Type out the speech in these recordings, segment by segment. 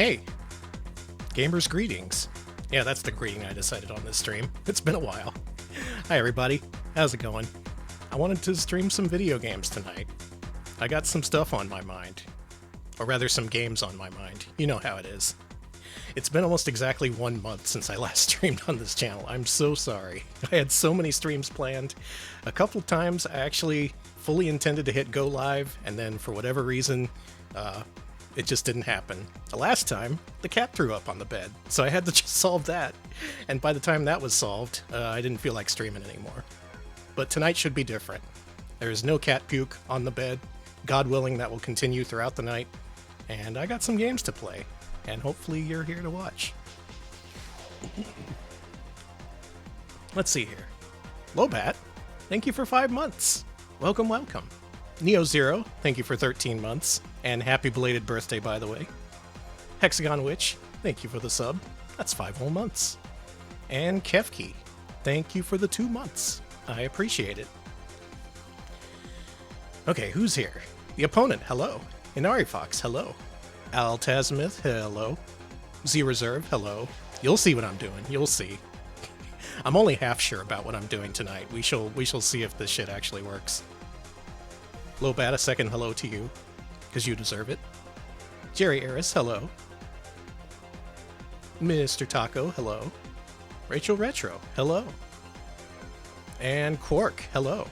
Hey, gamers greetings. Yeah, that's the greeting I decided on this stream. It's been a while. Hi everybody, how's it going? I wanted to stream some video games tonight. I got some stuff on my mind. Or rather, some games on my mind. You know how it is. It's been almost exactly 1 month since I last streamed on this channel. I'm so sorry. I had so many streams planned. A couple times I actually fully intended to hit go live, and then for whatever reason, it just didn't happen. The last time, the cat threw up on the bed, so I had to just solve that. And by the time that was solved, I didn't feel like streaming anymore. But tonight should be different. There is no cat puke on the bed. God willing, that will continue throughout the night. And I got some games to play, and hopefully you're here to watch. Let's see here. Lobat, thank you for 5 months. Welcome, welcome. Neo Zero, thank you for 13 months. And happy belated birthday, by the way. Hexagon Witch, thank you for the sub. That's 5 whole months. And Kevkey, thank you for the 2 months. I appreciate it. Okay, who's here? The opponent, hello. Inari Fox, hello. Al Tasmith, hello. Z Reserve, hello. You'll see what I'm doing. You'll see. I'm only half sure about what I'm doing tonight. We shall see if this shit actually works. Lobat, a second hello to you, because you deserve it. Jerry Eris, hello. Mr. Taco, hello. Rachel Retro, hello. And Quark, hello.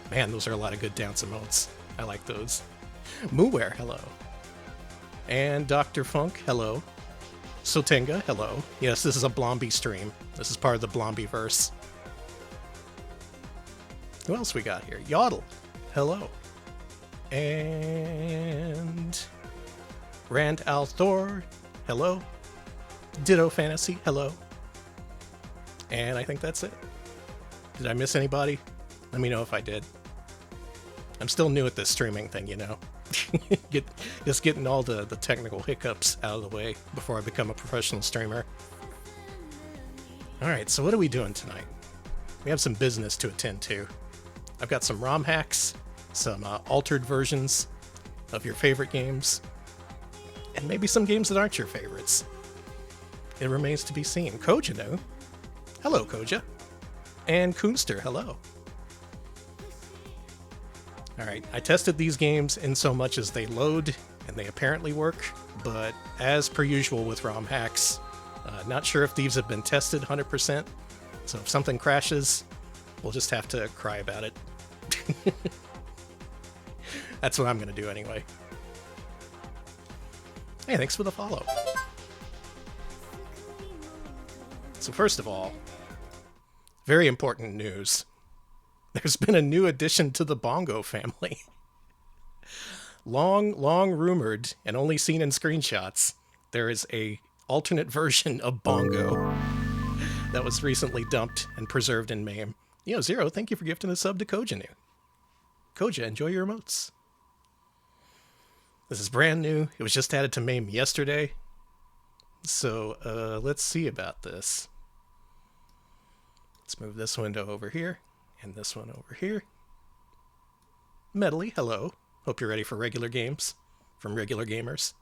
Man, those are a lot of good dance emotes. I like those. Mooware, hello. And Dr. Funk, hello. Sotenga, hello. Yes, this is a Blomby stream. This is part of the Blomby verse. Who else we got here? Yodel, hello. And Rand Althor, hello. Ditto Fantasy, hello. And I think that's it. Did I miss anybody? Let me know if I did. I'm still new at this streaming thing, you know. Just getting all the technical hiccups out of the way before I become a professional streamer. Alright, so what are we doing tonight? We have some business to attend to. I've got some ROM hacks, some altered versions of your favorite games, and maybe some games that aren't your favorites. It remains to be seen. Koja, no? Hello, Koja. And Kunster, hello. Alright, I tested these games in so much as they load, and they apparently work, but as per usual with ROM hacks, not sure if these have been tested 100%, so if something crashes, we'll just have to cry about it. That's what I'm going to do anyway. Hey, thanks for the follow. So first of all, very important news. There's been a new addition to the Bongo family. Long rumored and only seen in screenshots, there is a alternate version of Bongo that was recently dumped and preserved in MAME. Neo Zero, thank you for gifting the sub to Koja New. Koja, enjoy your emotes. This is brand new. It was just added to MAME yesterday. So let's see about this. Let's move this window over here. And this one over here. Medley, hello. Hope you're ready for regular games from regular gamers.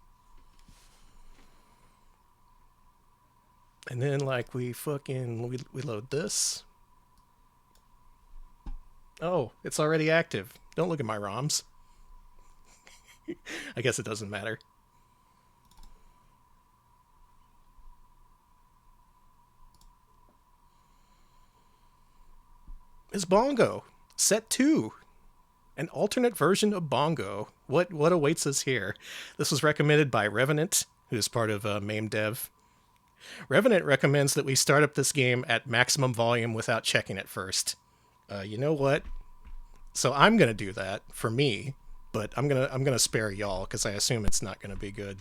And then, like, we load this. Oh, it's already active. Don't look at my ROMs. I guess it doesn't matter. Is Bongo Set 2, an alternate version of Bongo. What awaits us here? This was recommended by Revenant, who is part of MAME Dev. Revenant recommends that we start up this game at maximum volume without checking it first. You know what? So I'm gonna do that for me, but I'm gonna spare y'all because I assume it's not gonna be good.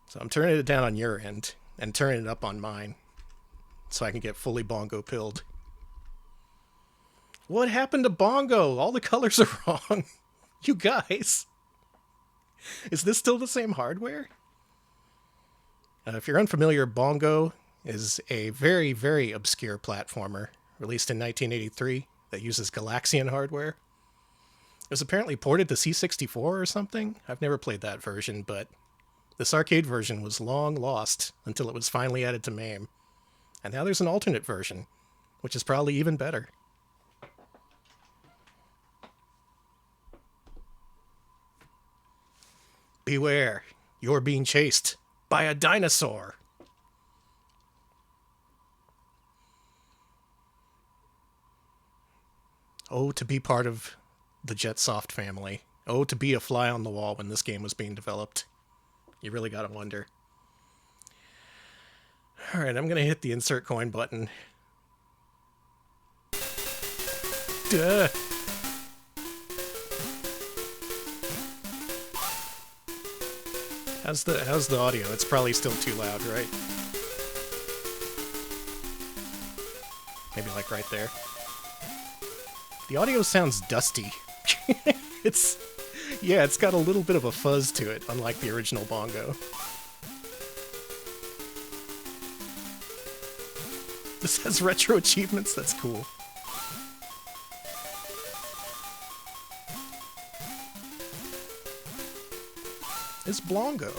So I'm turning it down on your end and turning it up on mine, so I can get fully Bongo pilled. What happened to Bongo? All the colors are wrong. You guys. Is this still the same hardware? If you're unfamiliar, Bongo is a very, very obscure platformer released in 1983 that uses Galaxian hardware. It was apparently ported to C64 or something. I've never played that version, but this arcade version was long lost until it was finally added to MAME. And now there's an alternate version, which is probably even better. Beware, you're being chased by a dinosaur. Oh, to be part of the Jetsoft family. Oh, to be a fly on the wall when this game was being developed. You really gotta wonder. Alright, I'm gonna hit the insert coin button. Duh! How's the audio? It's probably still too loud, right? Maybe like right there. The audio sounds dusty. It's got a little bit of a fuzz to it, unlike the original bongo. This has retro achievements? That's cool. It's Blongo.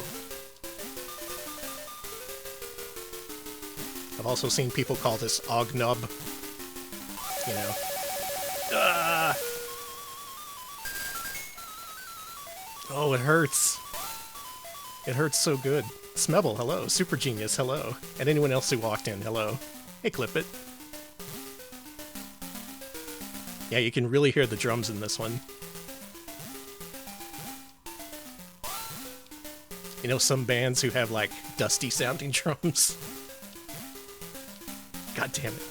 I've also seen people call this Ognub. You know. Oh, it hurts. It hurts so good. Smebble, hello. Super Genius, hello. And anyone else who walked in, hello. Hey, Clip It. Yeah, you can really hear the drums in this one. You know some bands who have, like, dusty-sounding drums? God damn it.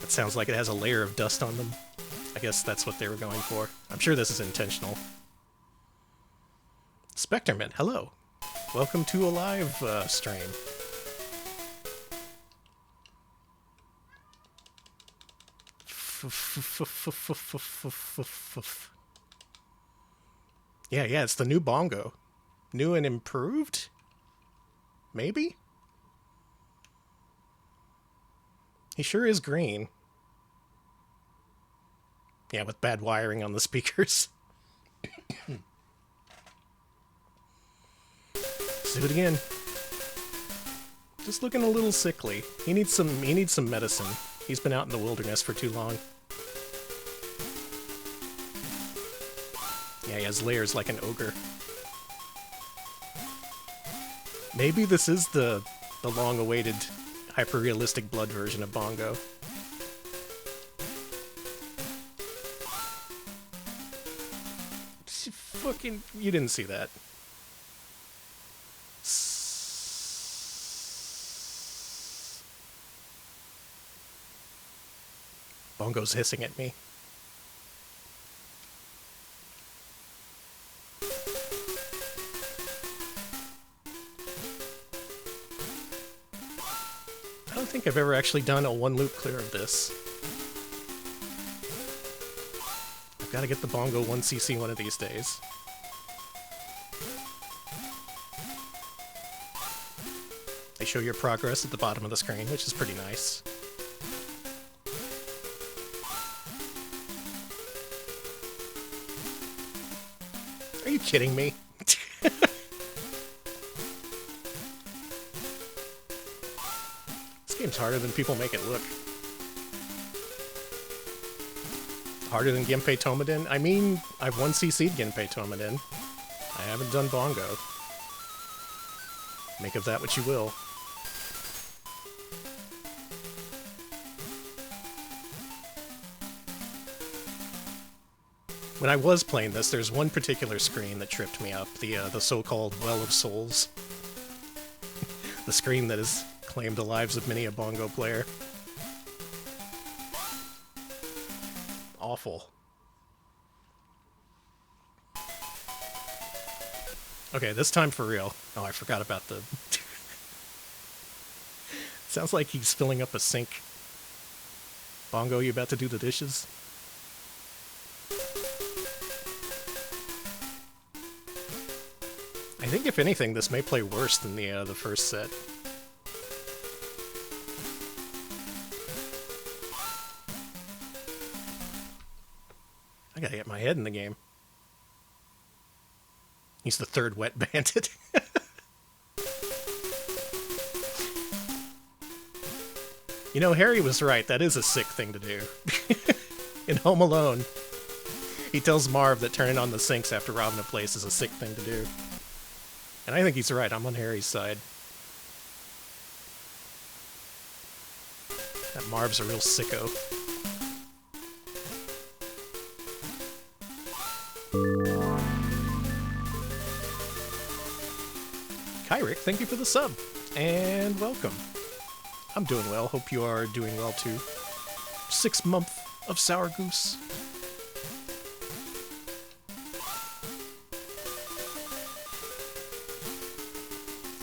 That sounds like it has a layer of dust on them. I guess that's what they were going for. I'm sure this is intentional. Specterman, hello. Welcome to a live stream. Yeah, it's the new bongo. New and improved? Maybe? He sure is green. Yeah, with bad wiring on the speakers. Let's do it again. Just looking a little sickly. He needs some medicine. He's been out in the wilderness for too long. Yeah, he has layers like an ogre. Maybe this is the long-awaited hyper-realistic blood version of Bongo. Fucking... You didn't see that. Bongo's hissing at me. I don't think I've ever actually done a one-loop clear of this. I've got to get the Bongo 1cc one of these days. They show your progress at the bottom of the screen, which is pretty nice. Are you kidding me? This game's harder than people make it look. Harder than Genpei Tomaden? I mean, I've 1cc'd Genpei Tomaden. I haven't done Bongo. Make of that what you will. When I was playing this, there's one particular screen that tripped me up, the so-called Well of Souls. The screen that has claimed the lives of many a Bongo player. Awful. Okay, this time for real. Oh, I forgot about the... Sounds like he's filling up a sink. Bongo, you about to do the dishes? I think, if anything, this may play worse than the first set. I gotta get my head in the game. He's the third wet bandit. You know, Harry was right. That is a sick thing to do. In Home Alone, he tells Marv that turning on the sinks after robbing a place is a sick thing to do. And I think he's right. I'm on Harry's side. That Marv's a real sicko. Kyrick, thank you for the sub. And welcome. I'm doing well. Hope you are doing well too. 6 month of Sour Goose.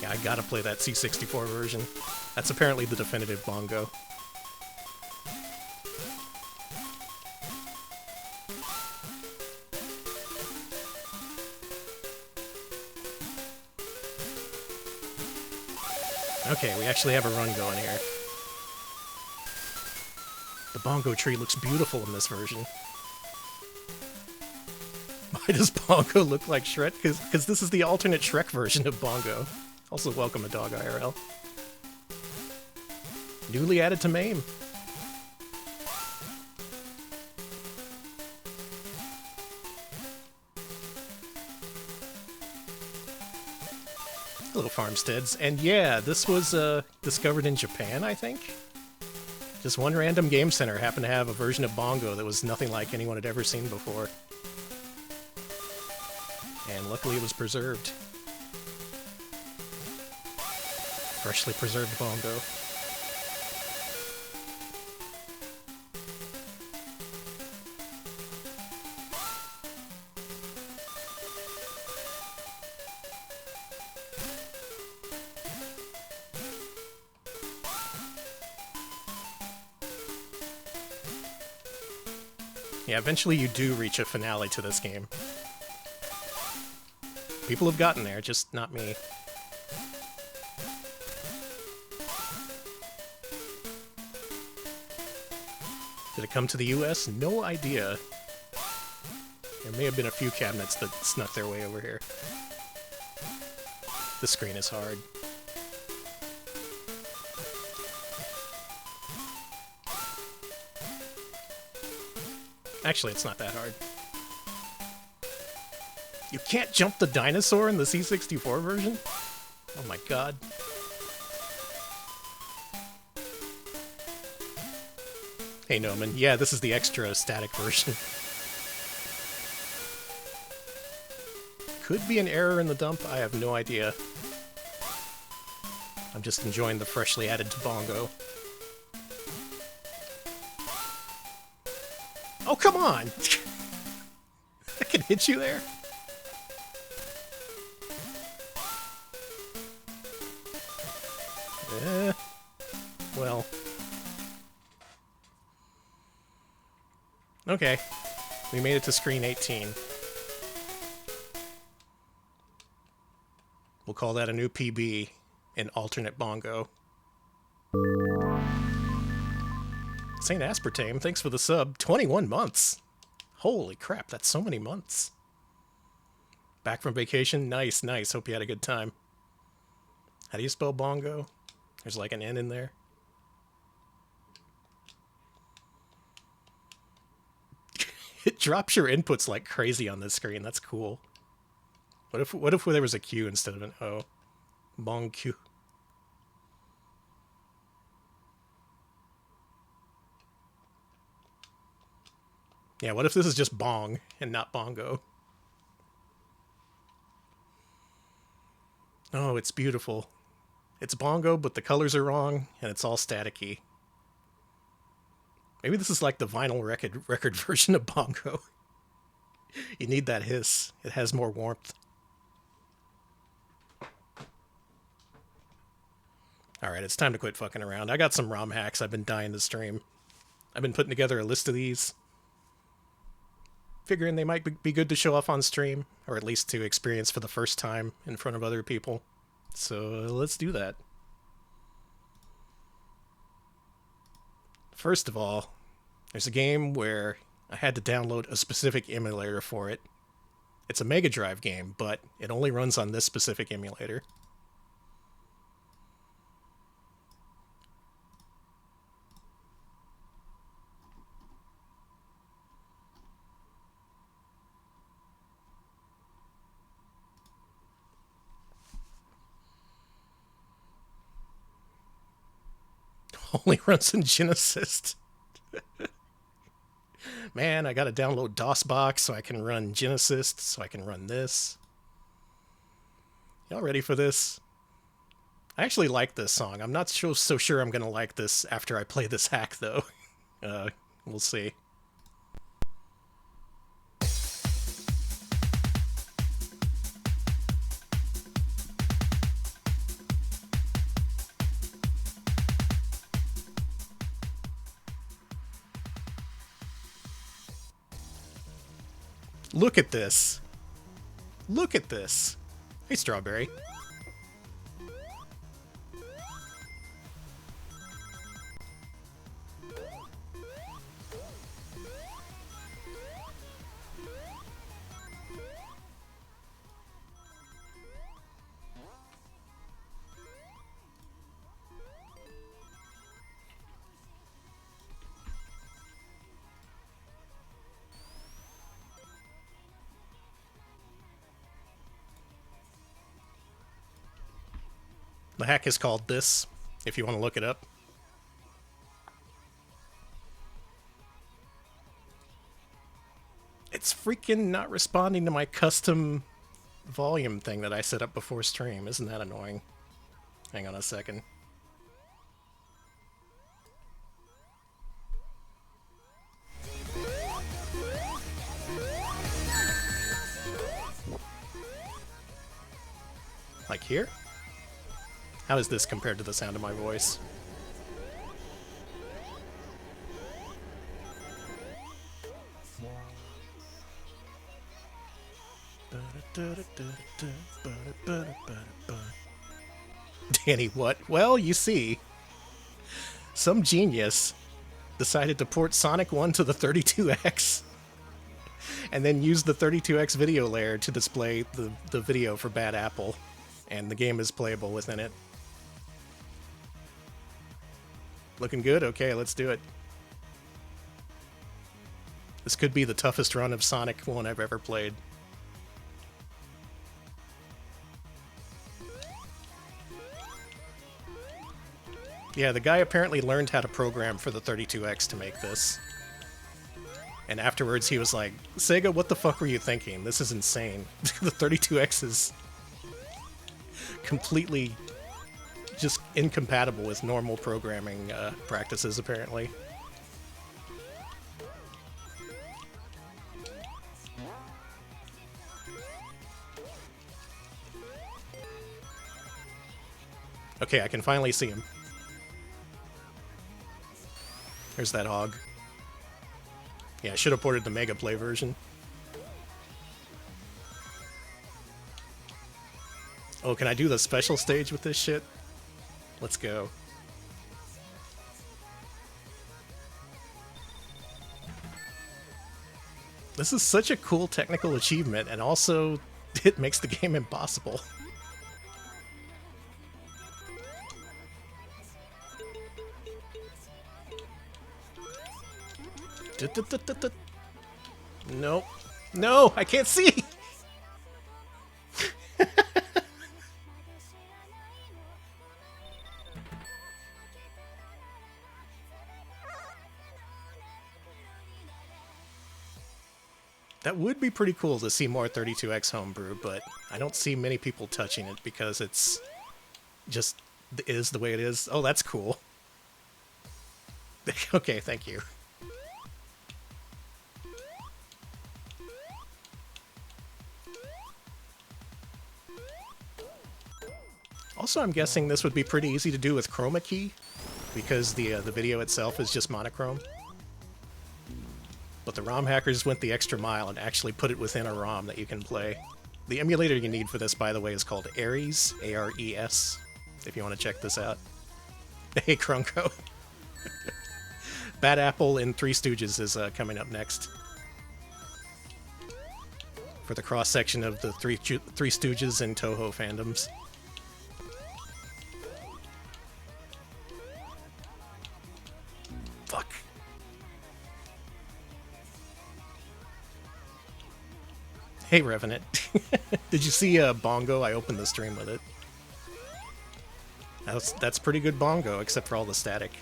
Yeah, I gotta play that C64 version. That's apparently the definitive bongo. Okay, we actually have a run going here. The bongo tree looks beautiful in this version. Why does Bongo look like Shrek? Because this is the alternate Shrek version of Bongo. Also, welcome a dog IRL. Newly added to MAME. Hello, Farmsteads. And yeah, this was discovered in Japan, I think? Just one random game center happened to have a version of Bongo that was nothing like anyone had ever seen before. And luckily it was preserved. Freshly preserved Bongo. Yeah, eventually you do reach a finale to this game. People have gotten there, just not me. Did it come to the US? No idea. There may have been a few cabinets that snuck their way over here. The screen is hard. Actually, it's not that hard. You can't jump the dinosaur in the C64 version? Oh my god. Hey Noman, yeah, this is the extra static version. Could be an error in the dump, I have no idea. I'm just enjoying the freshly added to Bongo. Oh, come on! I can hit you there? Well. Okay. We made it to screen 18. We'll call that a new PB in alternate Bongo. St. Aspartame, thanks for the sub. 21 months! Holy crap, that's so many months. Back from vacation? Nice, nice. Hope you had a good time. How do you spell Bongo? There's like an N in there. It drops your inputs like crazy on this screen. That's cool. What if there was a Q instead of an O? Bong Q. Yeah, what if this is just Bong and not Bongo? Oh, it's beautiful. It's Bongo, but the colors are wrong, and it's all staticky. Maybe this is like the vinyl record version of Bongo. You need that hiss. It has more warmth. Alright, it's time to quit fucking around. I got some ROM hacks I've been dying to stream. I've been putting together a list of these. Figuring they might be good to show off on stream, or at least to experience for the first time in front of other people. So let's do that. First of all, there's a game where I had to download a specific emulator for it. It's a Mega Drive game, but it only runs on this specific emulator. Only runs in Genesis. Man, I gotta download DOSBox so I can run Genesis, so I can run this. Y'all ready for this? I actually like this song. I'm not so sure I'm gonna like this after I play this hack, though. We'll see. Look at this. Look at this. Hey, Strawberry. The hack is called this, if you want to look it up. It's freaking not responding to my custom volume thing that I set up before stream. Isn't that annoying? Hang on a second. Like here? How is this compared to the sound of my voice? Danny, what? Well, you see, some genius decided to port Sonic 1 to the 32X and then use the 32X video layer to display the video for Bad Apple, and the game is playable within it. Looking good? Okay, let's do it. This could be the toughest run of Sonic 1 I've ever played. Yeah, the guy apparently learned how to program for the 32X to make this. And afterwards he was like, Sega, what the fuck were you thinking? This is insane. The 32X is completely just incompatible with normal programming practices, apparently. Okay, I can finally see him. There's that hog. Yeah, I should have ported the Mega Play version. Oh, can I do the special stage with this shit? Let's go. This is such a cool technical achievement, and also it makes the game impossible. Nope. No, I can't see! That would be pretty cool to see more 32X homebrew, but I don't see many people touching it because it's just is the way it is. Oh, that's cool. Okay, thank you. Also, I'm guessing this would be pretty easy to do with chroma key, because the video itself is just monochrome. But the ROM hackers went the extra mile and actually put it within a ROM that you can play. The emulator you need for this, by the way, is called Ares, A-R-E-S, if you want to check this out. Hey, Krunko. Bad Apple and Three Stooges is coming up next. For the cross-section of the Three Stooges and Toho fandoms. Fuck. Hey, Revenant. Did you see Bongo? I opened the stream with it. That's pretty good Bongo, except for all the static.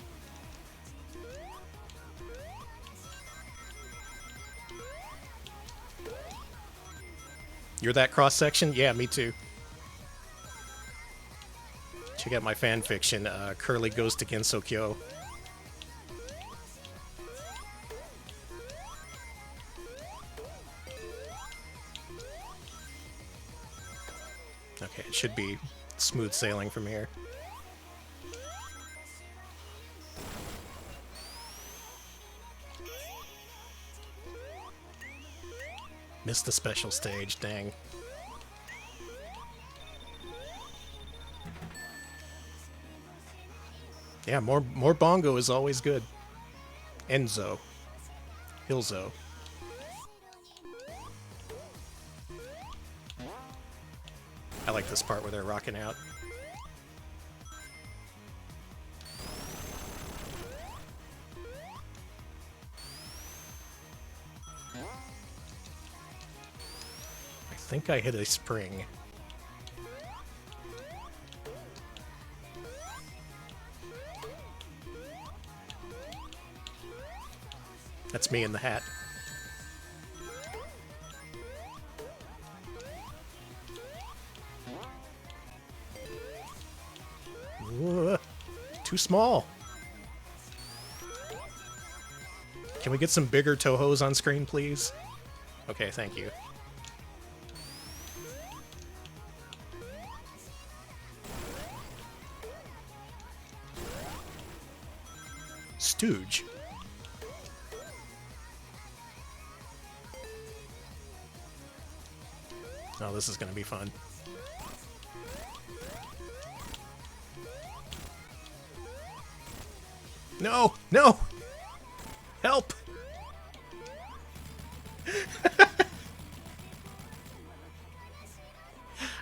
You're that cross-section? Yeah, me too. Check out my fan fiction, Curly Goes to Gensokyo. Okay, it should be smooth sailing from here. Missed the special stage, dang. Yeah, more Bongo is always good. Enzo. Hilzo. I like this part where they're rocking out. I think I hit a spring. That's me in the hat. Too small. Can we get some bigger Tohos on screen, please? Okay, thank you. Stooge. Oh, this is gonna be fun. No! No! Help!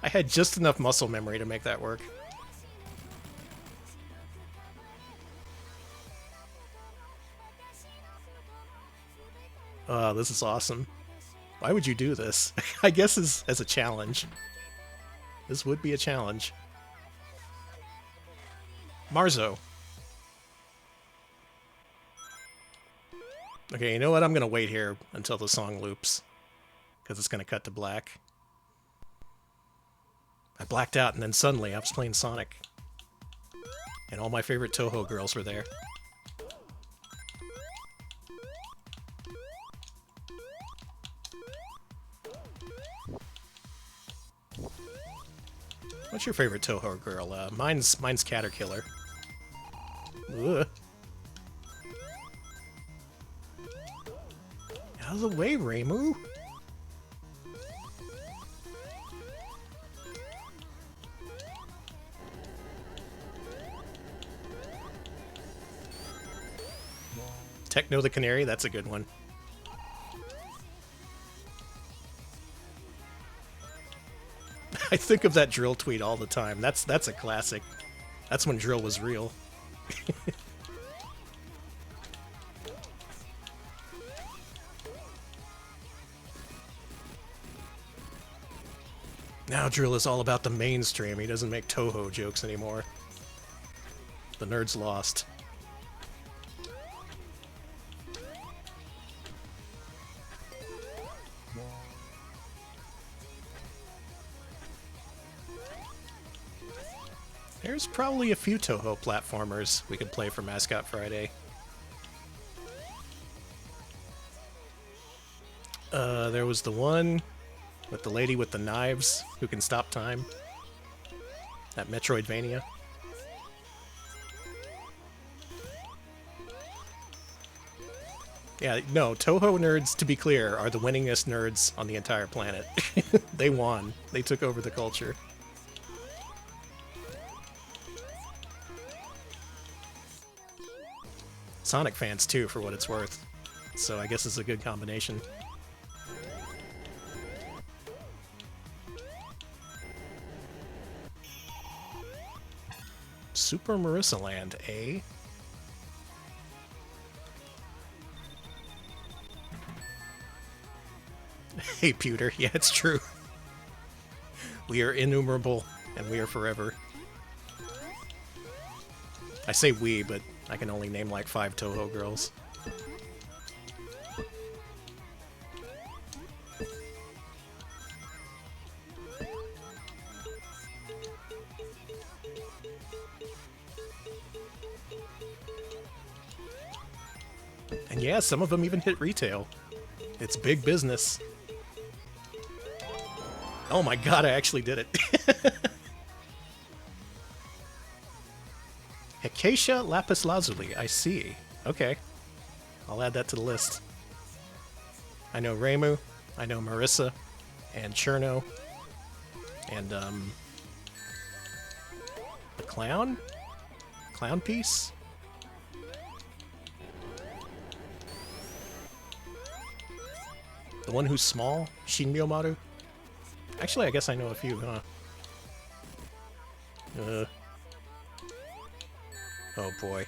I had just enough muscle memory to make that work. This is awesome. Why would you do this? I guess as a challenge. This would be a challenge. Marzo. Okay, you know what? I'm gonna wait here until the song loops. Because it's gonna cut to black. I blacked out and then suddenly I was playing Sonic. And all my favorite Toho girls were there. What's your favorite Toho girl? Mine's Caterkiller. Ugh. Out of the way, Reimu! Techno the Canary, that's a good one. I think of that Drill tweet all the time. That's a classic. That's when Drill was real. Now Drill is all about the mainstream. He doesn't make Toho jokes anymore. The nerd's lost. There's probably a few Toho platformers we could play for Mascot Friday. There was the one with the lady with the knives who can stop time. That Metroidvania. Yeah, no, Toho nerds, to be clear, are the winningest nerds on the entire planet. They won. They took over the culture. Sonic fans too, for what it's worth. So I guess it's a good combination. Super Marissa Land, eh? Hey, Pewter. Yeah, it's true. We are innumerable, and we are forever. I say we, but I can only name like 5 Touhou girls. And yeah, some of them even hit retail. It's big business. Oh my god, I actually did it. Acacia Lapis Lazuli, I see. Okay. I'll add that to the list. I know Reimu, I know Marissa, and Cherno, and, the clown? Clown piece? The one who's small? Shin Myomaru? Actually, I guess I know a few, huh? Oh boy.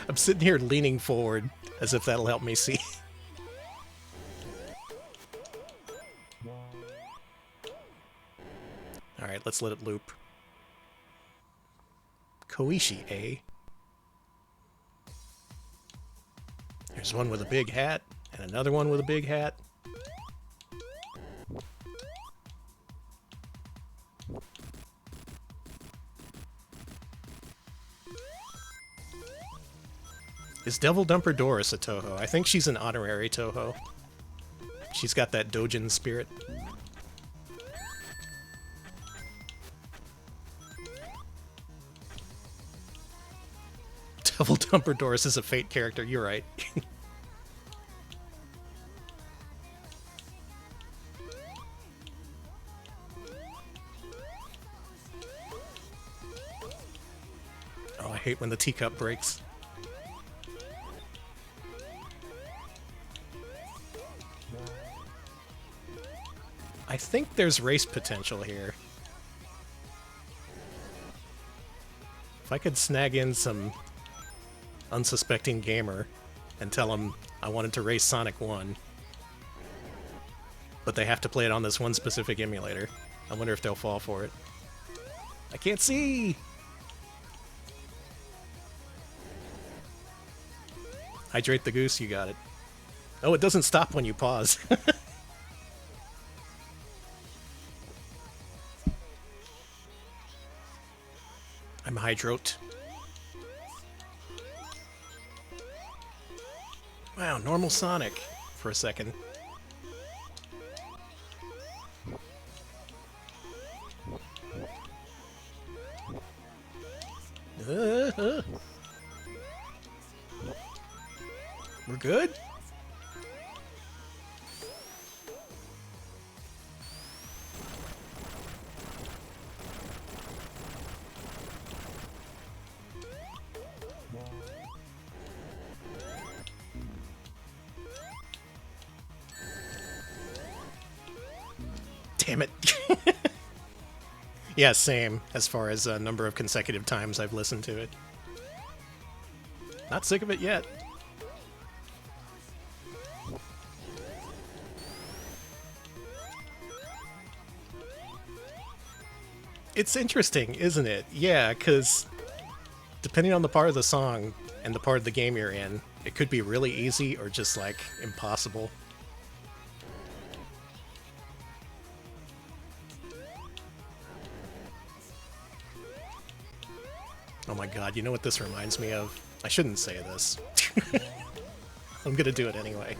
I'm sitting here leaning forward, as if that'll help me see. Alright, let's let it loop. Koishi, eh? There's one with a big hat, and another one with a big hat. Is Devil Dumper Doris a Touhou? I think she's an honorary Touhou. She's got that Dojin spirit. Devil Dumper Doris is a Fate character, you're right. Oh, I hate when the teacup breaks. I think there's race potential here. If I could snag in some unsuspecting gamer and tell him I wanted to race Sonic 1, but they have to play it on this one specific emulator, I wonder if they'll fall for it. I can't see! Hydrate the goose, you got it. Oh, it doesn't stop when you pause. I'm Hydrote. Wow, normal Sonic for a second. We're good? Damn it. Yeah, same, as far as a number of consecutive times I've listened to it. Not sick of it yet. It's interesting, isn't it? Yeah, because depending on the part of the song and the part of the game you're in, it could be really easy or just, like, impossible. Oh my god, you know what this reminds me of? I shouldn't say this. I'm gonna do it anyway.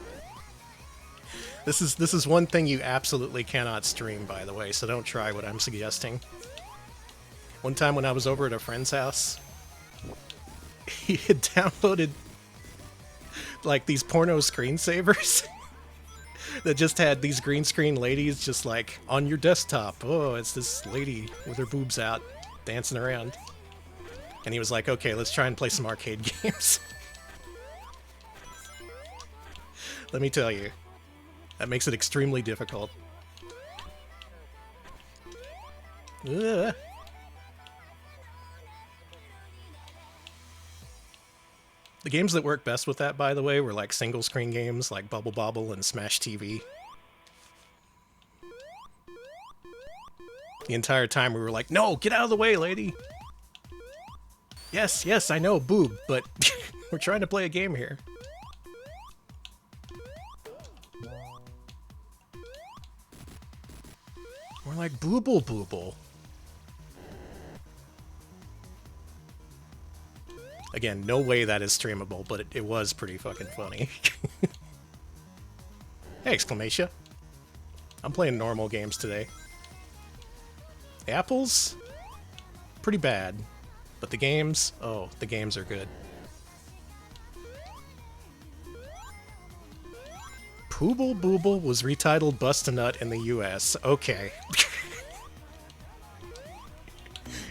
This is one thing you absolutely cannot stream, by the way, so don't try what I'm suggesting. One time when I was over at a friend's house, he had downloaded, like, these porno screensavers that just had these green screen ladies just, like, on your desktop. Oh, it's this lady with her boobs out, dancing around. And he was like, okay, let's try and play some arcade games. Let me tell you, that makes it extremely difficult. Ugh. The games that work best with that, by the way, were like single-screen games like Bubble Bobble and Smash TV. The entire time we were like, no, get out of the way, lady! Yes, yes, I know, boob, but we're trying to play a game here. More like booble booble. Again, no way that is streamable, but it was pretty fucking funny. Hey, Exclamation. I'm playing normal games today. Apples? Pretty bad. But the games? Oh, the games are good. Pooble Booble was retitled Bust a Nut in the US. Okay.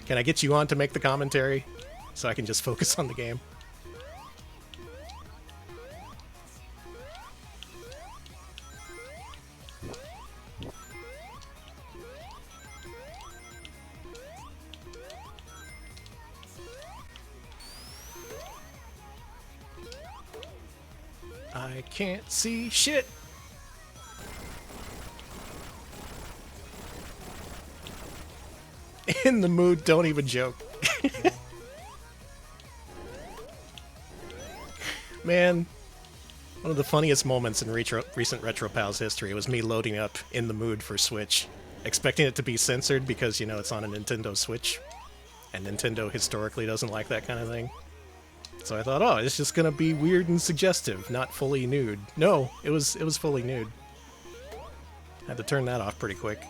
Can I get you on to make the commentary? So I can just focus on the game. I can't see shit. In the mood, don't even joke. Man, one of the funniest moments in recent RetroPals history was me loading up In the Mood for Switch, expecting it to be censored because, you know, it's on a Nintendo Switch, and Nintendo historically doesn't like that kind of thing. So I thought, oh, it's just gonna be weird and suggestive, not fully nude. No, it was fully nude. Had to turn that off pretty quick.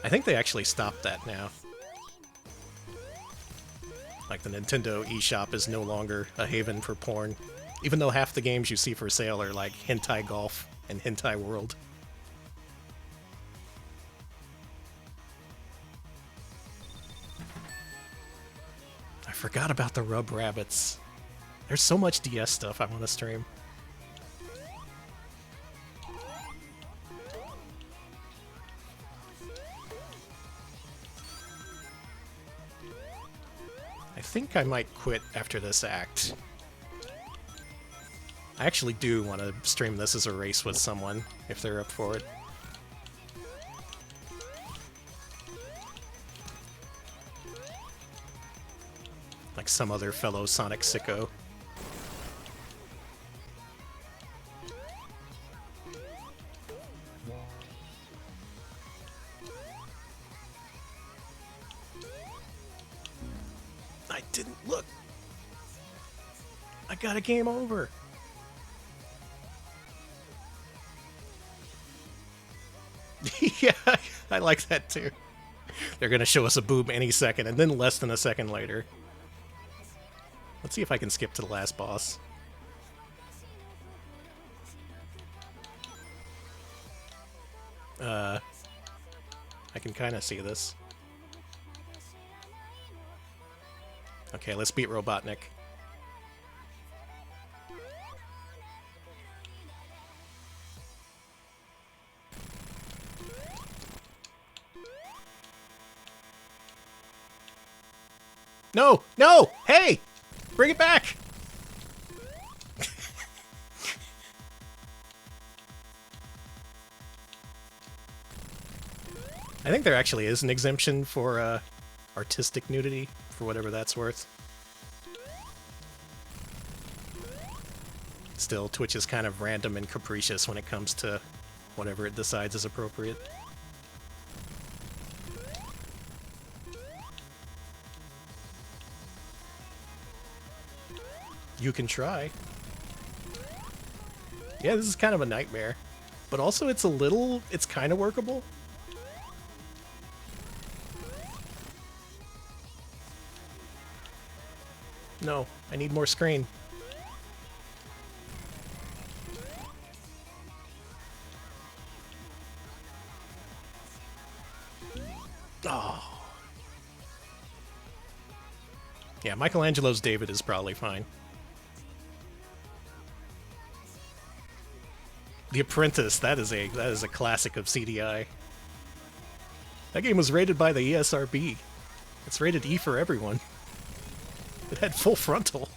I think they actually stopped that now. Like, the Nintendo eShop is no longer a haven for porn, even though half the games you see for sale are like Hentai Golf and Hentai World. I forgot about the Rub Rabbits. There's so much DS stuff I want to stream. I think I might quit after this act. I actually do want to stream this as a race with someone, if they're up for it. Like some other fellow Sonic sicko. I didn't look. I got a game over. Yeah, I like that too. They're gonna show us a boob any second, and then less than a second later. Let's see if I can skip to the last boss. I can kind of see this. Okay, let's beat Robotnik. No! No! Hey! Bring it back! I think there actually is an exemption for artistic nudity, for whatever that's worth. Still, Twitch is kind of random and capricious when it comes to whatever it decides is appropriate. You can try. Yeah, this is kind of a nightmare. But also it's kind of workable. No, I need more screen. Yeah, Michelangelo's David is probably fine. The Apprentice, that is a classic of CDI. That game was rated by the ESRB. It's rated E for everyone. It had full frontal.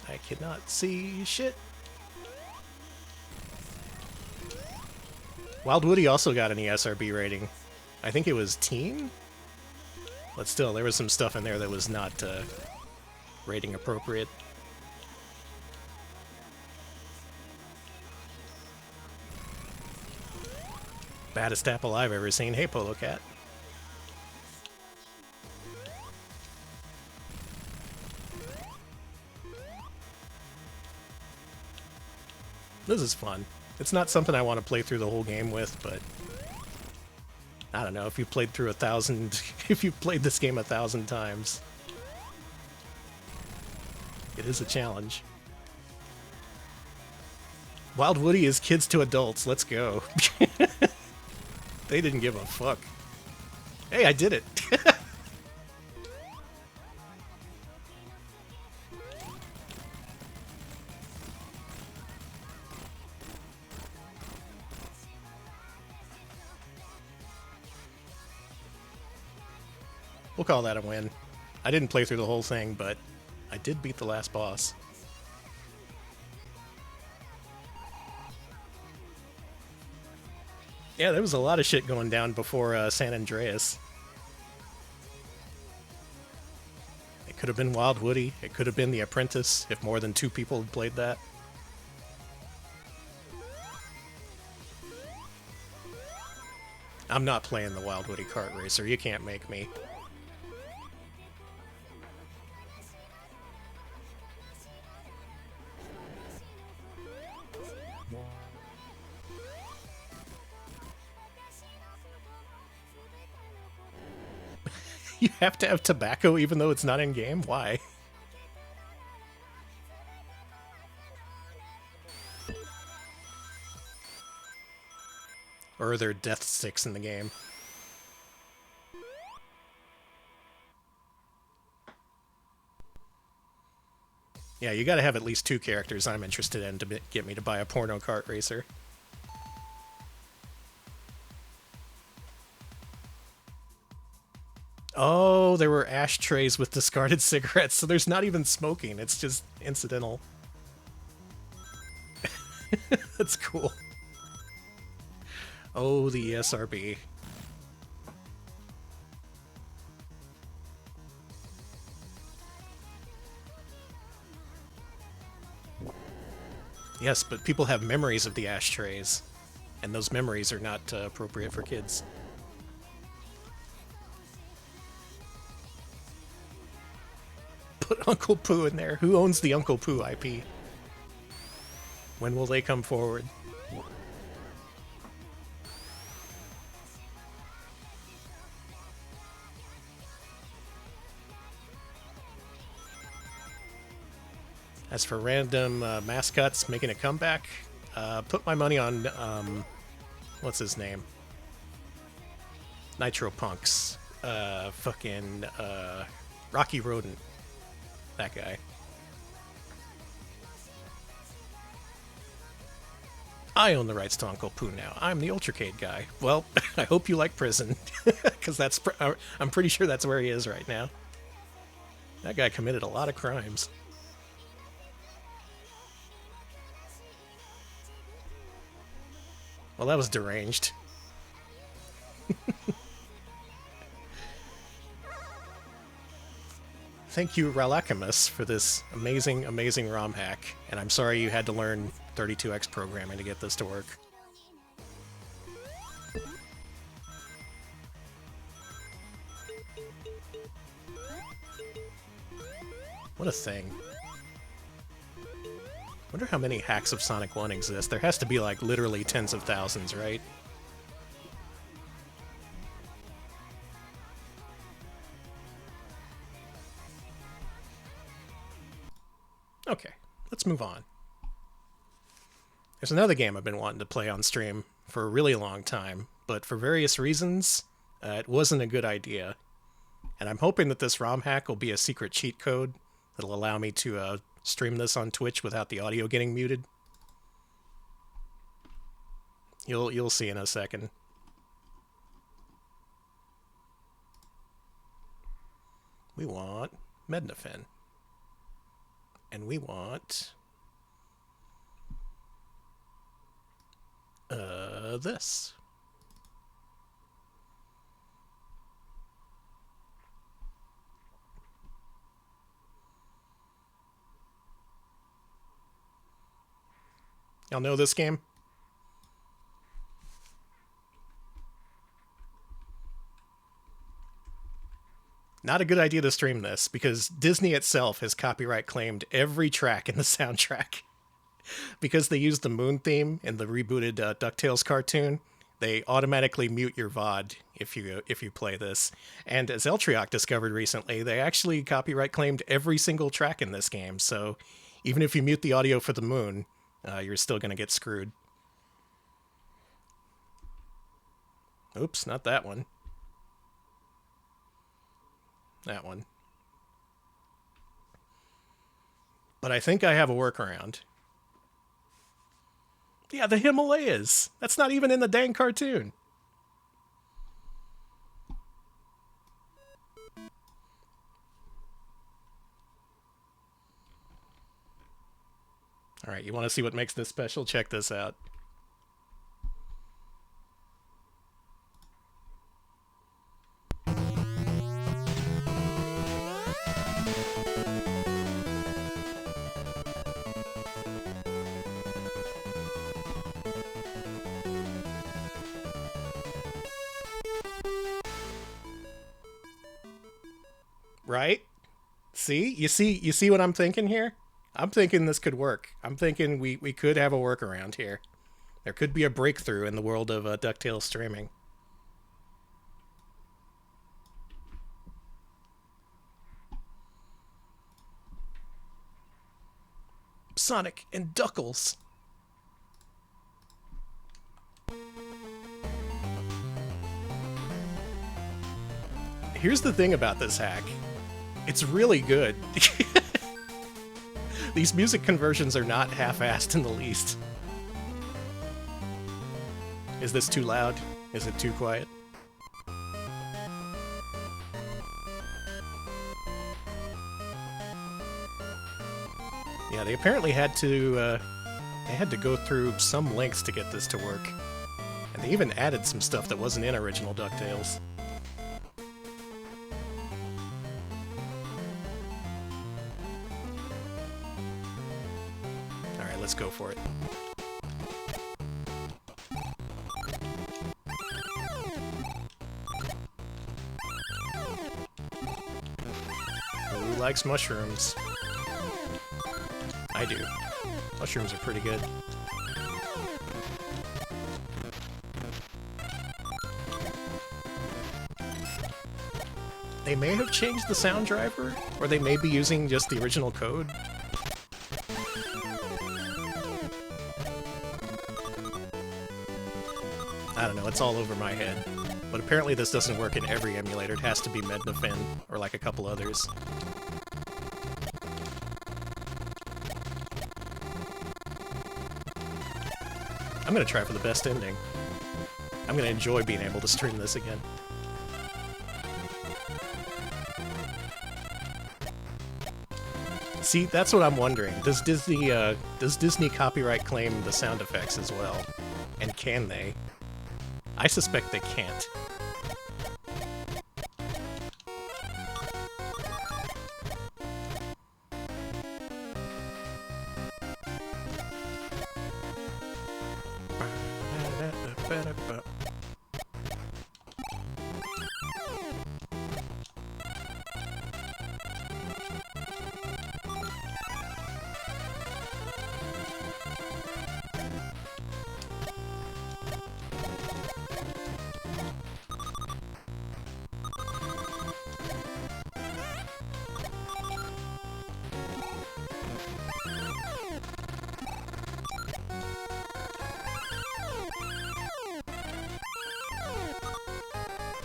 I cannot see shit. Wild Woody also got an ESRB rating. I think it was teen? But still, there was some stuff in there that was not rating appropriate. Baddest apple I've ever seen. Hey, Polo Cat. This is fun. It's not something I want to play through the whole game with, but I don't know, if you played through if you played this game 1,000 times, it is a challenge. Wild Woody is kids to adults, let's go. They didn't give a fuck. Hey, I did it! We'll call that a win. I didn't play through the whole thing, but I did beat the last boss. Yeah, there was a lot of shit going down before San Andreas. It could have been Wild Woody. It could have been The Apprentice, if more than 2 people had played that. I'm not playing the Wild Woody Kart Racer. You can't make me. You have to have tobacco even though it's not in-game? Why? Or are there death sticks in the game? Yeah, you gotta have at least 2 characters I'm interested in to get me to buy a porno kart racer. Oh, there were ashtrays with discarded cigarettes, so there's not even smoking, it's just incidental. That's cool. Oh, the ESRB. Yes, but people have memories of the ashtrays, and those memories are not appropriate for kids. Put Uncle Pooh in there. Who owns the Uncle Pooh IP? When will they come forward? As for random mascots making a comeback, put my money on, what's his name? Nitro Punks. Rocky Rodent. That guy. I own the rights to Uncle Pooh now. I'm the Ultracade guy. Well, I hope you like prison, because I'm pretty sure that's where he is right now. That guy committed a lot of crimes. Well, that was deranged. Thank you, Ralacamus, for this amazing, amazing ROM hack, and I'm sorry you had to learn 32x programming to get this to work. What a thing. Wonder how many hacks of Sonic 1 exist. There has to be, like, literally tens of thousands, right? Okay, let's move on. There's another game I've been wanting to play on stream for a really long time, but for various reasons, it wasn't a good idea. And I'm hoping that this ROM hack will be a secret cheat code that'll allow me to stream this on Twitch without the audio getting muted. You'll see in a second. We want Mednafen. And we want this. Y'all know this game? Not a good idea to stream this, because Disney itself has copyright claimed every track in the soundtrack. Because they used the Moon theme in the rebooted DuckTales cartoon, they automatically mute your VOD if you play this. And as Eltriok discovered recently, they actually copyright claimed every single track in this game, so even if you mute the audio for the Moon, you're still going to get screwed. Oops, not that one. That one. But I think I have a workaround. Yeah, the Himalayas! That's not even in the dang cartoon! Alright, you want to see what makes this special? Check this out. Right? See? You see what I'm thinking here? I'm thinking this could work. I'm thinking we could have a workaround here. There could be a breakthrough in the world of DuckTales streaming. Sonic and Duckles. Here's the thing about this hack. It's really good. These music conversions are not half-assed in the least. Is this too loud? Is it too quiet? Yeah, they apparently had to go through some lengths to get this to work. And they even added some stuff that wasn't in original DuckTales. Alright, let's go for it. Who likes mushrooms? I do. Mushrooms are pretty good. They may have changed the sound driver, or they may be using just the original code. I don't know, it's all over my head. But apparently this doesn't work in every emulator. It has to be Mednafen, or like a couple others. I'm gonna try for the best ending. I'm gonna enjoy being able to stream this again. See, that's what I'm wondering. Does Disney copyright claim the sound effects as well? And can they? I suspect they can't.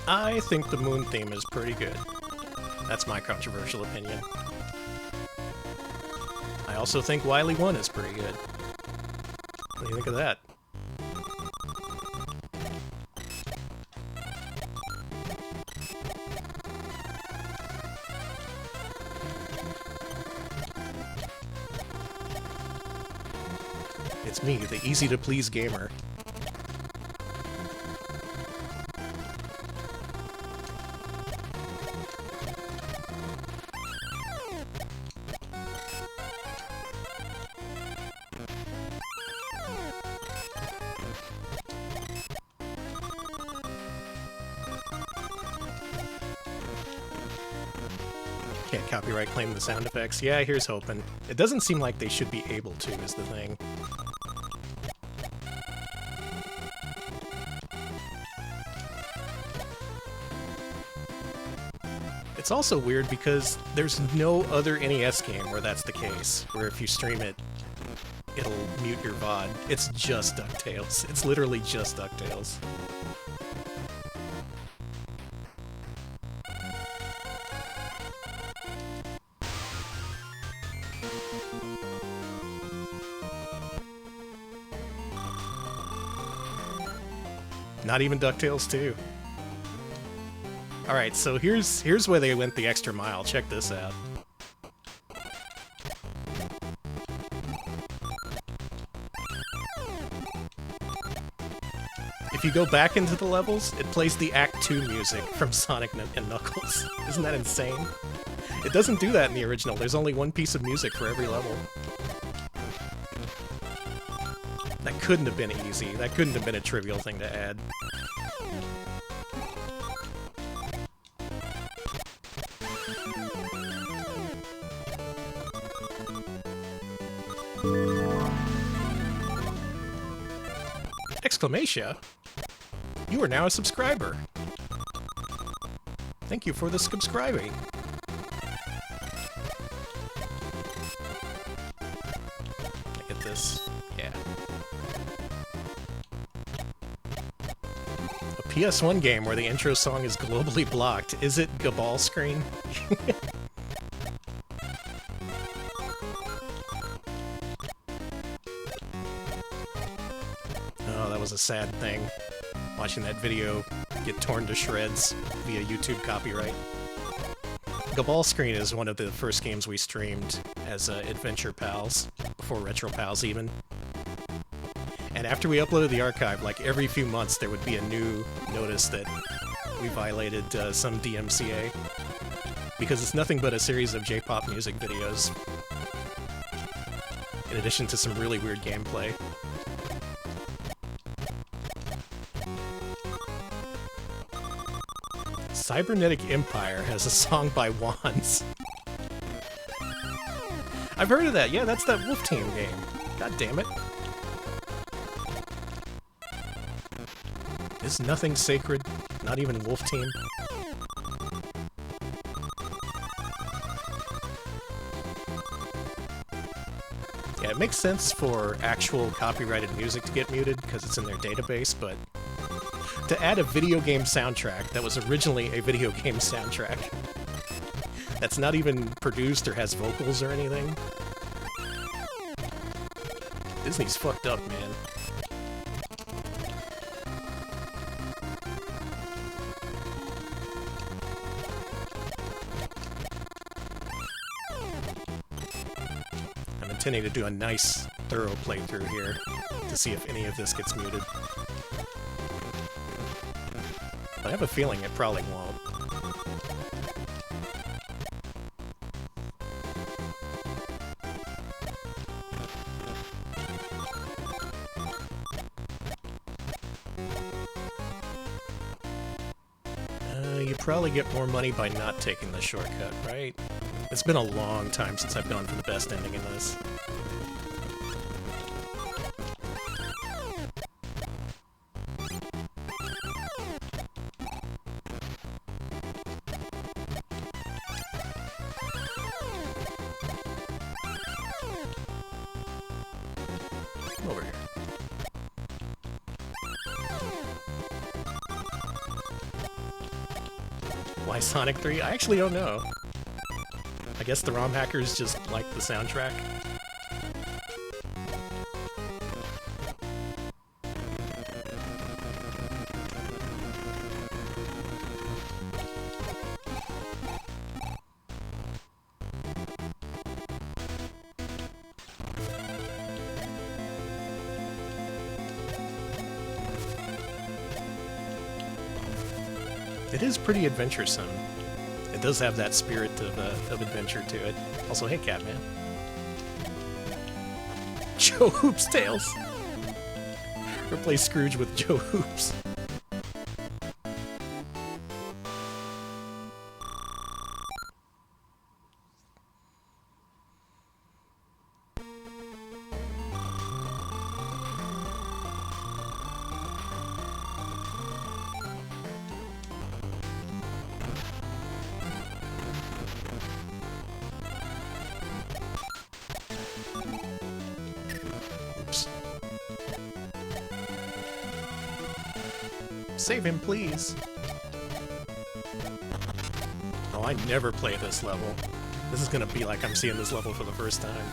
I think the Moon theme is pretty good. That's my controversial opinion. I also think Wily 1 is pretty good. What do you think of that? It's me, the easy-to-please gamer. Can't copyright claim the sound effects. Yeah, here's hoping. It doesn't seem like they should be able to, is the thing. It's also weird because there's no other NES game where that's the case, where if you stream it, it'll mute your VOD. It's just DuckTales. It's literally just DuckTales. Not even DuckTales 2. Alright, so here's where they went the extra mile. Check this out. If you go back into the levels, it plays the Act 2 music from Sonic and Knuckles. Isn't that insane? It doesn't do that in the original. There's only one piece of music for every level. That couldn't have been easy. That couldn't have been a trivial thing to add. Exclamation! You are now a subscriber. Thank you for the subscribing. I get this. Yeah. A PS1 game where the intro song is globally blocked. Is it Gabal Screen? Oh, that was a sad thing. Watching that video get torn to shreds via YouTube copyright. Gabal Screen is one of the first games we streamed as Adventure Pals, before Retro Pals even. And after we uploaded the archive, like every few months there would be a new notice that we violated some DMCA. Because it's nothing but a series of J-pop music videos. In addition to some really weird gameplay. Cybernetic Empire has a song by Wands. I've heard of that. Yeah, that's that Wolf Team game. God damn it. Is nothing sacred? Not even Wolf Team? Yeah, it makes sense for actual copyrighted music to get muted because it's in their database, but to add a video game soundtrack that was originally a video game soundtrack that's not even produced or has vocals or anything. Disney's fucked up, man. I'm intending to do a nice, thorough playthrough here to see if any of this gets muted. I have a feeling it probably won't. You probably get more money by not taking the shortcut, right? It's been a long time since I've gone for the best ending in this. Over here. Why Sonic 3? I actually don't know. I guess the ROM hackers just like the soundtrack. It is pretty adventuresome. It does have that spirit of adventure to it. Also, hey, Catman. Joe Hoops Tales. Replace Scrooge with Joe Hoops. Save him, please. Oh, I never play this level. This is gonna be like I'm seeing this level for the first time.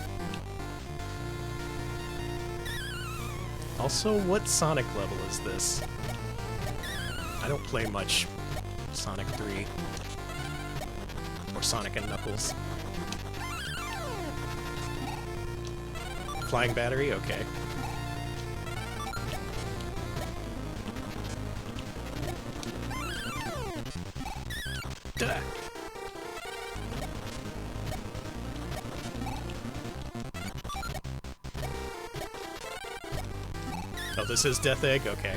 Also, what Sonic level is this? I don't play much Sonic 3. Or Sonic and Knuckles. Flying battery? Okay. Oh, this is Death Egg? Okay.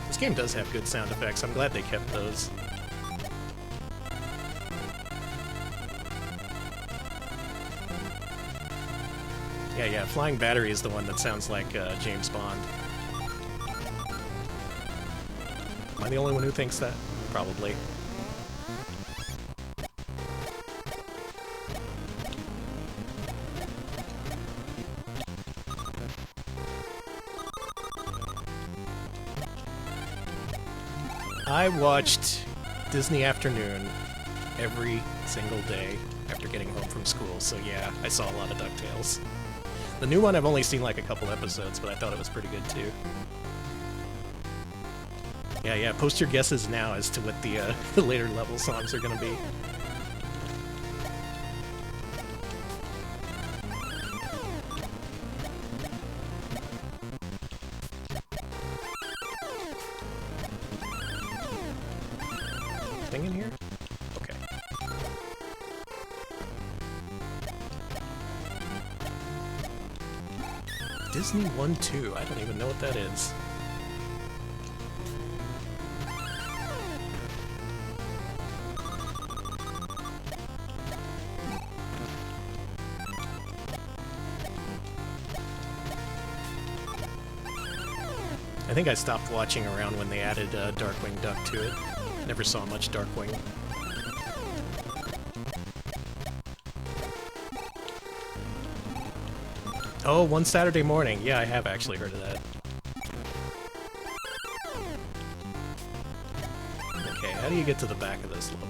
This game does have good sound effects. I'm glad they kept those. Yeah, Flying Battery is the one that sounds like James Bond. Am I the only one who thinks that? Probably. I watched Disney Afternoon every single day after getting home from school, so yeah, I saw a lot of DuckTales. The new one I've only seen like a couple episodes, but I thought it was pretty good too. Yeah, post your guesses now as to what the later level songs are gonna be. Thing in here? Okay. Disney 1-2. I don't even know what that is. I think I stopped watching around when they added Darkwing Duck to it. Never saw much Darkwing. Oh, One Saturday Morning. Yeah, I have actually heard of that. Okay, how do you get to the back of this level?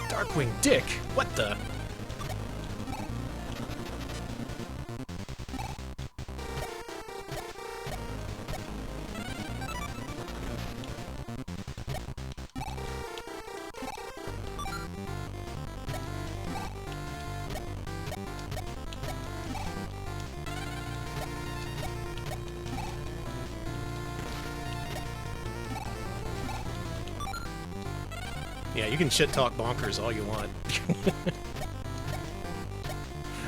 Darkwing Dick! What the? Yeah, you can shit-talk Bonkers all you want.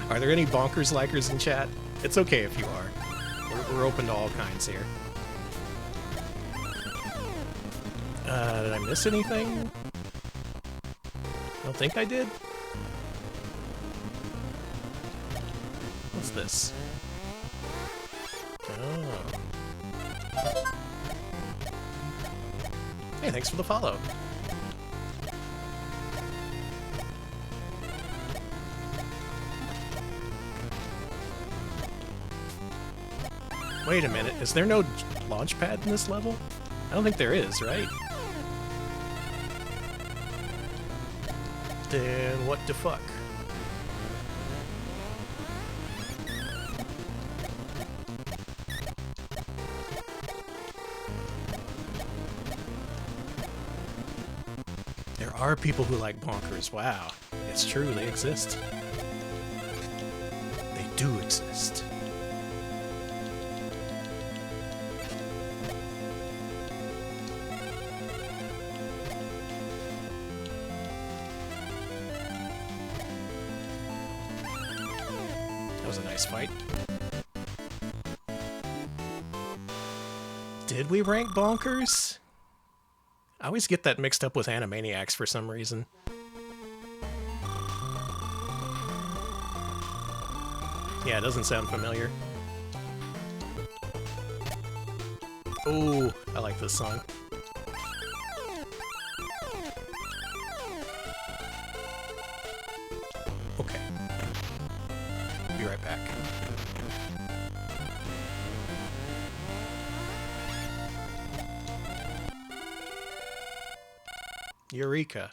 Are there any Bonkers likers in chat? It's okay if you are. We're open to all kinds here. Did I miss anything? I don't think I did. this? Oh. Hey, thanks for the follow. Wait a minute, is there no launch pad in this level? I don't think there is, right? Then what the fuck? There are people who like bonkers. Wow. It's true, they exist. They do exist. That was a nice fight. Did we rank bonkers? I always get that mixed up with Animaniacs for some reason. Yeah, it doesn't sound familiar. Ooh, I like this song. Okay. Be right back. Eureka.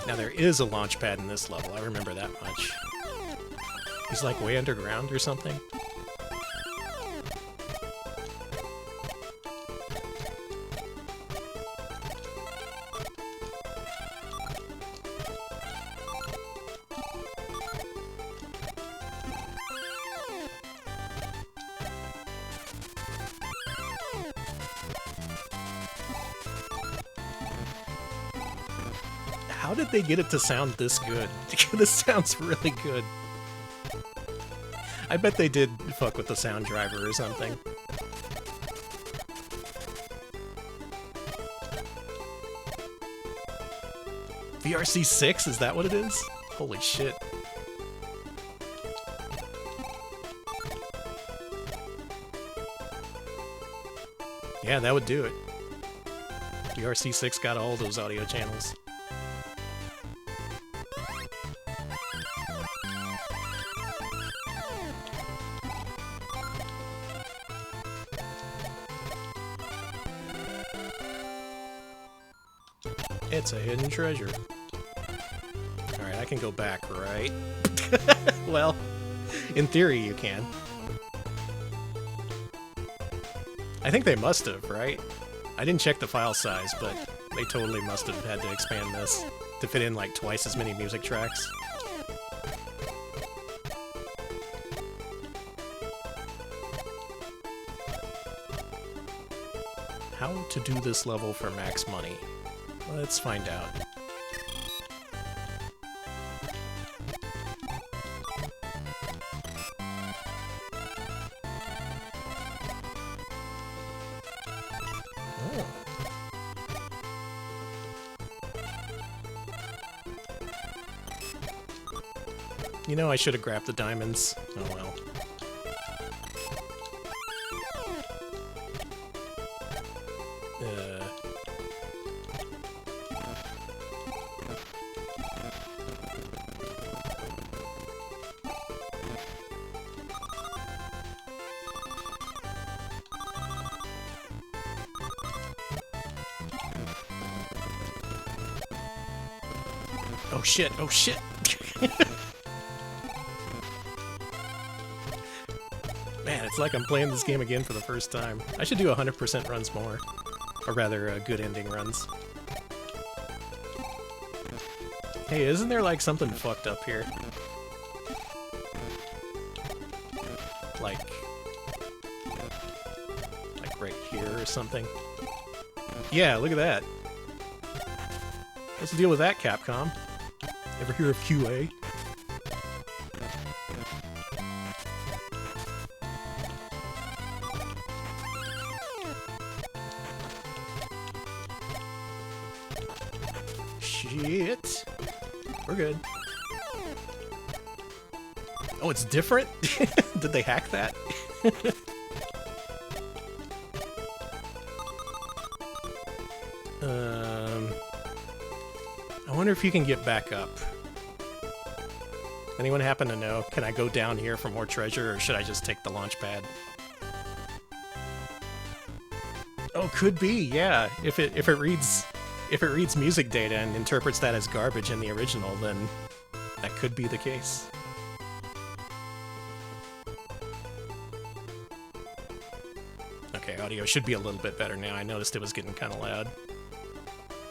Now there is a launch pad in this level, I remember that much. He's like way underground or something. How did they get it to sound this good? This sounds really good. I bet they did fuck with the sound driver or something. VRC6? Is that what it is? Holy shit. Yeah, that would do it. VRC6 got all those audio channels. It's a hidden treasure. Alright, I can go back, right? Well, in theory you can. I think they must have, right? I didn't check the file size, but they totally must have had to expand this to fit in like twice as many music tracks. How to do this level for max money? Let's find out. Oh. You know, I should have grabbed the diamonds. Oh well. Oh shit, oh shit! Man, it's like I'm playing this game again for the first time. I should do 100% runs more. Or rather, good ending runs. Hey, isn't there like something fucked up here? Like right here or something? Yeah, look at that. What's the deal with that, Capcom? Ever hear of QA? Shit. We're good. Oh, it's different? Did they hack that? I wonder if you can get back up. Anyone happen to know? Can I go down here for more treasure, or should I just take the launch pad? Oh, could be, yeah. If it reads music data and interprets that as garbage in the original, then that could be the case. Okay, audio should be a little bit better now. I noticed it was getting kind of loud.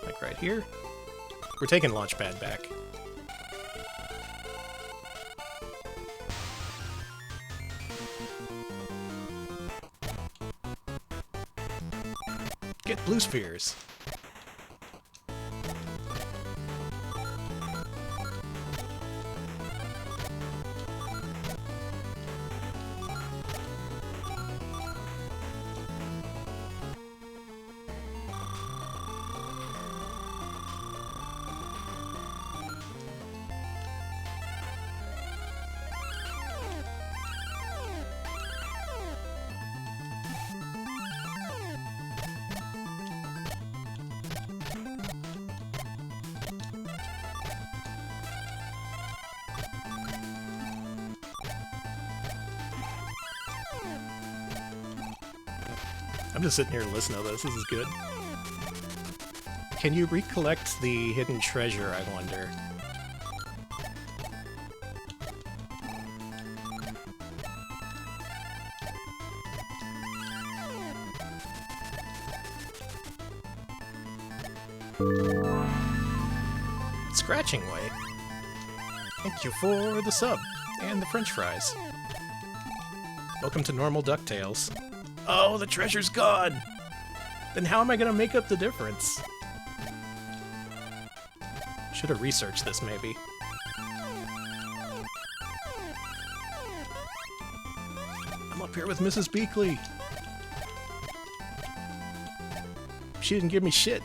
Like right here. We're taking Launchpad back. Get blue spheres. I'm just sitting here listening to this. This is good. Can you recollect the hidden treasure, I wonder? Scratching Way. Thank you for the sub and the french fries. Welcome to normal DuckTales. Oh, the treasure's gone! Then how am I gonna make up the difference? Should have researched this, maybe. I'm up here with Mrs. Beakley. She didn't give me shit.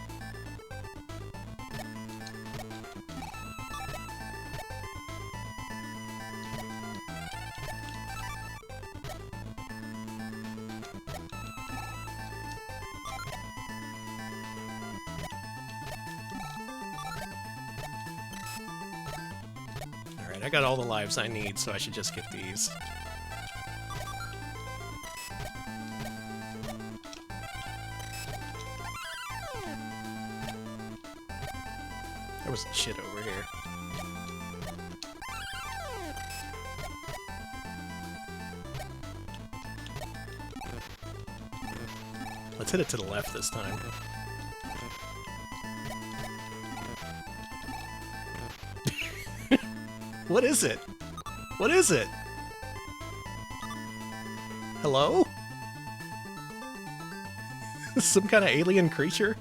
I got all the lives I need, so I should just get these. There was shit over here. Let's hit it to the left this time. What is it? What is it? Hello? Some kind of alien creature?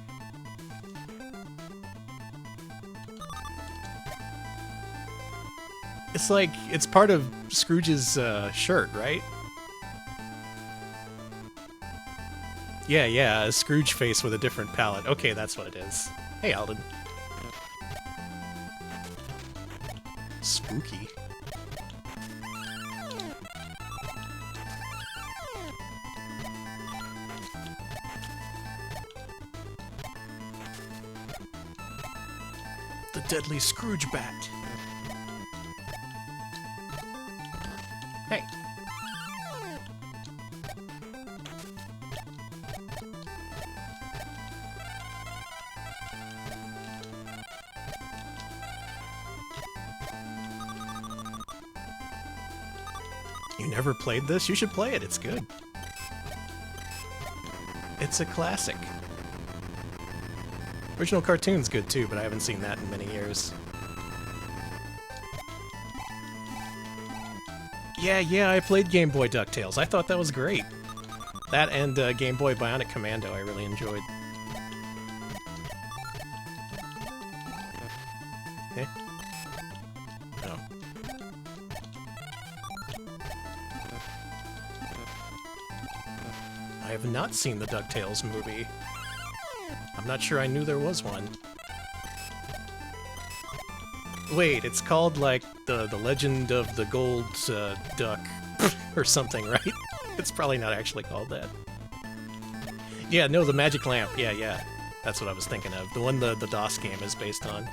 It's like, it's part of Scrooge's shirt, right? Yeah, a Scrooge face with a different palette. Okay, that's what it is. Hey, Alden. Spooky. The deadly Scrooge bat. Hey. You never played this? You should play it, it's good. It's a classic. Original cartoon's good too, but I haven't seen that in many years. Yeah, I played Game Boy DuckTales. I thought that was great. That and Game Boy Bionic Commando I really enjoyed. Eh? Oh. I have not seen the DuckTales movie. I'm not sure I knew there was one. Wait, it's called like the Legend of the Gold Duck or something, right? It's probably not actually called that. Yeah, no, the Magic Lamp. Yeah, yeah. That's what I was thinking of. The one the DOS game is based on.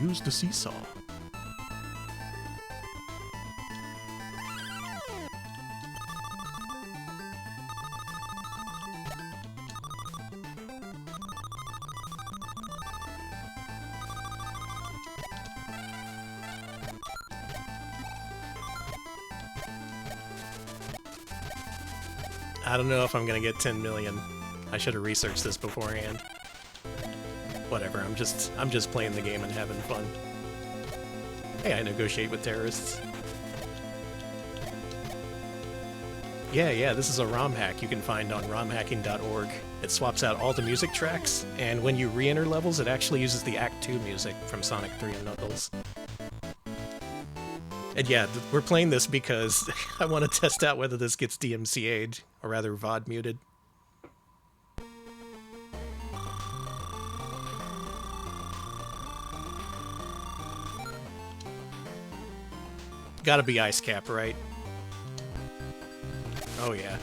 Use the seesaw. I don't know if I'm gonna get 10 million. I should have researched this beforehand. Whatever, I'm just playing the game and having fun. Hey, I negotiate with terrorists. Yeah, this is a ROM hack you can find on romhacking.org. It swaps out all the music tracks, and when you re-enter levels, it actually uses the Act 2 music from Sonic 3 and Knuckles. And yeah, we're playing this because I want to test out whether this gets DMCA'd, or rather VOD muted. Gotta be Ice Cap, right? Oh yeah.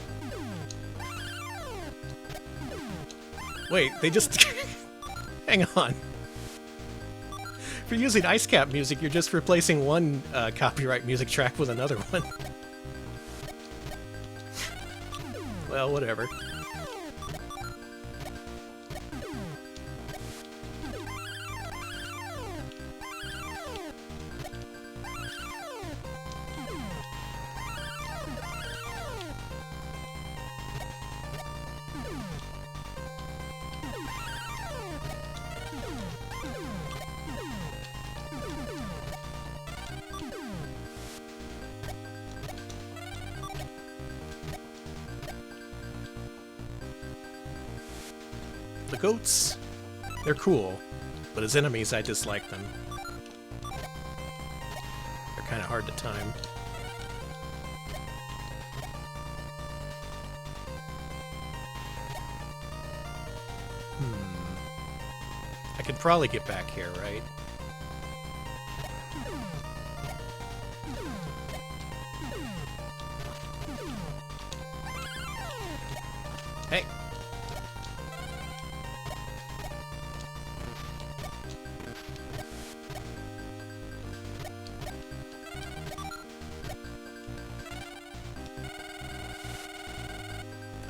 Wait, they just... Hang on. If you're using Ice Cap music, you're just replacing one copyright music track with another one. Well, whatever. The goats, they're cool, but as enemies I dislike them. They're kind of hard to time. I could probably get back here, right? Hey!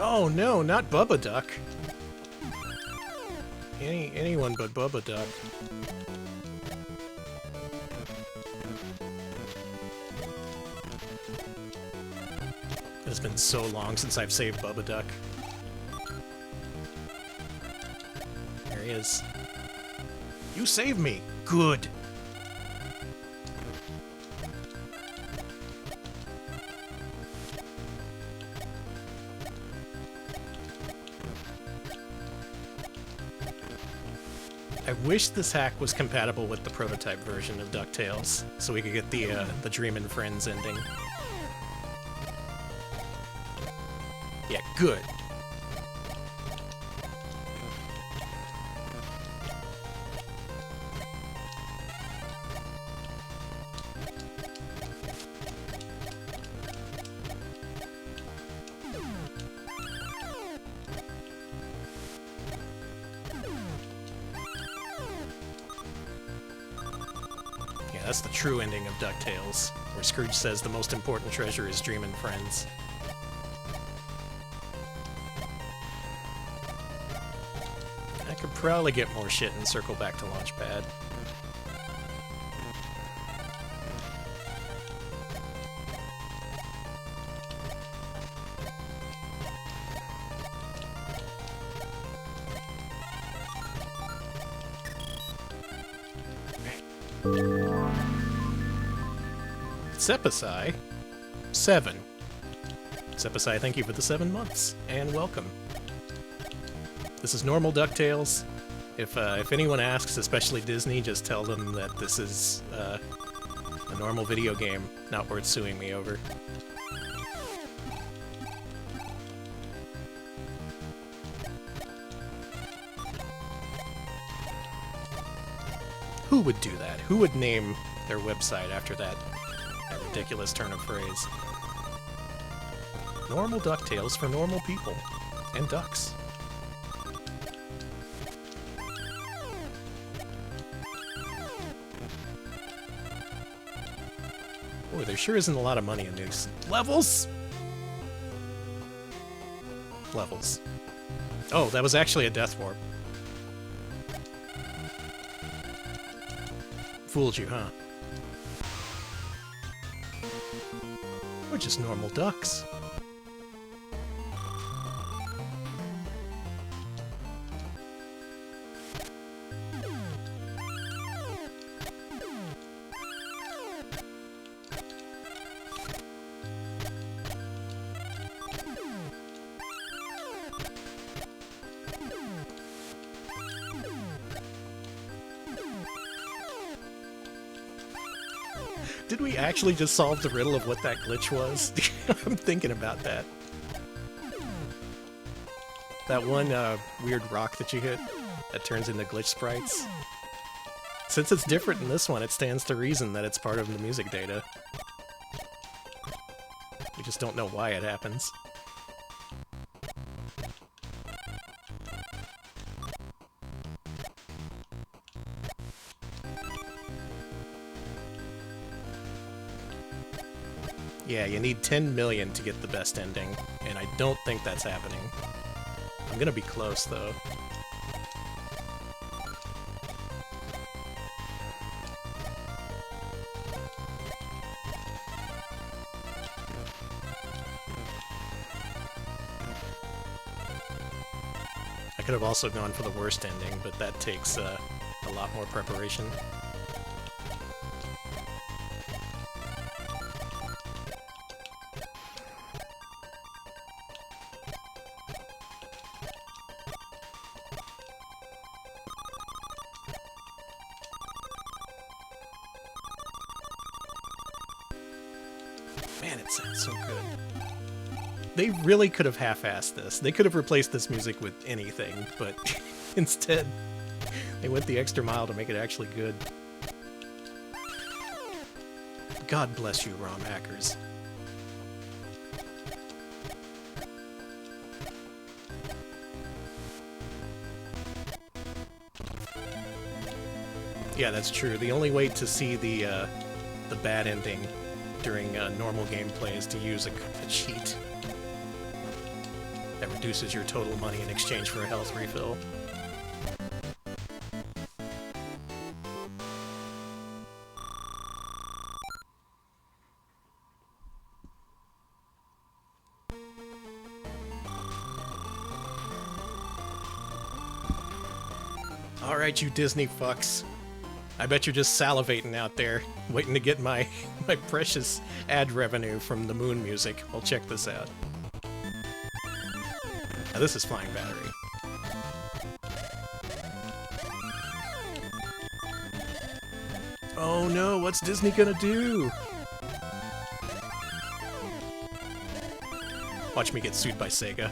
Oh no, not Bubba Duck. Anyone but Bubba Duck. It's been so long since I've saved Bubba Duck. There he is. You saved me! Good! I wish this hack was compatible with the prototype version of DuckTales, so we could get the Dream and Friends ending. Yeah, good. That's the true ending of DuckTales, where Scrooge says the most important treasure is Dream and Friends. I could probably get more shit and circle back to Launchpad. Sepasai, 7. Sepasai, thank you for the 7 months, and welcome. This is normal DuckTales. If anyone asks, especially Disney, just tell them that this is a normal video game, not worth suing me over. Who would do that? Who would name their website after that ridiculous turn of phrase? Normal DuckTales for normal people. And ducks. Boy, there sure isn't a lot of money in these levels. Levels. Oh, that was actually a death warp. Fooled you, huh? We're just normal ducks. Did we actually just solve the riddle of what that glitch was? I'm thinking about that. That one weird rock that you hit that turns into glitch sprites. Since it's different in this one, it stands to reason that it's part of the music data. We just don't know why it happens. Yeah, you need 10 million to get the best ending, and I don't think that's happening. I'm gonna be close, though. I could have also gone for the worst ending, but that takes a lot more preparation. Man, it sounds so good. They really could have half-assed this. They could have replaced this music with anything, but instead, they went the extra mile to make it actually good. God bless you, ROM hackers. Yeah, that's true. The only way to see the bad ending during normal gameplay is to use a cheat that reduces your total money in exchange for a health refill. Alright, you Disney fucks. I bet you're just salivating out there, waiting to get my precious ad revenue from the Moon music. Well, check this out. Now, this is Flying Battery. Oh no, what's Disney gonna do? Watch me get sued by Sega.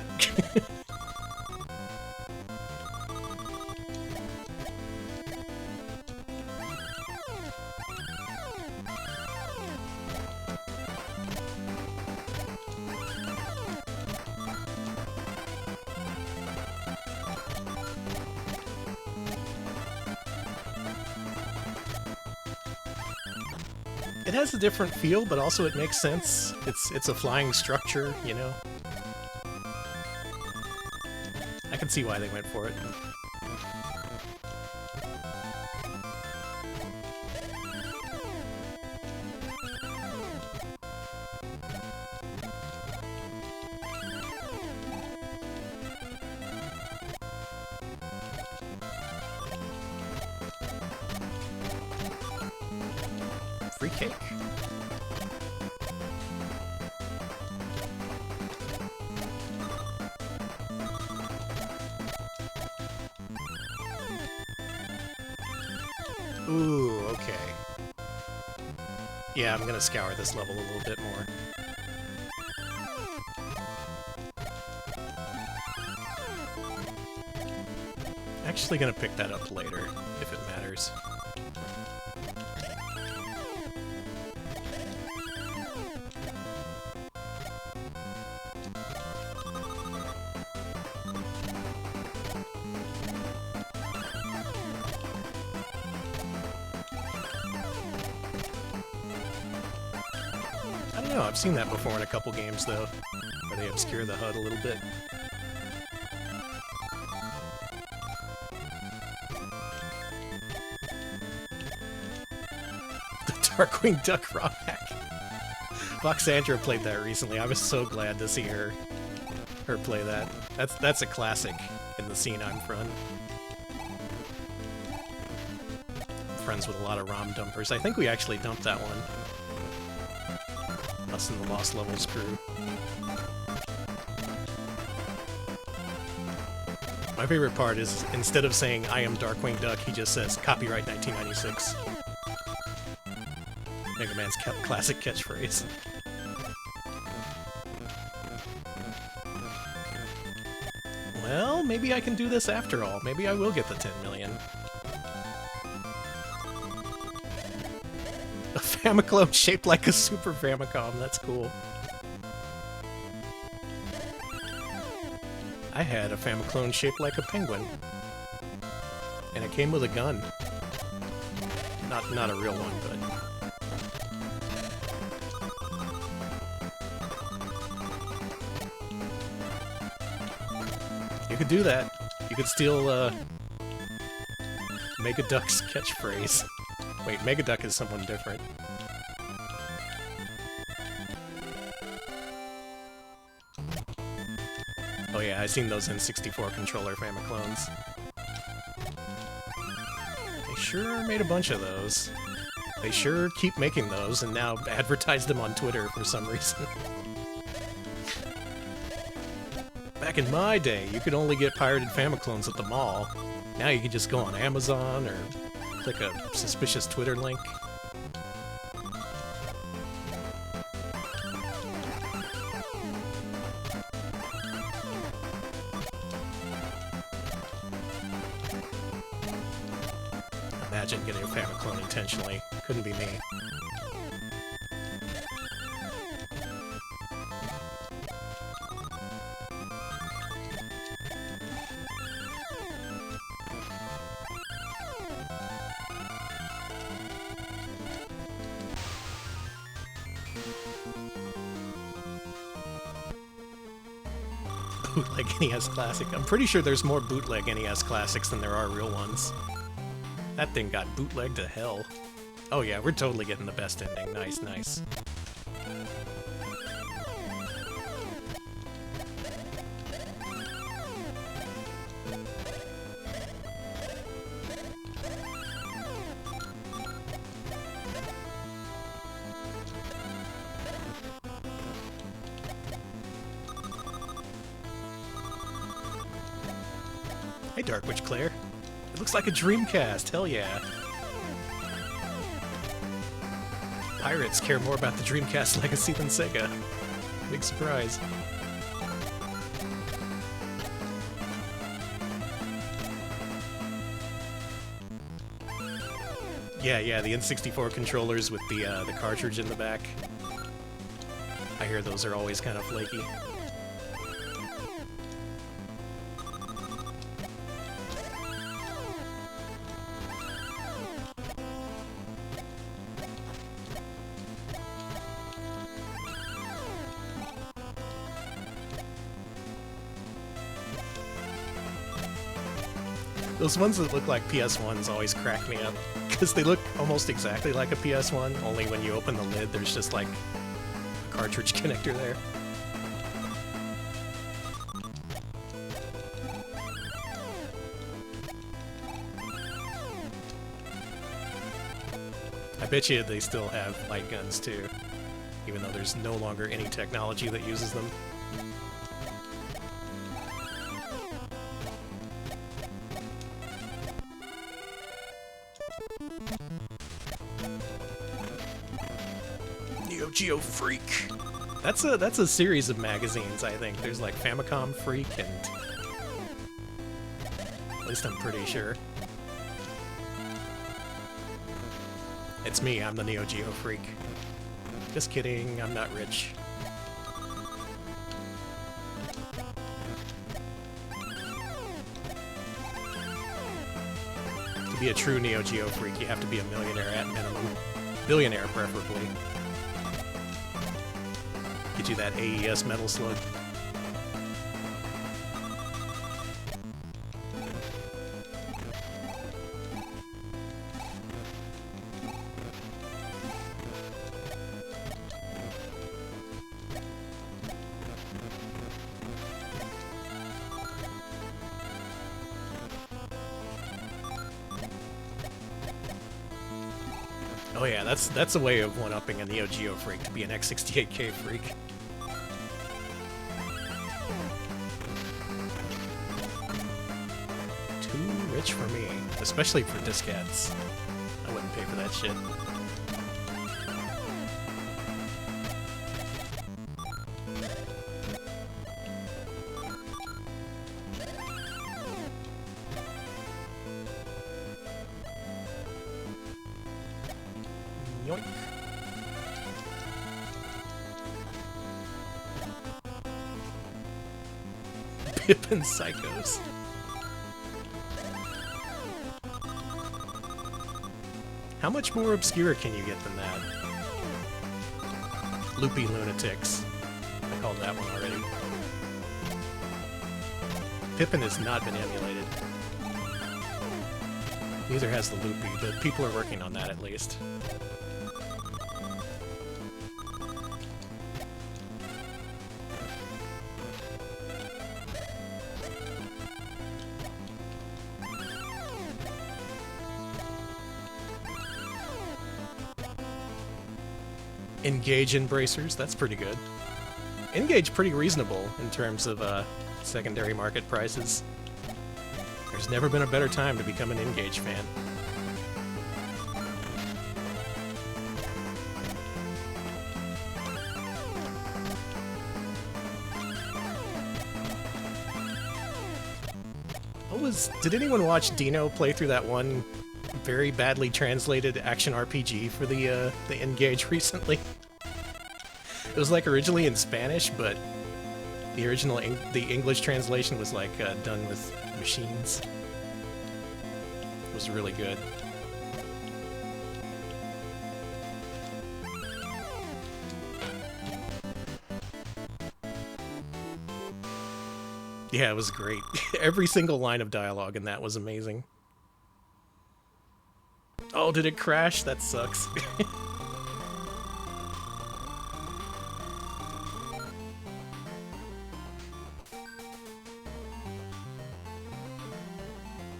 It has a different feel, but also it makes sense. It's a flying structure, you know? I can see why they went for it. Free cake. Ooh, okay. Yeah, I'm gonna scour this level a little bit more. Actually gonna pick that up later, if it matters. know, I've seen that before in a couple games, though, where they obscure the HUD a little bit. The Darkwing Duck ROM hack. Voxandra played that recently. I was so glad to see her play that. That's a classic in the scene I'm from. Friends with a lot of ROM dumpers. I think we actually dumped that one. Us and the Lost Levels crew. My favorite part is, instead of saying, "I am Darkwing Duck," he just says, "Copyright 1996. Mega Man's classic catchphrase. Well, maybe I can do this after all. Maybe I will get the 10 million. A Famiclone shaped like a Super Famicom. That's cool. I had a Famiclone shaped like a penguin. And it came with a gun. Not a real one, but... You could do that. You could steal, Megaduck's catchphrase. Wait, Megaduck is someone different. Oh yeah, I've seen those N64 controller Famiclones. They sure made a bunch of those. They sure keep making those, and now advertise them on Twitter for some reason. Back in my day, you could only get pirated Famiclones at the mall. Now you can just go on Amazon or click a suspicious Twitter link. Imagine getting a Famiclone intentionally. Couldn't be me. Bootleg NES Classic. I'm pretty sure there's more bootleg NES Classics than there are real ones. That thing got bootlegged to hell. Oh yeah, we're totally getting the best ending. Nice, nice. Hey, Dark Witch Claire. It looks like a Dreamcast, hell yeah. Pirates care more about the Dreamcast legacy than Sega. Big surprise. Yeah, the N64 controllers with the cartridge in the back. I hear those are always kind of flaky. Those ones that look like PS1s always crack me up, because they look almost exactly like a PS1, only when you open the lid there's just like a cartridge connector there. I bet you they still have light guns too, even though there's no longer any technology that uses them. Neo Geo Freak. That's a series of magazines, I think. There's like Famicom Freak and... At least I'm pretty sure. It's me, I'm the Neo Geo Freak. Just kidding, I'm not rich. To be a true Neo Geo Freak, you have to be a millionaire at minimum. Billionaire, preferably. Get you that AES Metal Slug. Oh yeah, that's a way of one-upping a Neo Geo freak, to be an X68K freak. Too rich for me, especially for diskettes. I wouldn't pay for that shit. Yoink. Pippin Psychos. How much more obscure can you get than that? Loopy Lunatics. I called that one already. Pippin has not been emulated. Neither has the Loopy, but people are working on that at least. Engage Embracers, that's pretty good. Engage pretty reasonable in terms of secondary market prices. There's never been a better time to become an Engage fan. Did anyone watch Dino play through that one very badly translated action RPG for the Engage recently? It was like originally in Spanish, but the original the English translation was like done with machines. It was really good. Yeah, it was great. Every single line of dialogue in that was amazing. Oh, did it crash? That sucks.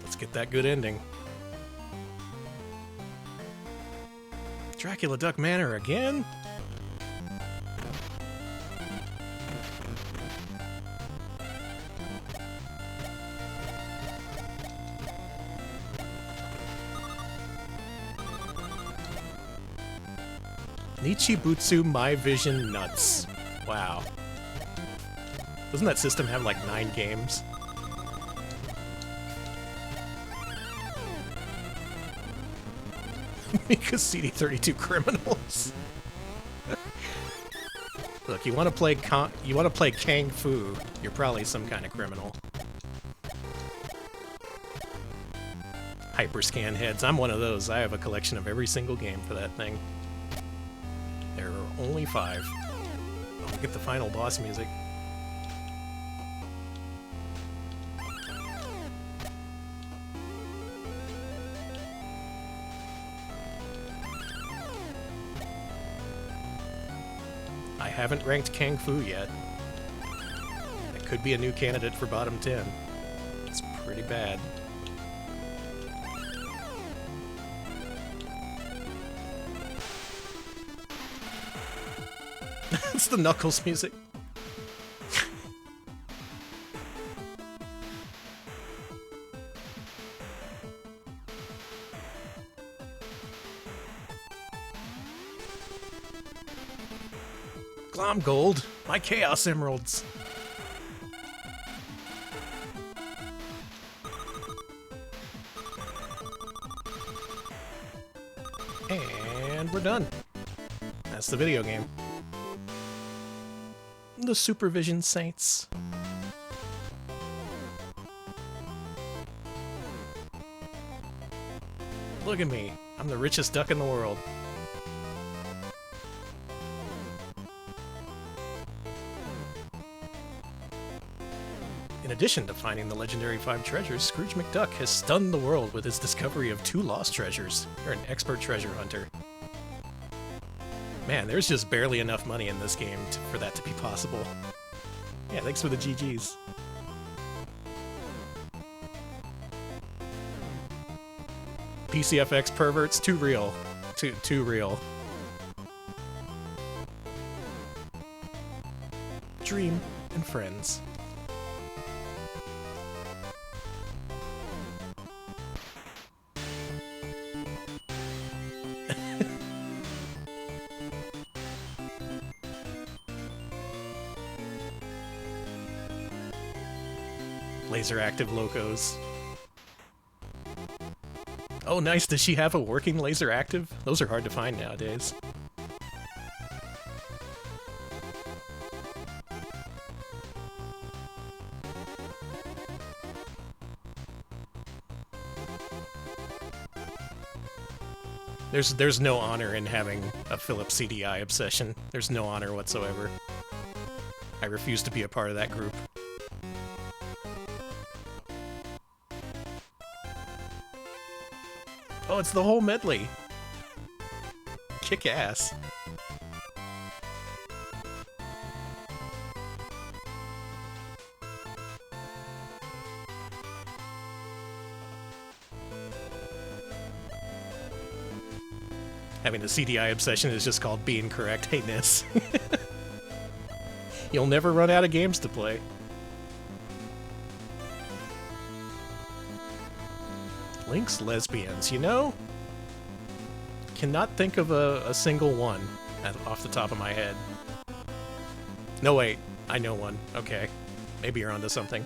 Let's get that good ending. Dracula Duck Manor again? Nichibutsu My Vision Nuts. Wow. Doesn't that system have like 9 games? Because CD32 criminals. Look, you want to play Kang Fu, you're probably some kind of criminal. Hyperscan heads, I'm one of those. I have a collection of every single game for that thing. There are only 5. I'll get the final boss music. I haven't ranked Kang Fu yet. It could be a new candidate for bottom 10. It's pretty bad. It's the Knuckles music. Glomgold, my Chaos Emeralds. And we're done. That's the video game. The Supervision Saints. Look at me. I'm the richest duck in the world. In addition to finding the legendary 5 treasures, Scrooge McDuck has stunned the world with his discovery of 2 lost treasures. You're an expert treasure hunter. Man, there's just barely enough money in this game for that to be possible. Yeah, thanks for the GGs. PCFX perverts, too real. Too real. Dream and friends. Laser active locos. Oh, nice. Does she have a working laser active? Those are hard to find nowadays. There's no honor in having a Philips CDI obsession. There's no honor whatsoever. I refuse to be a part of that group. Oh, it's the whole medley. Kick ass. Having a CDI obsession is just called being correct. Hey, Nis. You'll never run out of games to play. Link's lesbians, you know? Cannot think of a single one off the top of my head. No, wait. I know one. Okay. Maybe you're onto something.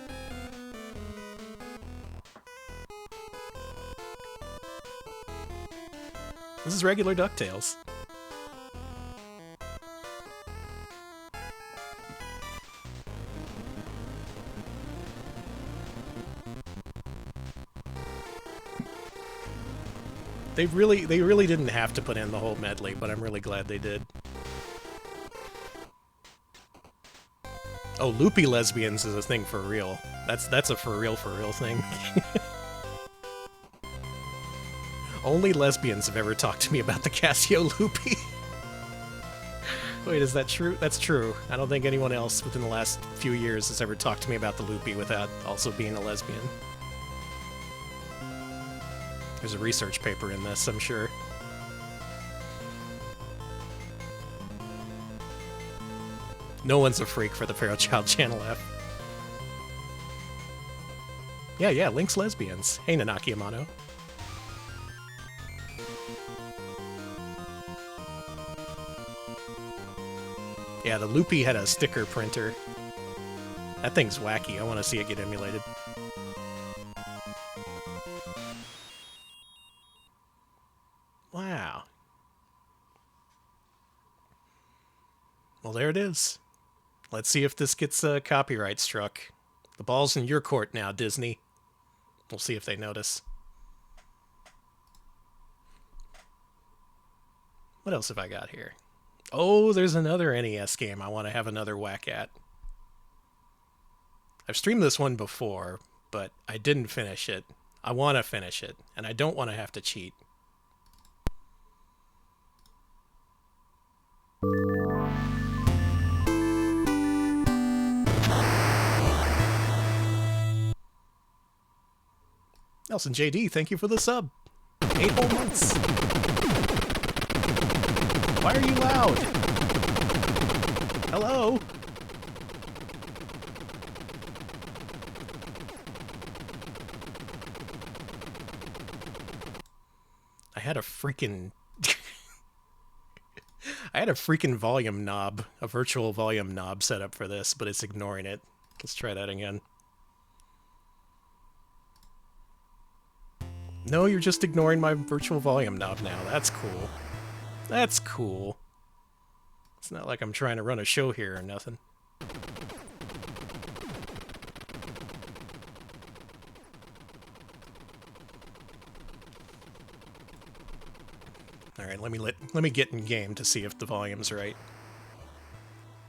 This is regular DuckTales. They really didn't have to put in the whole medley, but I'm really glad they did. Oh, loopy lesbians is a thing for real. That's a for real thing. Only lesbians have ever talked to me about the Casio loopy. Wait, is that true? That's true. I don't think anyone else within the last few years has ever talked to me about the loopy without also being a lesbian. There's a research paper in this, I'm sure. No one's a freak for the Fairchild Channel F. Yeah, Link's lesbians. Hey, Nanaki Amano. Yeah, the Loopy had a sticker printer. That thing's wacky. I want to see it get emulated. Wow. Well, there it is. Let's see if this gets copyright struck. The ball's in your court now, Disney. We'll see if they notice. What else have I got here? Oh, there's another NES game I want to have another whack at. I've streamed this one before, but I didn't finish it. I want to finish it, and I don't want to have to cheat. Nelson JD, thank you for the sub. 8 whole months. Why are you loud? Hello? I had a freaking... I had a freaking volume knob, a virtual volume knob set up for this, but it's ignoring it. Let's try that again. No, you're just ignoring my virtual volume knob now. That's cool. That's cool. It's not like I'm trying to run a show here or nothing. Alright, let me get in game to see if the volume's right.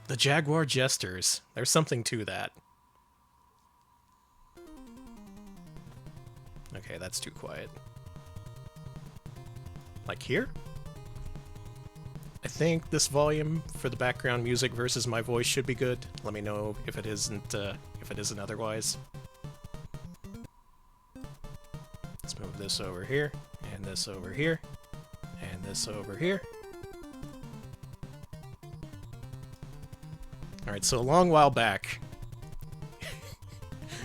The Jaguar Jesters. There's something to that. Okay, that's too quiet. Like here? I think this volume for the background music versus my voice should be good. Let me know if it isn't otherwise. Let's move this over here, and this over here, and this over here. Alright, so a long while back,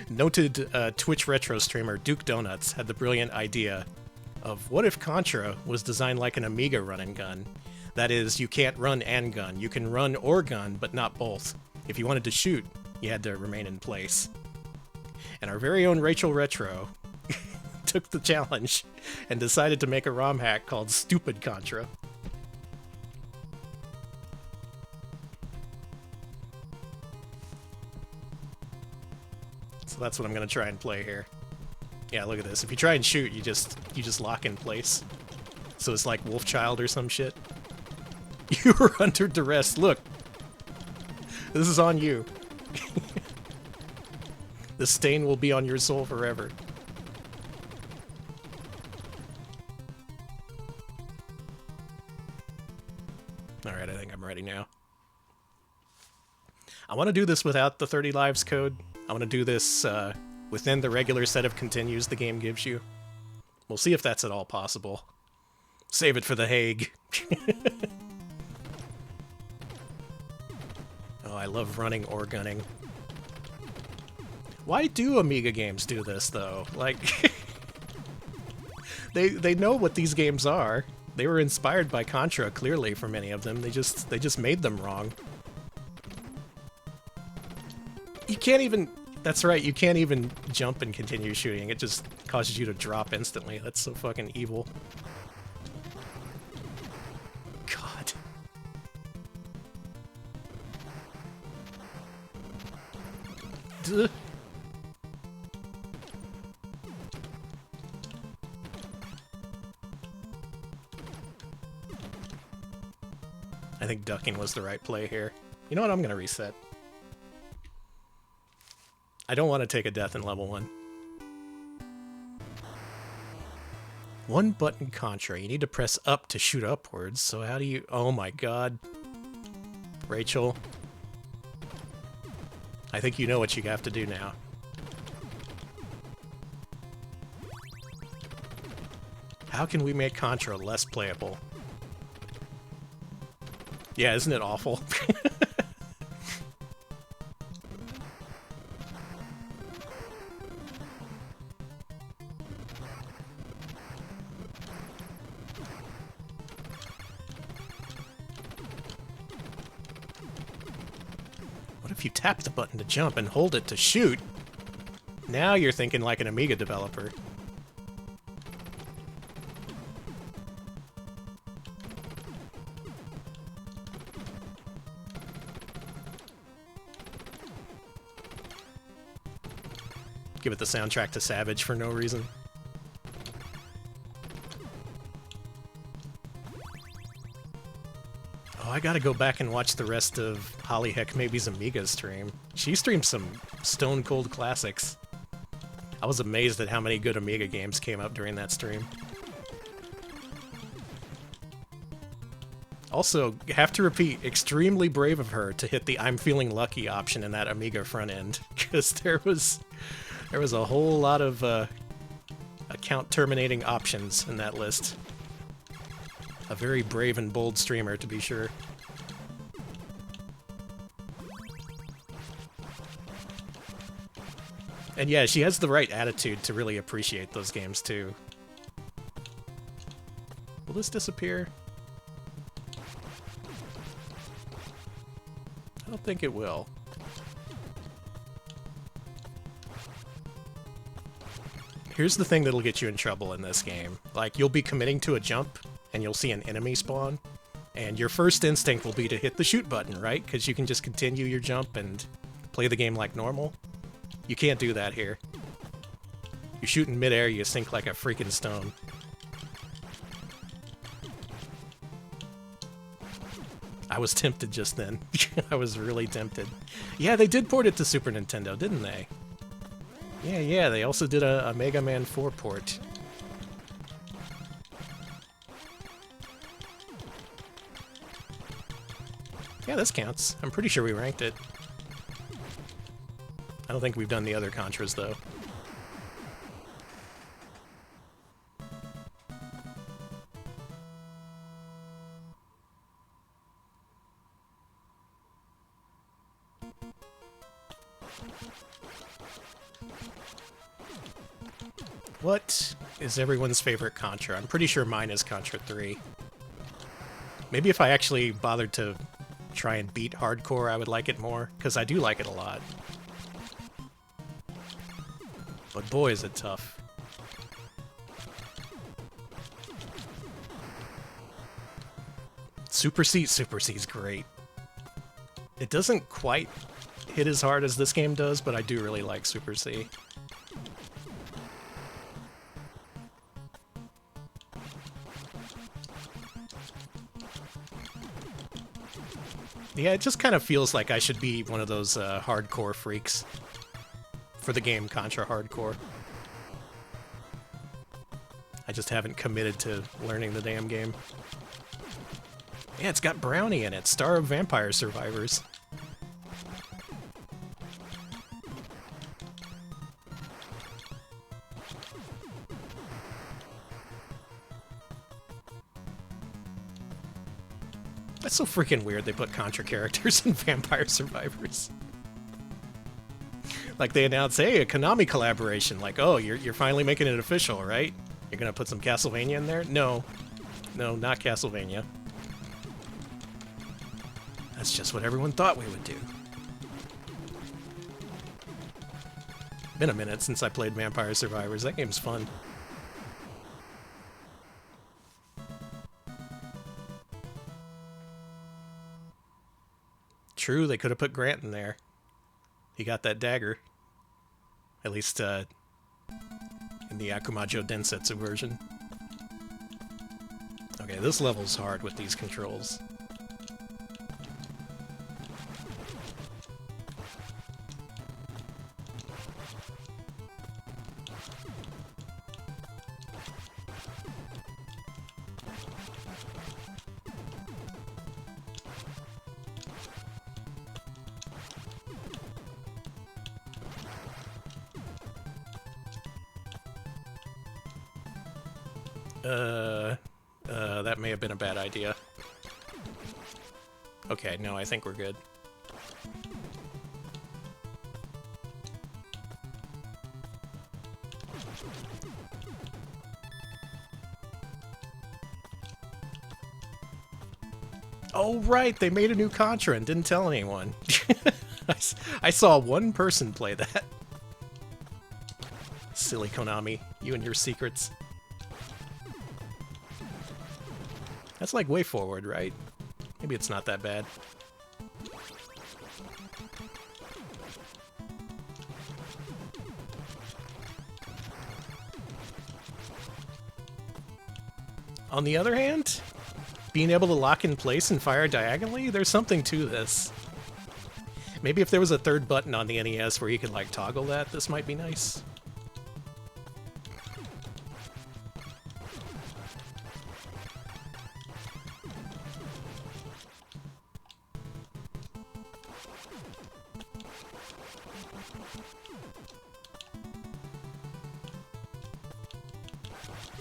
noted Twitch retro streamer Duke Donuts had the brilliant idea of what if Contra was designed like an Amiga run and gun? That is, you can't run and gun. You can run or gun, but not both. If you wanted to shoot, you had to remain in place. And our very own Rachel Retro took the challenge and decided to make a ROM hack called Stupid Contra. So that's what I'm gonna try and play here. Yeah, look at this. If you try and shoot, you just lock in place. So it's like Wolfchild or some shit. You were under duress. Look. This is on you. The stain will be on your soul forever. Alright, I think I'm ready now. I want to do this without the 30 lives code. I want to do this within the regular set of continues the game gives you. We'll see if that's at all possible. Save it for The Hague. Oh, I love running or gunning. Why do Amiga games do this, though? Like, they know what these games are. They were inspired by Contra, clearly, for many of them. They just made them wrong. You can't even... That's right, you can't even jump and continue shooting. It just causes you to drop instantly. That's so fucking evil. God. Duh. I think ducking was the right play here. You know what? I'm gonna reset. I don't want to take a death in level 1. One button Contra. You need to press up to shoot upwards, so how do you... Oh my god. Rachel. I think you know what you have to do now. How can we make Contra less playable? Yeah, isn't it awful? What if you tap the button to jump and hold it to shoot? Now you're thinking like an Amiga developer. Give it the soundtrack to Savage for no reason. Oh, I gotta go back and watch the rest of Holly Heck Maybe's Amiga stream. She streamed some stone cold classics. I was amazed at how many good Amiga games came up during that stream. Also, have to repeat, extremely brave of her to hit the I'm feeling lucky option in that Amiga front end, because there was a whole lot of account terminating options in that list. A very brave and bold streamer, to be sure. And yeah, she has the right attitude to really appreciate those games, too. Will this disappear? I don't think it will. Here's the thing that'll get you in trouble in this game. Like, you'll be committing to a jump, and you'll see an enemy spawn, and your first instinct will be to hit the shoot button, right? Because you can just continue your jump and play the game like normal. You can't do that here. You shoot in midair, you sink like a freaking stone. I was tempted just then. I was really tempted. Yeah, they did port it to Super Nintendo, didn't they? Yeah, they also did a Mega Man 4 port. Yeah, this counts. I'm pretty sure we ranked it. I don't think we've done the other Contras, though. What is everyone's favorite Contra? I'm pretty sure mine is Contra 3. Maybe if I actually bothered to try and beat Hardcore, I would like it more, because I do like it a lot. But boy, is it tough. Super C's great. It doesn't quite hit as hard as this game does, but I do really like Super C. Yeah, it just kind of feels like I should be one of those hardcore freaks for the game Contra Hardcore. I just haven't committed to learning the damn game. Yeah, it's got Brownie in it, star of Vampire Survivors. That's so freaking weird they put Contra characters in Vampire Survivors. Like they announced, hey, a Konami collaboration. Like, oh, you're finally making it official, right? You're gonna put some Castlevania in there? No, not Castlevania. That's just what everyone thought we would do. Been a minute since I played Vampire Survivors. That game's fun. True, they could have put Grant in there. He got that dagger. At least, in the Akumajo Densetsu version. Okay, this level's hard with these controls. That may have been a bad idea. Okay, no, I think we're good. Oh, right, they made a new Contra and didn't tell anyone. I saw one person play that. Silly Konami, you and your secrets. That's like Way Forward, right? Maybe it's not that bad. On the other hand, being able to lock in place and fire diagonally, there's something to this. Maybe if there was a third button on the NES where you could like toggle that, this might be nice.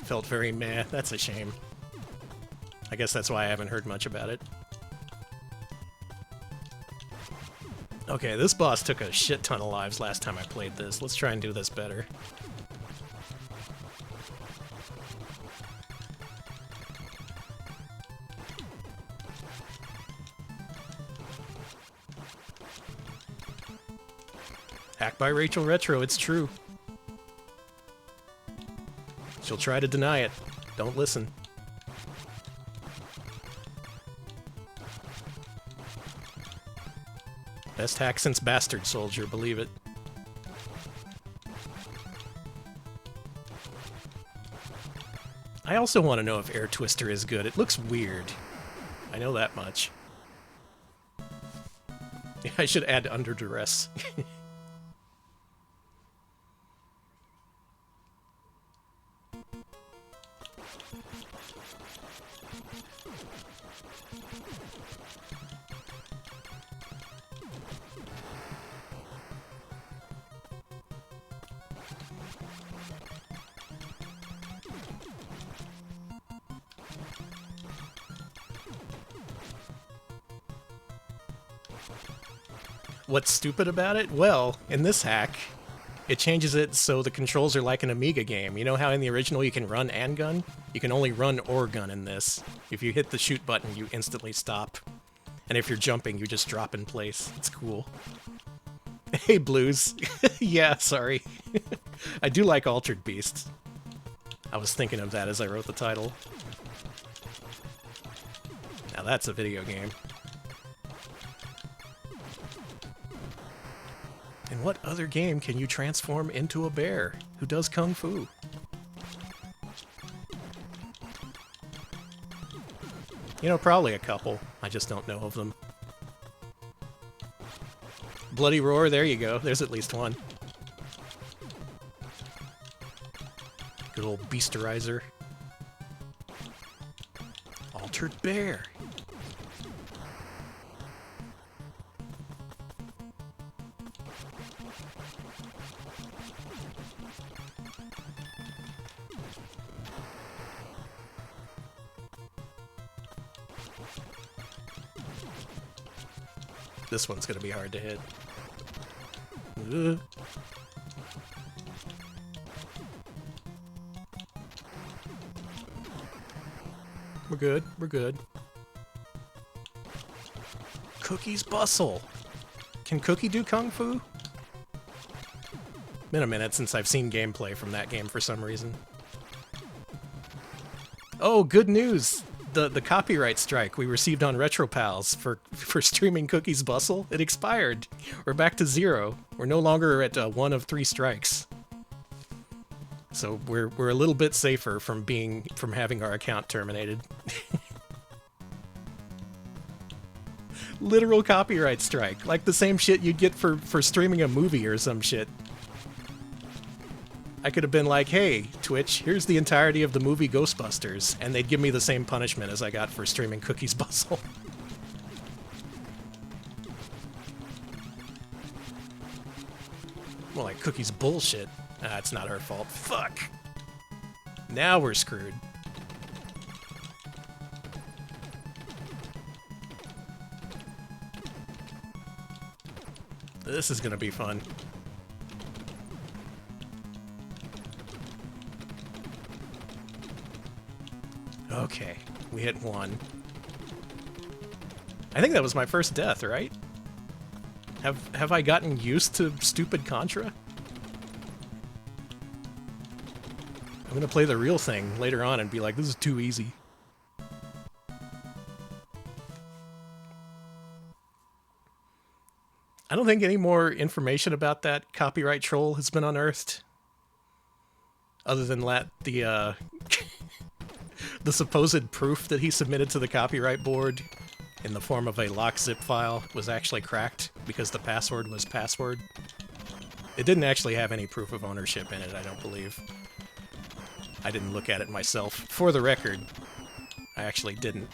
Felt very meh. That's a shame. I guess that's why I haven't heard much about it. Okay, this boss took a shit ton of lives last time I played this. Let's try and do this better. Hacked by Rachel Retro, it's true. She'll try to deny it. Don't listen. Best hack since Bastard Soldier, believe it. I also want to know if Air Twister is good. It looks weird. I know that much. I should add Under Duress. What's stupid about it? Well, in this hack, it changes it so the controls are like an Amiga game. You know how in the original you can run and gun? You can only run or gun in this. If you hit the shoot button, you instantly stop. And if you're jumping, you just drop in place. It's cool. Hey, Blues. Yeah, sorry. I do like Altered Beast. I was thinking of that as I wrote the title. Now that's a video game. In what other game can you transform into a bear who does kung fu? You know, probably a couple. I just don't know of them. Bloody Roar, there you go. There's at least one. Good old Beasterizer. Altered Bear. This one's gonna be hard to hit. Ugh. We're good, we're good. Cookie's Bustle! Can Cookie do Kung Fu? Been a minute since I've seen gameplay from that game for some reason. Oh, good news! The copyright strike we received on RetroPals for streaming Cookie's Bustle, it expired. We're back to 0. We're no longer at 1 of 3 strikes. So we're a little bit safer from having our account terminated. Literal copyright strike, like the same shit you'd get for streaming a movie or some shit. I could have been like, hey, Twitch, here's the entirety of the movie Ghostbusters, and they'd give me the same punishment as I got for streaming Cookie's Bustle. Well, like Cookie's bullshit. Ah, it's not her fault. Fuck! Now we're screwed. This is gonna be fun. Okay, we hit 1. I think that was my first death, right? Have I gotten used to stupid Contra? I'm gonna play the real thing later on and be like, this is too easy. I don't think any more information about that copyright troll has been unearthed. Other than the supposed proof that he submitted to the copyright board in the form of a lock zip file was actually cracked because the password was password. It didn't actually have any proof of ownership in it, I don't believe. I didn't look at it myself. For the record, I actually didn't.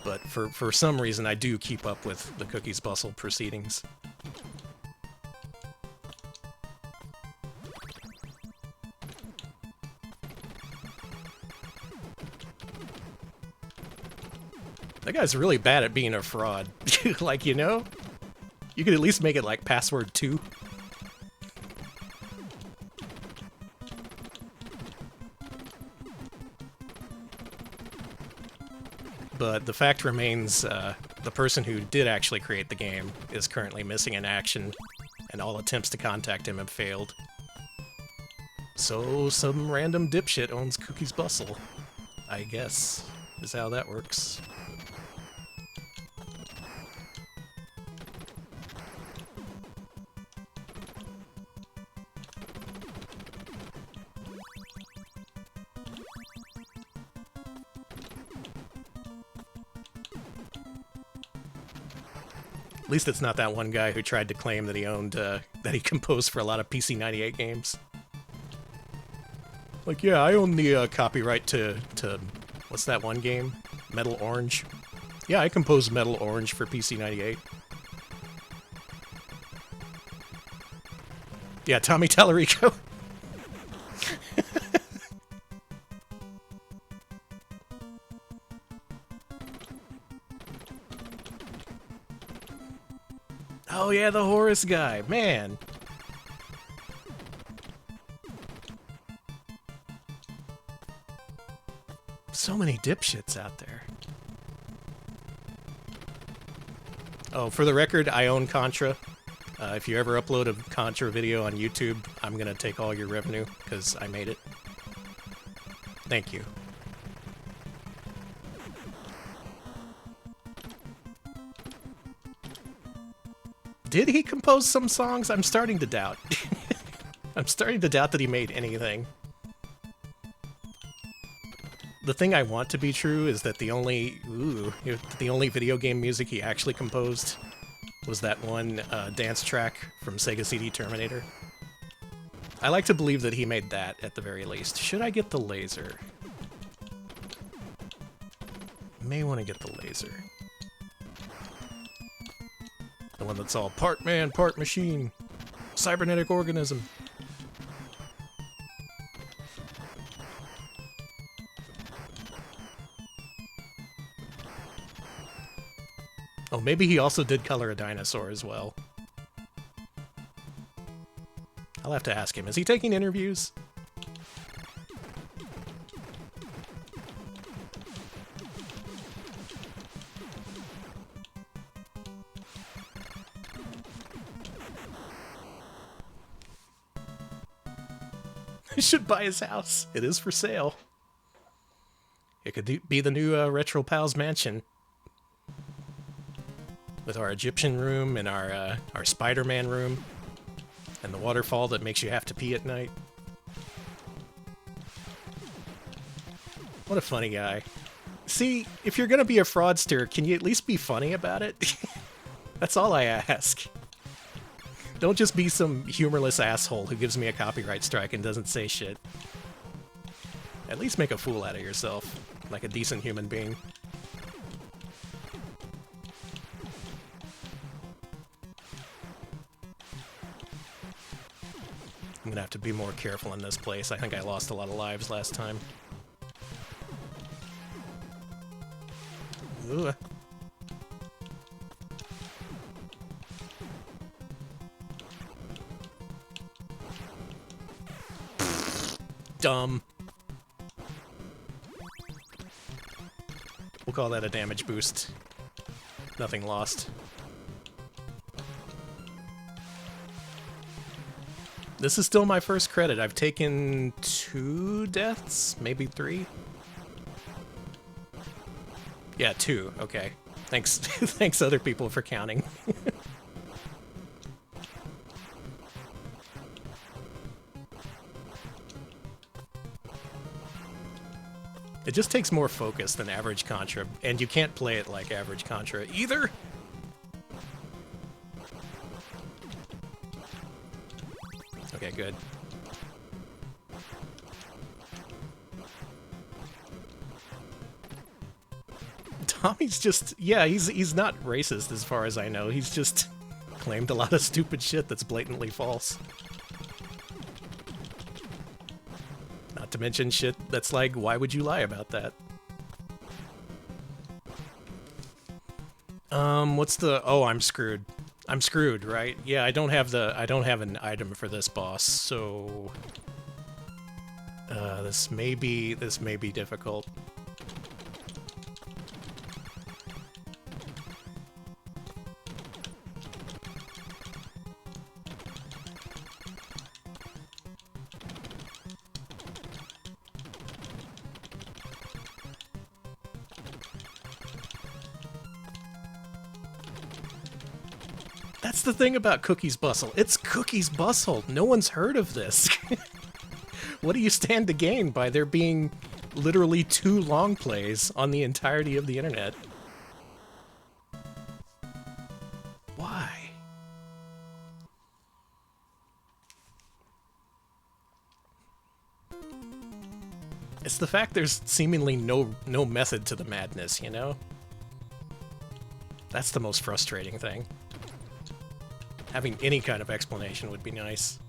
But for some reason, I do keep up with the Cookie's Bustle proceedings. That guy's really bad at being a fraud. Like, you know? You could at least make it like password 2. But the fact remains, the person who did actually create the game is currently missing in action, and all attempts to contact him have failed. So some random dipshit owns Cookie's Bustle, I guess, is how that works. least it's not that one guy who tried to claim that he owned, that he composed for a lot of PC-98 games. Like, yeah, I own the copyright to what's that one game? Metal Orange. Yeah, I composed Metal Orange for PC-98. Yeah, Tommy Tallarico. Oh yeah, the Horus guy, man. So many dipshits out there. Oh, for the record, I own Contra. If you ever upload a Contra video on YouTube, I'm gonna take all your revenue, because I made it. Thank you. Did he compose some songs? I'm starting to doubt. I'm starting to doubt that he made anything. The thing I want to be true is that the only video game music he actually composed was that one dance track from Sega CD Terminator. I like to believe that he made that at the very least. Should I get the laser? May want to get the laser. The one that's all part man, part machine. Cybernetic organism. Oh, maybe he also did color a dinosaur as well. I'll have to ask him. Is he taking interviews? I should buy his house. It is for sale. It could be the new Retro Pals mansion. With our Egyptian room and our Spider-Man room. And the waterfall that makes you have to pee at night. What a funny guy. See, if you're gonna be a fraudster, can you at least be funny about it? That's all I ask. Don't just be some humorless asshole who gives me a copyright strike and doesn't say shit. At least make a fool out of yourself, like a decent human being. I'm gonna have to be more careful in this place. I think I lost a lot of lives last time. Ooh. Dumb. We'll call that a damage boost. Nothing lost. This is still my first credit. I've taken 2 deaths, maybe 3. Yeah, 2. Okay. Thanks, thanks other people for counting. It just takes more focus than average Contra, and you can't play it like average Contra either. Okay, good. Tommy's just, yeah, he's not racist as far as I know. He's just claimed a lot of stupid shit that's blatantly false. Not to mention shit that's like, why would you lie about that? What's the, oh, I'm screwed. I'm screwed, right? Yeah, I don't have an item for this boss, so this may be difficult. That's the thing about Cookie's Bustle. It's Cookie's Bustle. No one's heard of this. What do you stand to gain by there being literally 2 long plays on the entirety of the internet? Why? It's the fact there's seemingly no method to the madness, you know? That's the most frustrating thing. Having any kind of explanation would be nice.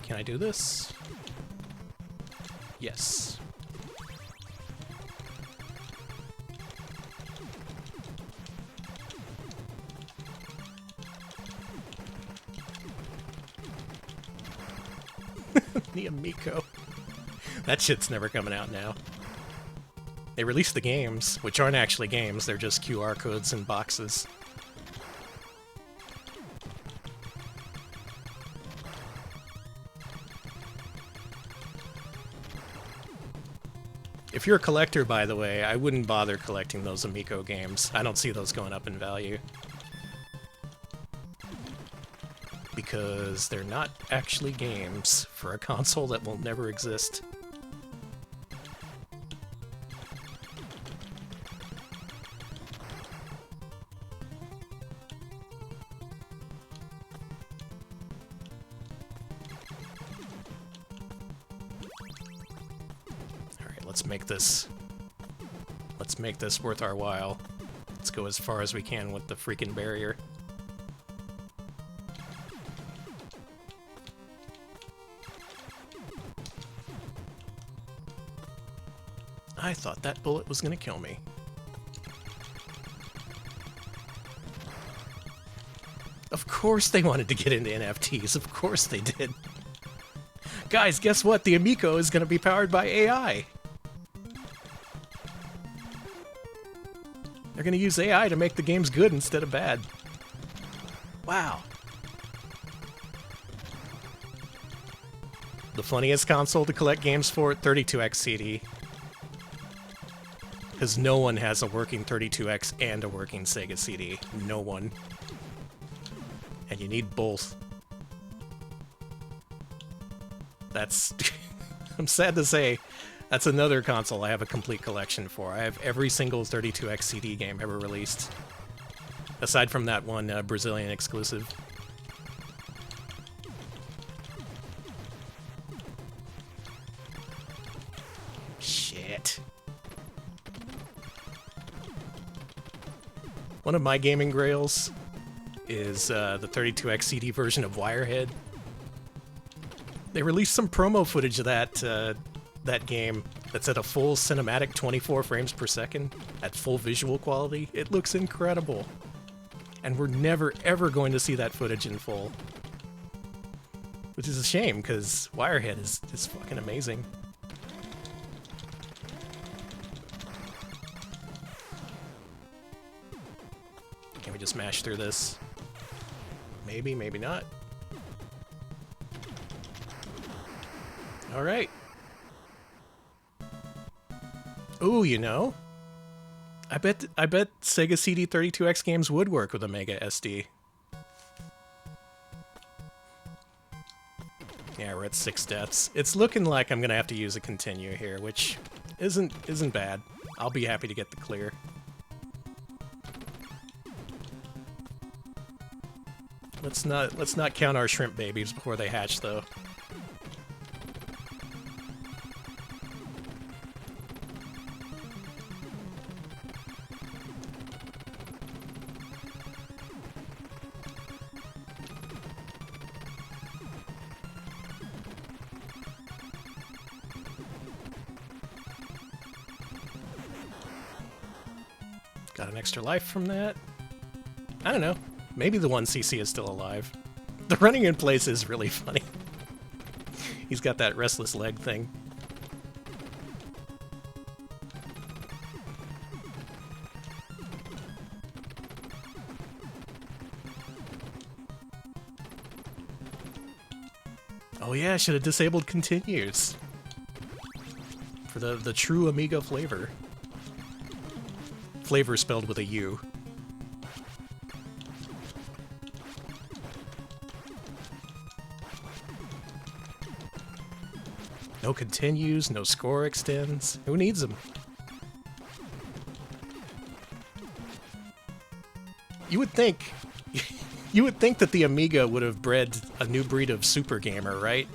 Can I do this? Yes. The Amico. That shit's never coming out now. They released the games, which aren't actually games, they're just QR codes and boxes. If you're a collector, by the way, I wouldn't bother collecting those Amico games. I don't see those going up in value. Because they're not actually games for a console that will never exist. Alright, let's make this worth our while. Let's go as far as we can with the freaking barrier. I thought that bullet was gonna kill me. Of course they wanted to get into NFTs, of course they did. Guys, guess what? The Amico is gonna be powered by AI. They're gonna use AI to make the games good instead of bad. Wow. The funniest console to collect games for, 32X CD. Because no one has a working 32X and a working Sega CD. No one. And you need both. That's... I'm sad to say, that's another console I have a complete collection for. I have every single 32X CD game ever released. Aside from that one Brazilian exclusive. Shit. One of my gaming grails is the 32X CD version of Wirehead. They released some promo footage of that game that's at a full cinematic 24 frames per second at full visual quality. It looks incredible. And we're never ever going to see that footage in full. Which is a shame, because Wirehead is fucking amazing. Can we just mash through this? Maybe, maybe not. Alright. Ooh, you know? I bet Sega CD 32X games would work with a Mega SD. Yeah, we're at 6 deaths. It's looking like I'm gonna have to use a continue here, which isn't bad. I'll be happy to get the clear. Let's not count our shrimp babies before they hatch, though. Got an extra life from that. I don't know. Maybe the 1cc is still alive. The running in place is really funny. He's got that restless leg thing. Oh yeah, I should have disabled continues. For the true Amiga flavor. Flavor spelled with a U. No continues, no score extends. Who needs them? You would think, you would think that the Amiga would have bred a new breed of super gamer, right?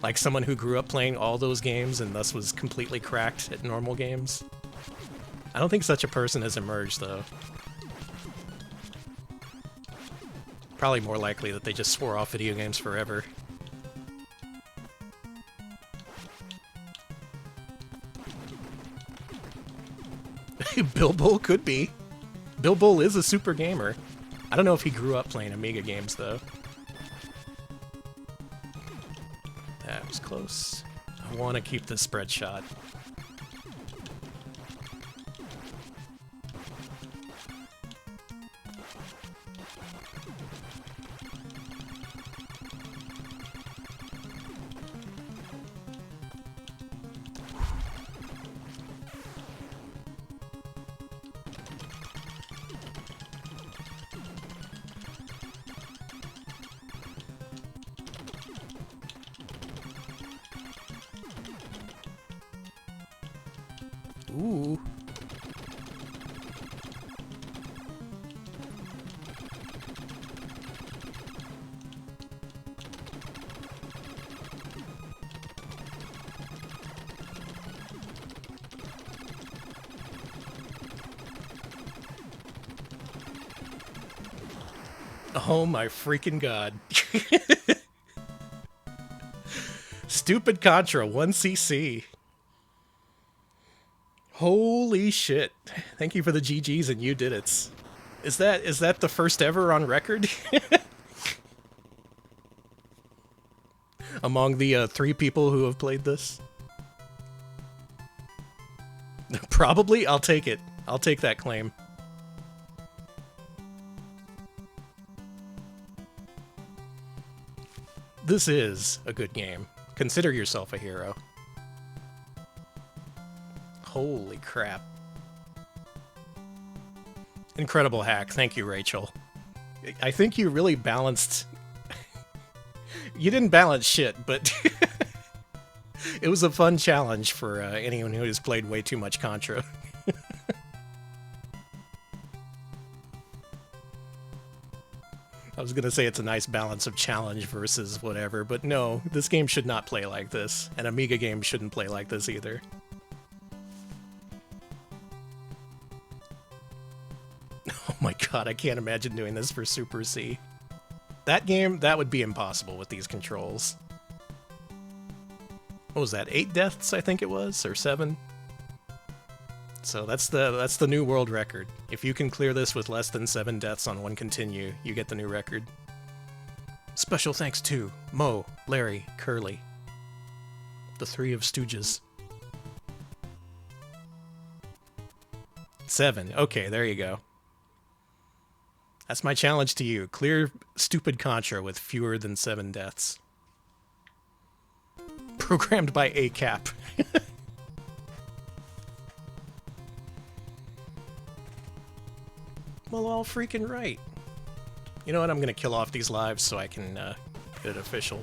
Like someone who grew up playing all those games and thus was completely cracked at normal games. I don't think such a person has emerged, though. Probably more likely that they just swore off video games forever. Bilbo could be. Bilbo is a super gamer. I don't know if he grew up playing Amiga games, though. That was close. I want to keep this spread shot. Ooh. Oh my freaking god. Stupid Contra 1cc. Holy shit. Thank you for the GGs and you did it. Is that the first ever on record? Among the 3 people who have played this? Probably? I'll take it. I'll take that claim. This is a good game. Consider yourself a hero. Holy crap. Incredible hack. Thank you, Rachel. I think you really balanced... You didn't balance shit, but... It was a fun challenge for anyone who has played way too much Contra. I was gonna say it's a nice balance of challenge versus whatever, but no, this game should not play like this. An Amiga game shouldn't play like this either. Oh my god, I can't imagine doing this for Super C. That game, that would be impossible with these controls. What was that, 8 deaths I think it was, or 7? So that's the new world record. If you can clear this with less than 7 deaths on one continue, you get the new record. Special thanks to Mo, Larry, Curly. The 3 of Stooges. 7. Okay, there you go. That's my challenge to you. Clear stupid Contra with fewer than 7 deaths. Programmed by ACAP. Well, all freaking right. You know what? I'm gonna kill off these lives so I can get it official.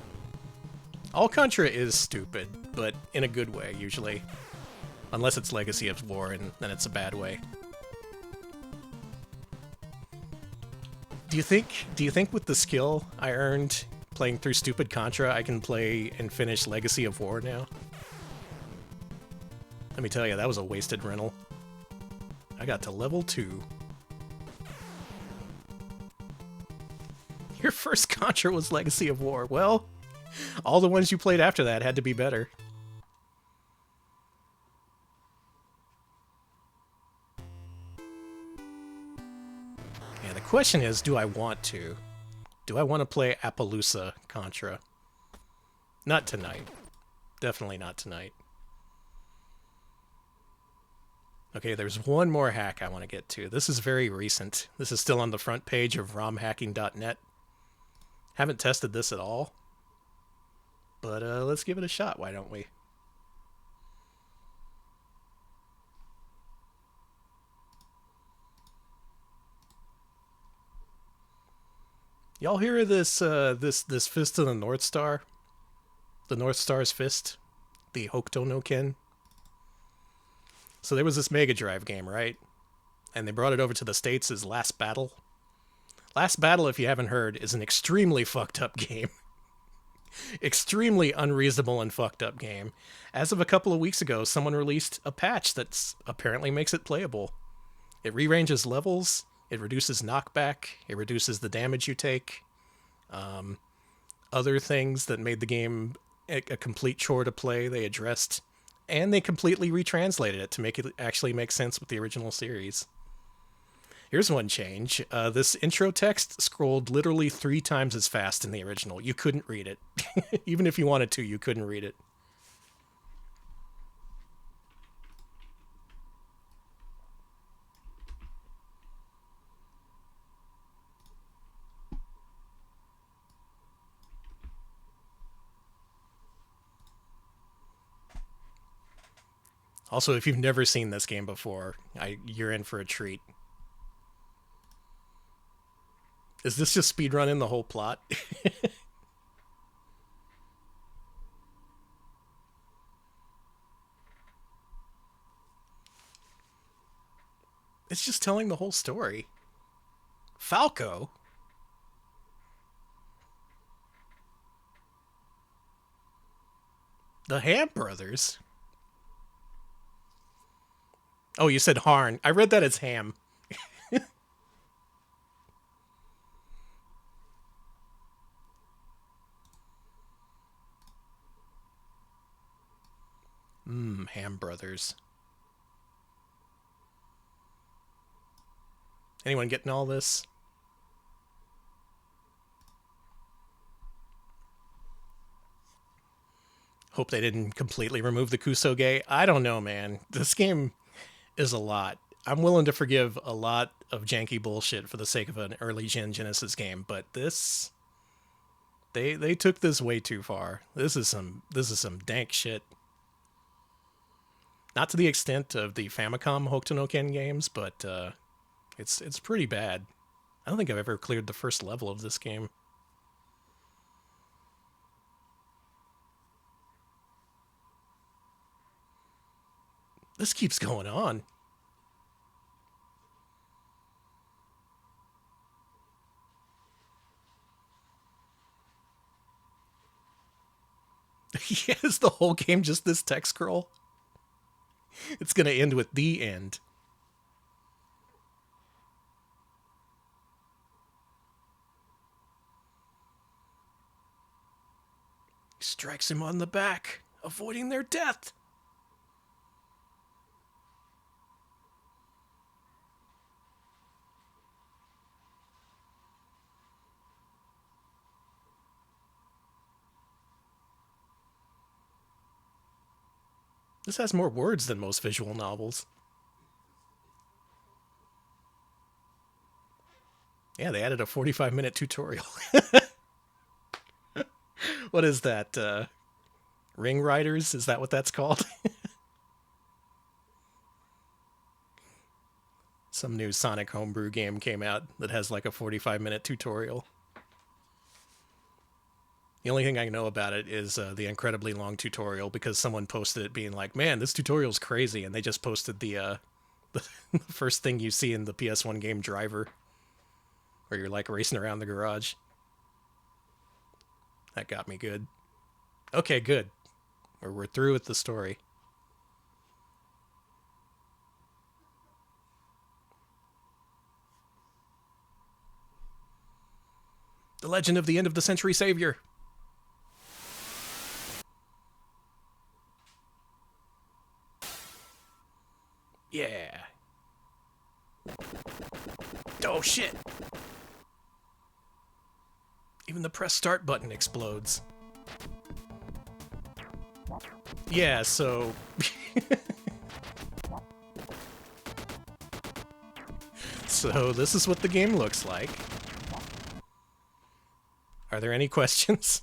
All Contra is stupid, but in a good way, usually. Unless it's Legacy of War, and then it's a bad way. Do you think with the skill I earned playing through stupid Contra, I can play and finish Legacy of War now? Let me tell you, that was a wasted rental. I got to level 2. Your first Contra was Legacy of War. Well, all the ones you played after that had to be better. Yeah, the question is, do I want to? Do I want to play Appaloosa Contra? Not tonight. Definitely not tonight. Okay, there's one more hack I want to get to. This is very recent. This is still on the front page of romhacking.net. Haven't tested this at all. But let's give it a shot, why don't we? Y'all hear this this Fist of the North Star? The North Star's Fist? The Hokuto no Ken? So there was this Mega Drive game, right? And they brought it over to the States as Last Battle. Last Battle, if you haven't heard, is an extremely fucked up game. Extremely unreasonable and fucked up game. As of a couple of weeks ago, someone released a patch that apparently makes it playable. It rearranges levels, it reduces knockback, it reduces the damage you take. Other things that made the game a complete chore to play, they addressed, and they completely retranslated it to make it actually make sense with the original series. Here's one change. This intro text scrolled literally 3 times as fast in the original. You couldn't read it. Even if you wanted to, you couldn't read it. Also, if you've never seen this game before, you're in for a treat. Is this just speedrunning the whole plot? It's just telling the whole story. Falco? The Ham Brothers? Oh, you said Harn. I read that as Ham. Ham Brothers. Anyone getting all this? Hope they didn't completely remove the Kusoge. I don't know, man. This game is a lot. I'm willing to forgive a lot of janky bullshit for the sake of an early gen Genesis game, but this they took this way too far. This is some dank shit. Not to the extent of the Famicom Hokuto no Ken games, but it's pretty bad. I don't think I've ever cleared the first level of this game. This keeps going on. Yeah, is the whole game just this text scroll? It's gonna end with the end. He strikes him on the back, avoiding their death. This has more words than most visual novels. Yeah, they added a 45-minute tutorial. What is that? Ring Riders? Is that what that's called? Some new Sonic homebrew game came out that has like a 45-minute tutorial. The only thing I know about it is the incredibly long tutorial because someone posted it being like, man, this tutorial's crazy, and they just posted the first thing you see in the PS1 game Driver, where you're like racing around the garage. That got me good. Okay, good. We're through with the story. The Legend of the End of the Century Savior. Yeah. Oh shit. Even the press start button explodes. Yeah, so... So this is what the game looks like. Are there any questions?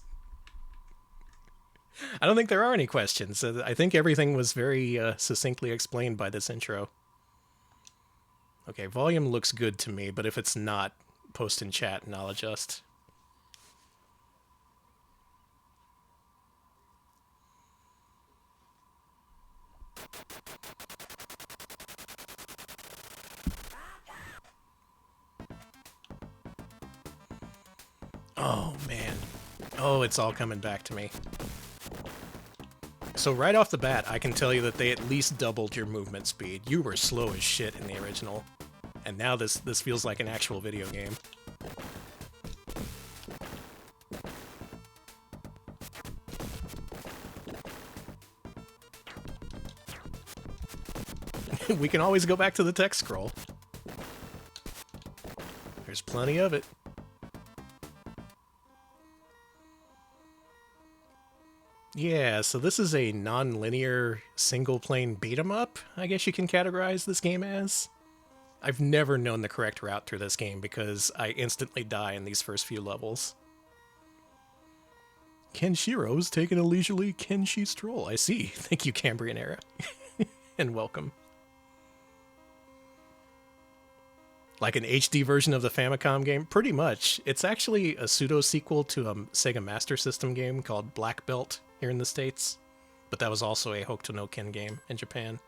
I don't think there are any questions. I think everything was very succinctly explained by this intro. Okay, volume looks good to me, but if it's not, post in chat and I'll adjust. Oh, man. Oh, it's all coming back to me. So right off the bat, I can tell you that they at least doubled your movement speed. You were slow as shit in the original. And now this feels like an actual video game. We can always go back to the text scroll. There's plenty of it. Yeah, so this is a non-linear single-plane beat-em-up, I guess you can categorize this game as. I've never known the correct route through this game because I instantly die in these first few levels. Kenshiro's taking a leisurely Kenshi stroll. I see. Thank you, Cambrian Era. And welcome. Like an HD version of the Famicom game? Pretty much. It's actually a pseudo-sequel to a Sega Master System game called Black Belt here in the States. But that was also a Hokuto no Ken game in Japan.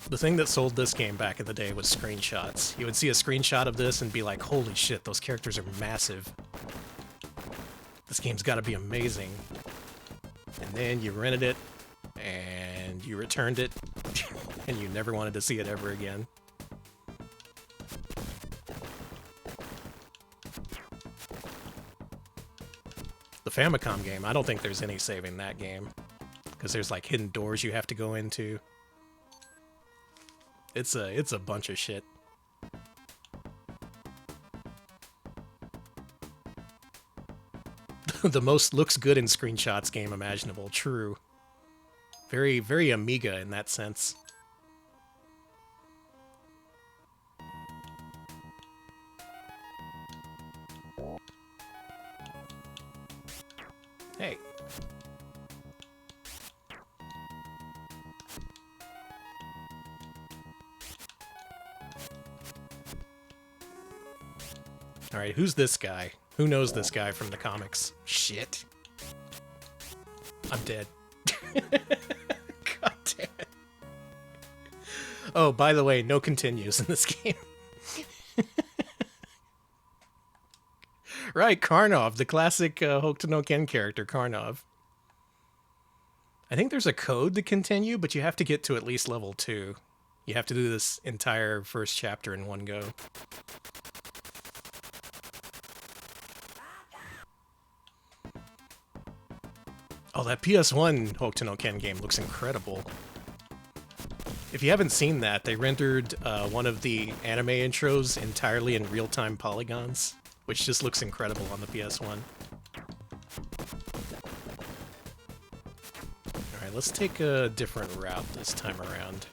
The thing that sold this game back in the day was screenshots. You would see a screenshot of this and be like, holy shit, those characters are massive. This game's gotta be amazing. And then you rented it, and you returned it, and you never wanted to see it ever again. The Famicom game, I don't think there's any saving that game, because there's like hidden doors you have to go into. It's a bunch of shit. The most looks good in screenshots game imaginable, true. Very, very Amiga in that sense. Hey. Alright, who's this guy? Who knows this guy from the comics? Shit. I'm dead. God damn it. Oh, by the way, no continues in this game. Right, Karnov, the classic Hokuto no Ken character, Karnov. I think there's a code to continue, but you have to get to at least level 2. You have to do this entire first chapter in one go. Oh, that PS1 Hokuto no Ken game looks incredible. If you haven't seen that, they rendered one of the anime intros entirely in real-time polygons, which just looks incredible on the PS1. Alright, let's take a different route this time around.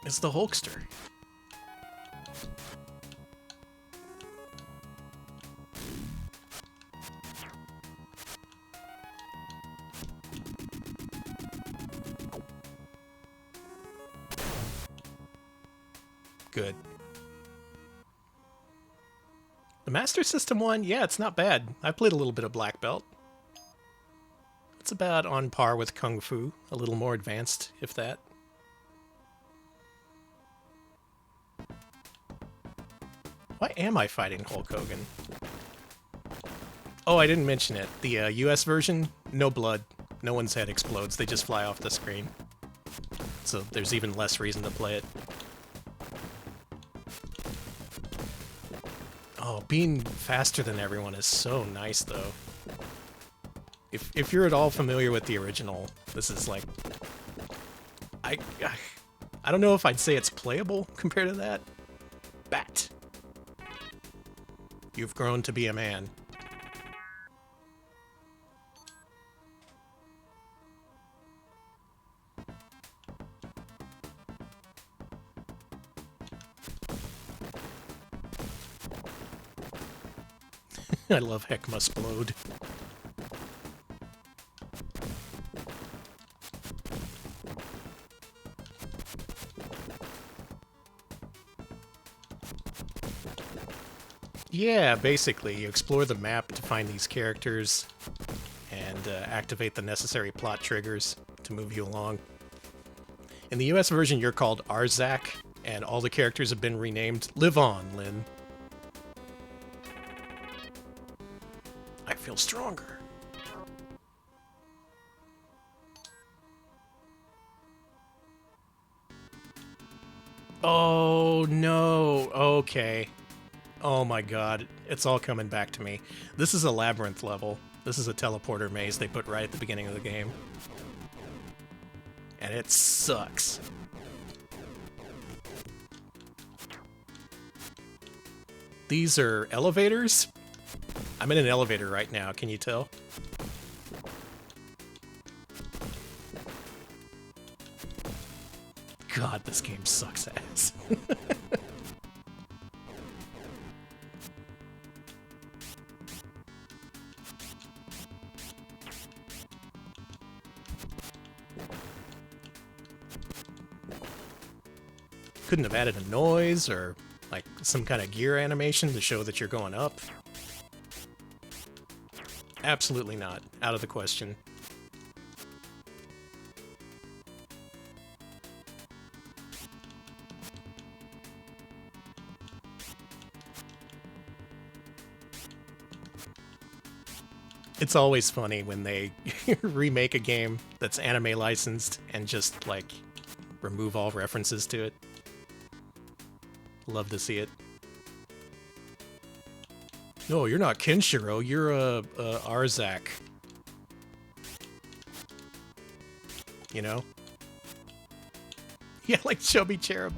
It's the Hulkster. Good. The Master System one, yeah, it's not bad. I played a little bit of Black Belt. It's about on par with Kung Fu, a little more advanced, if that. Why am I fighting Hulk Hogan? Oh, I didn't mention it. The US version, no blood. No one's head explodes. They just fly off the screen. So there's even less reason to play it. Oh, being faster than everyone is so nice, though. If you're at all familiar with the original, this is like... I don't know if I'd say it's playable compared to that. Bat. You've grown to be a man. I love Heck Must Explode. Yeah, basically, you explore the map to find these characters and activate the necessary plot triggers to move you along. In the US version, you're called Arzak, and all the characters have been renamed. Live on, Lynn. I feel stronger. Oh, no. Okay. Oh my god. It's all coming back to me. This is a labyrinth level. This is a teleporter maze they put right at the beginning of the game. And it sucks. These are elevators? I'm in an elevator right now, can you tell? God, this game sucks ass. Couldn't have added a noise or like some kind of gear animation to show that you're going up. Absolutely not. Out of the question. It's always funny when they remake a game that's anime licensed and just, like, remove all references to it. Love to see it. No, you're not Kenshiro, you're Arzak. You know? Yeah, like Chubby Cherub.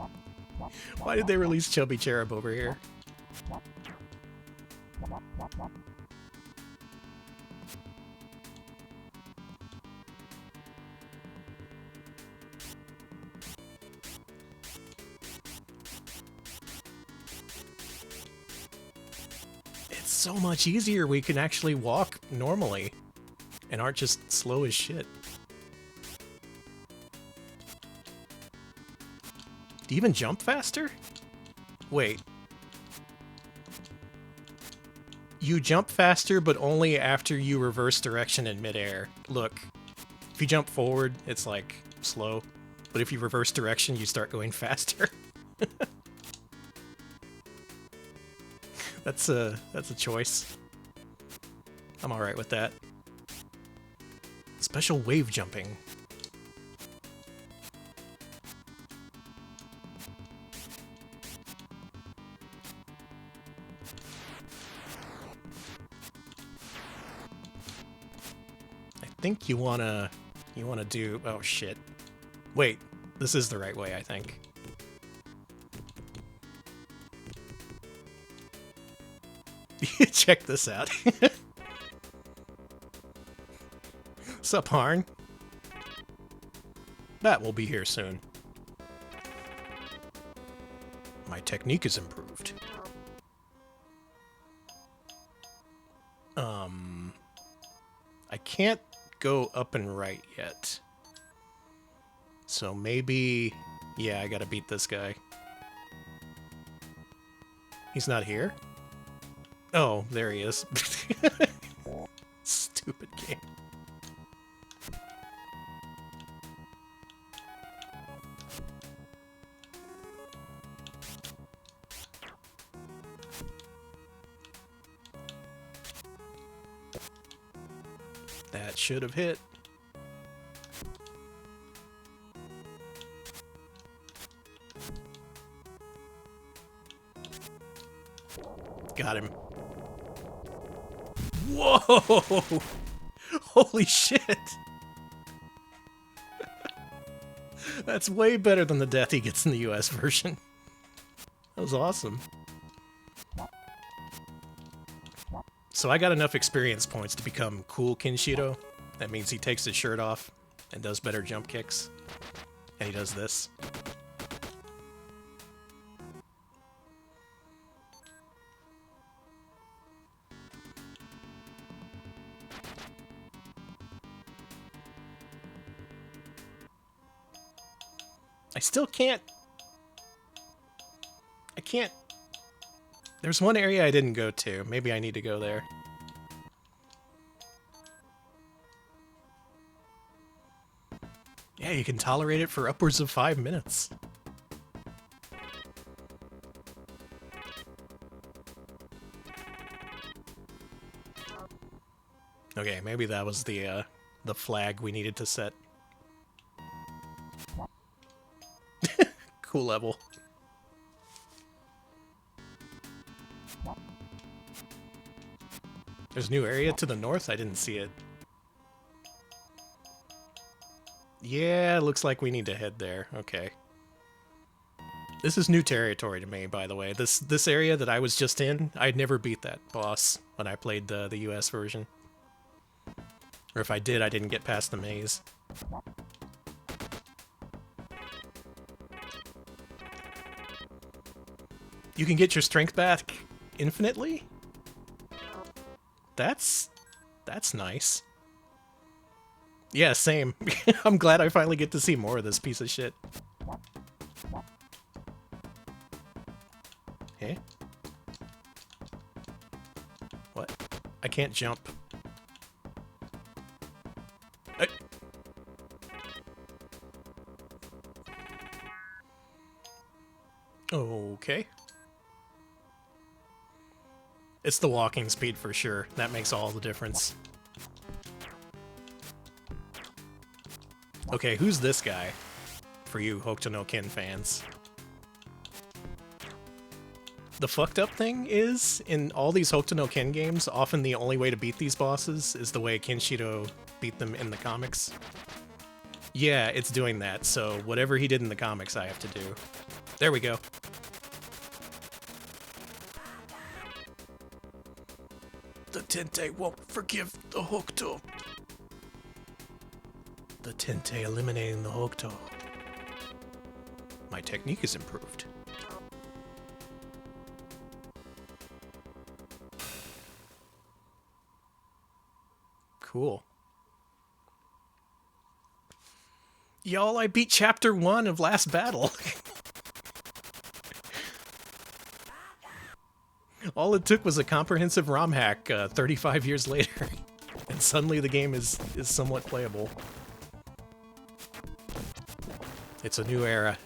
Why did they release Chubby Cherub over here? It's so much easier. We can actually walk normally and aren't just slow as shit. Do you even jump faster? Wait. You jump faster, but only after you reverse direction in midair. Look, if you jump forward, it's like slow, but if you reverse direction, you start going faster. That's a choice. I'm alright with that. Special wave jumping. I think you wanna do, oh shit. Wait, this is the right way, I think. Check this out. Sup, Harn? That will be here soon. My technique is improved. I can't go up and right yet. So maybe... yeah, I gotta beat this guy. He's not here? Oh, there he is. Stupid game. That should have hit. Got him. Whoa! Holy shit! That's way better than the death he gets in the US version. That was awesome. So I got enough experience points to become Cool Kenshiro. That means he takes his shirt off and does better jump kicks. And he does this. I still can't... I can't There's one area I didn't go to. Maybe I need to go there. Yeah, you can tolerate it for upwards of 5 minutes. Okay, maybe that was the flag we needed to set. Cool level. There's a new area to the north? I didn't see it. Yeah, looks like we need to head there. Okay. This is new territory to me, by the way. This area that I was just in, I'd never beat that boss when I played the US version. Or if I did, I didn't get past the maze. You can get your strength back infinitely? That's nice. Yeah, same. I'm glad I finally get to see more of this piece of shit. Eh? What? I can't jump. Okay. It's the walking speed for sure. That makes all the difference. Okay, who's this guy? For you Hokuto no Ken fans. The fucked up thing is, in all these Hokuto no Ken games, often the only way to beat these bosses is the way Kenshiro beat them in the comics. Yeah, it's doing that, so whatever he did in the comics I have to do. There we go. The Tente won't forgive the Hokuto. The Tente eliminating the Hokuto. My technique is improved. Cool. Y'all, I beat Chapter 1 of Last Battle. All it took was a comprehensive ROM hack 35 years later, and suddenly the game is somewhat playable. It's a new era.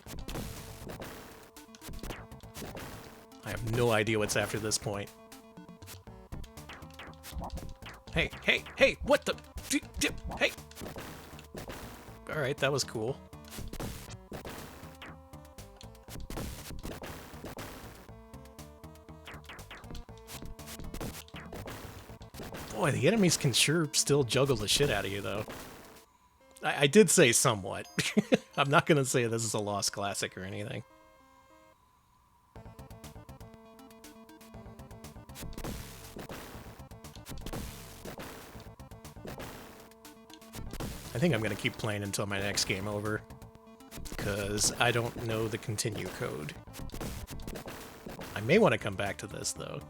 I have no idea what's after this point. Hey, hey, hey, what the? Hey! Alright, that was cool. Boy, the enemies can sure still juggle the shit out of you, though. I did say somewhat. I'm not gonna say this is a lost classic or anything. I think I'm gonna keep playing until my next game over, because I don't know the continue code. I may want to come back to this, though,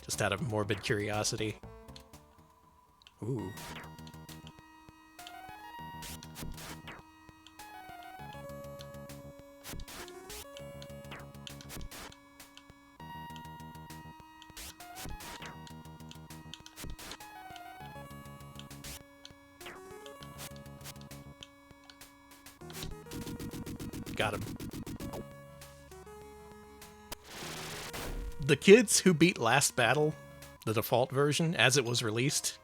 just out of morbid curiosity. Ooh. Got him. The kids who beat Last Battle, the default version, as it was released,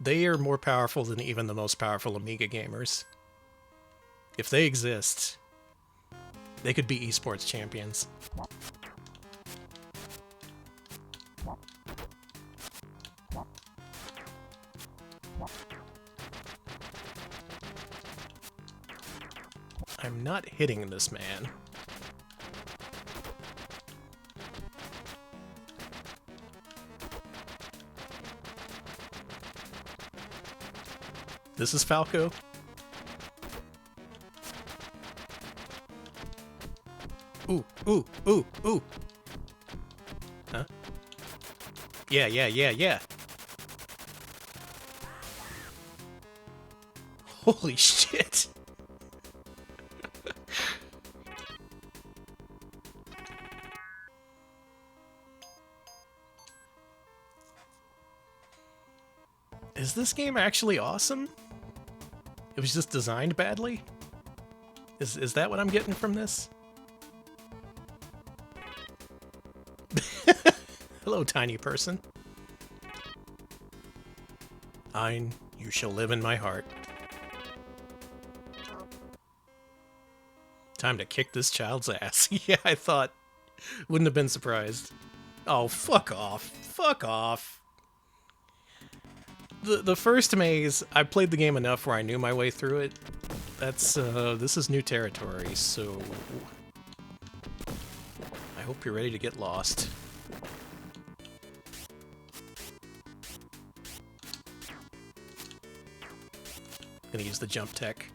they are more powerful than even the most powerful Amiga gamers. If they exist, they could be esports champions. I'm not hitting this man. This is Falco. Ooh, ooh, ooh, ooh. Huh? Yeah, yeah, yeah, yeah. Holy shit. Is this game actually awesome? It was just designed badly? Is that what I'm getting from this? Hello, tiny person. Ein, you shall live in my heart. Time to kick this child's ass. Yeah, I thought. Wouldn't have been surprised. Oh, fuck off. Fuck off. The first maze, I played the game enough where I knew my way through it. That's, this is new territory, so... I hope you're ready to get lost. Gonna use the jump tech.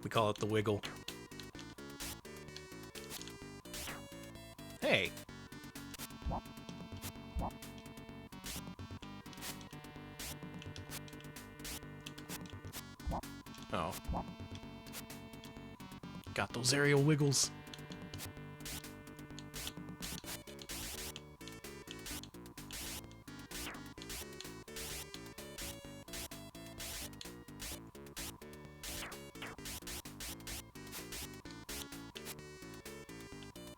We call it the wiggle. Hey! Oh. Got those aerial wiggles.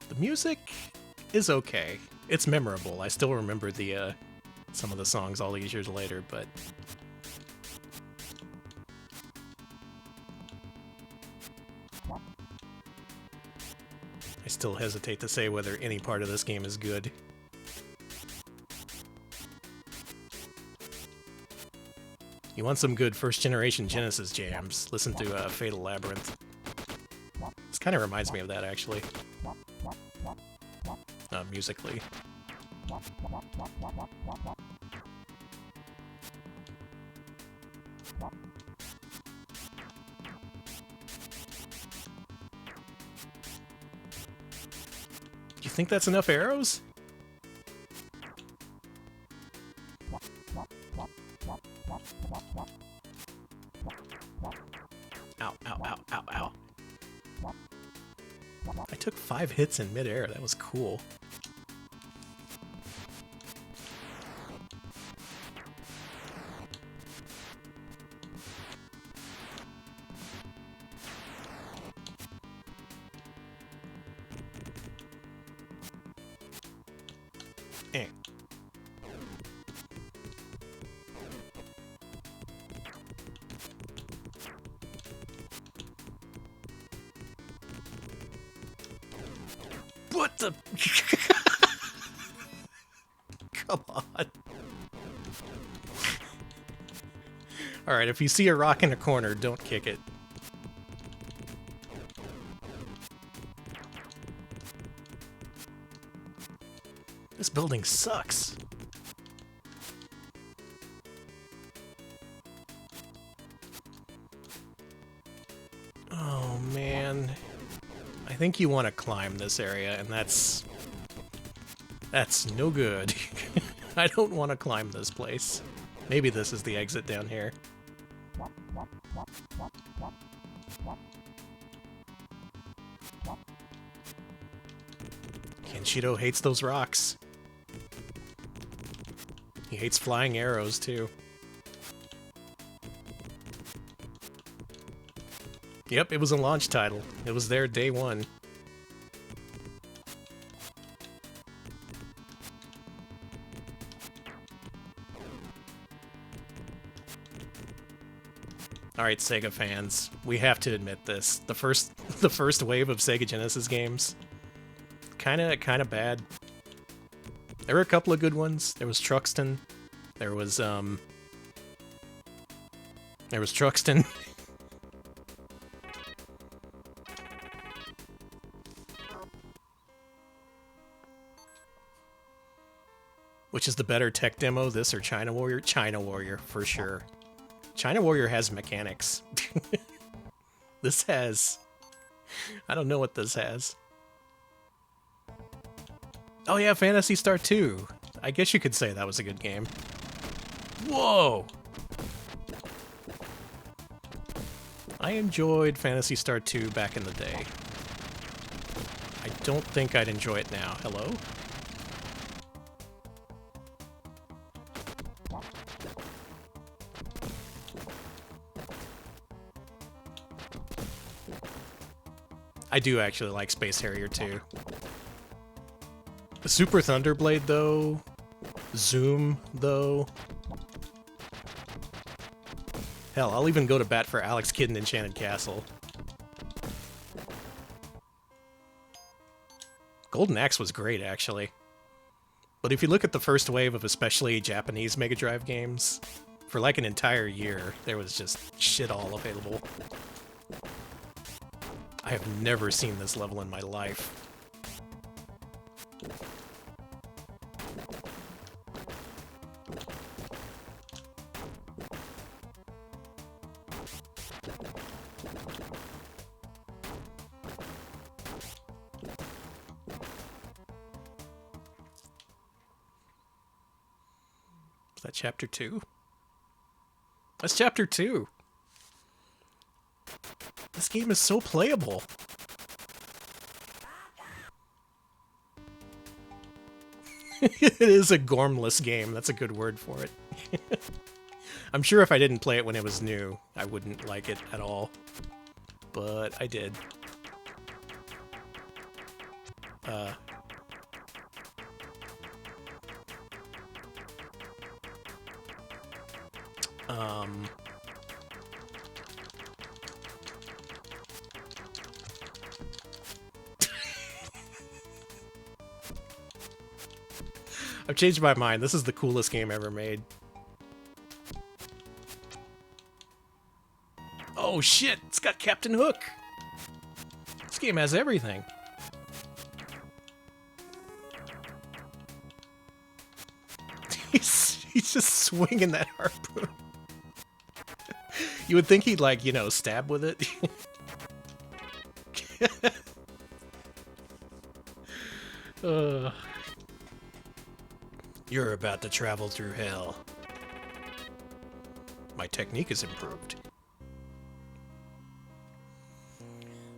The music is okay. It's memorable. I still remember the some of the songs all these years later, but I still hesitate to say whether any part of this game is good. You want some good first-generation Genesis jams? Listen to Fatal Labyrinth. This kind of reminds me of that, actually. Musically. You think that's enough arrows? Ow, ow, ow, ow, ow. I took 5 hits in midair. That was cool. Eh. What the? Come on. Alright, if you see a rock in a corner, don't kick it. This building sucks. Oh, man. I think you want to climb this area, and that's no good. I don't want to climb this place. Maybe this is the exit down here. Kenshiro hates those rocks. He hates flying arrows, too. Yep, it was a launch title. It was there day one. Alright, Sega fans, we have to admit this. The first wave of Sega Genesis games, kinda bad. There were a couple of good ones. There was Truxton. There was Truxton. Which is the better tech demo, this or China Warrior? China Warrior, for sure. China Warrior has mechanics. This has... I don't know what this has. Oh yeah, Phantasy Star 2. I guess you could say that was a good game. Whoa! I enjoyed Phantasy Star 2 back in the day. I don't think I'd enjoy it now. Hello? I do actually like Space Harrier too. Super Thunderblade though, Zoom though. Hell, I'll even go to bat for Alex Kidd in Enchanted Castle. Golden Axe was great, actually. But if you look at the first wave of especially Japanese Mega Drive games, for like an entire year, there was just shit all available. I have never seen this level in my life. Is that chapter 2? That's chapter 2. This game is so playable. It is a gormless game. That's a good word for it. I'm sure if I didn't play it when it was new, I wouldn't like it at all. But I did. I've changed my mind. This is the coolest game ever made. Oh shit, it's got Captain Hook. This game has everything. He's just swinging that harpoon. You would think he'd, like, you know, stab with it. You're about to travel through hell. My technique is improved.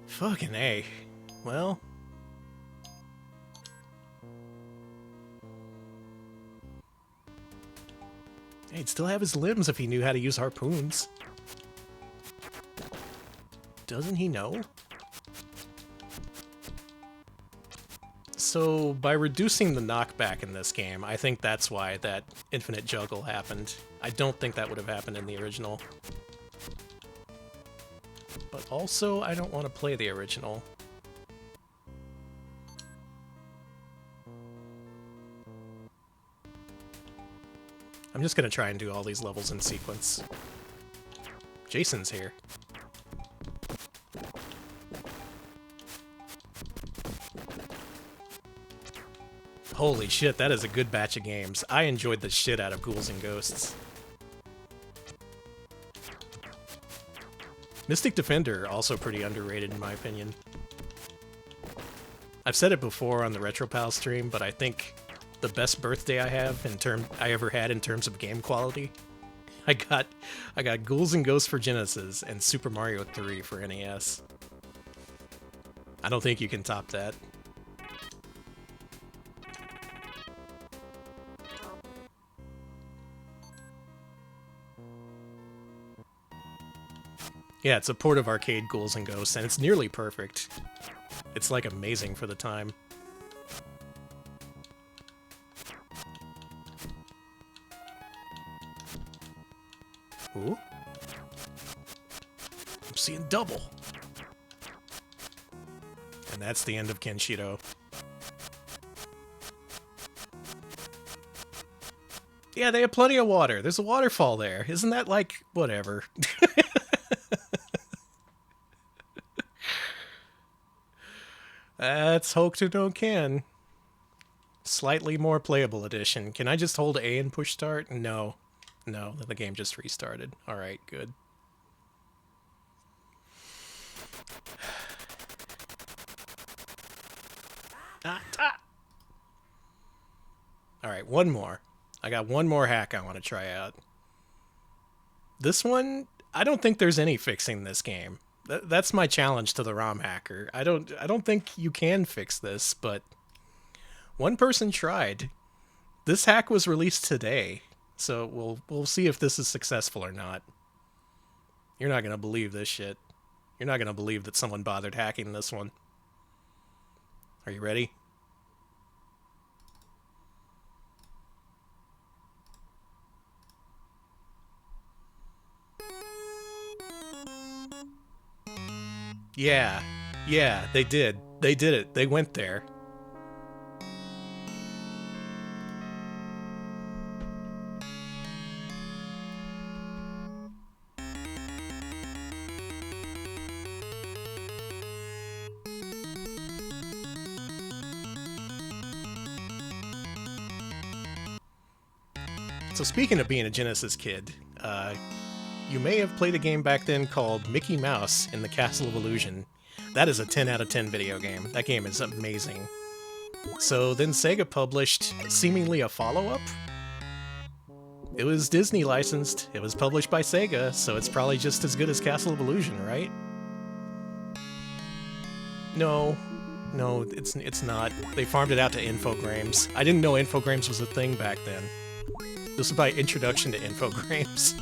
Fucking A. Well. He'd still have his limbs if he knew how to use harpoons. Doesn't he know? So, by reducing the knockback in this game, I think that's why that infinite juggle happened. I don't think that would have happened in the original. But also, I don't want to play the original. I'm just gonna try and do all these levels in sequence. Jason's here. Holy shit, that is a good batch of games. I enjoyed the shit out of Ghouls and Ghosts. Mystic Defender, also pretty underrated in my opinion. I've said it before on the RetroPal stream, but I think the best birthday I ever had in terms of game quality, I got Ghouls and Ghosts for Genesis and Super Mario 3 for NES. I don't think you can top that. Yeah, it's a port of arcade Ghouls and Ghosts, and it's nearly perfect. It's, like, amazing for the time. Ooh. I'm seeing double. And that's the end of Kenshiro. Yeah, they have plenty of water. There's a waterfall there. Isn't that, like, whatever? That's Hokuto no Ken. Slightly more playable edition. Can I just hold A and push start? No. No, the game just restarted. Alright, good. Alright, one more. I got one more hack I want to try out. This one, I don't think there's any fixing this game. That's my challenge to the ROM hacker. I don't think you can fix this, but one person tried. This hack was released today, so we'll see if this is successful or not. You're not gonna believe this shit. You're not gonna believe that someone bothered hacking this one. Are you ready? Yeah. Yeah, they did. They did it. They went there. So speaking of being a Genesis kid, you may have played a game back then called Mickey Mouse in the Castle of Illusion. That is a 10 out of 10 video game. That game is amazing. So then Sega published seemingly a follow-up. It was Disney licensed, it was published by Sega, so it's probably just as good as Castle of Illusion, right? No, it's not. They farmed it out to Infogrames. I didn't know Infogrames was a thing back then. This was my introduction to Infogrames.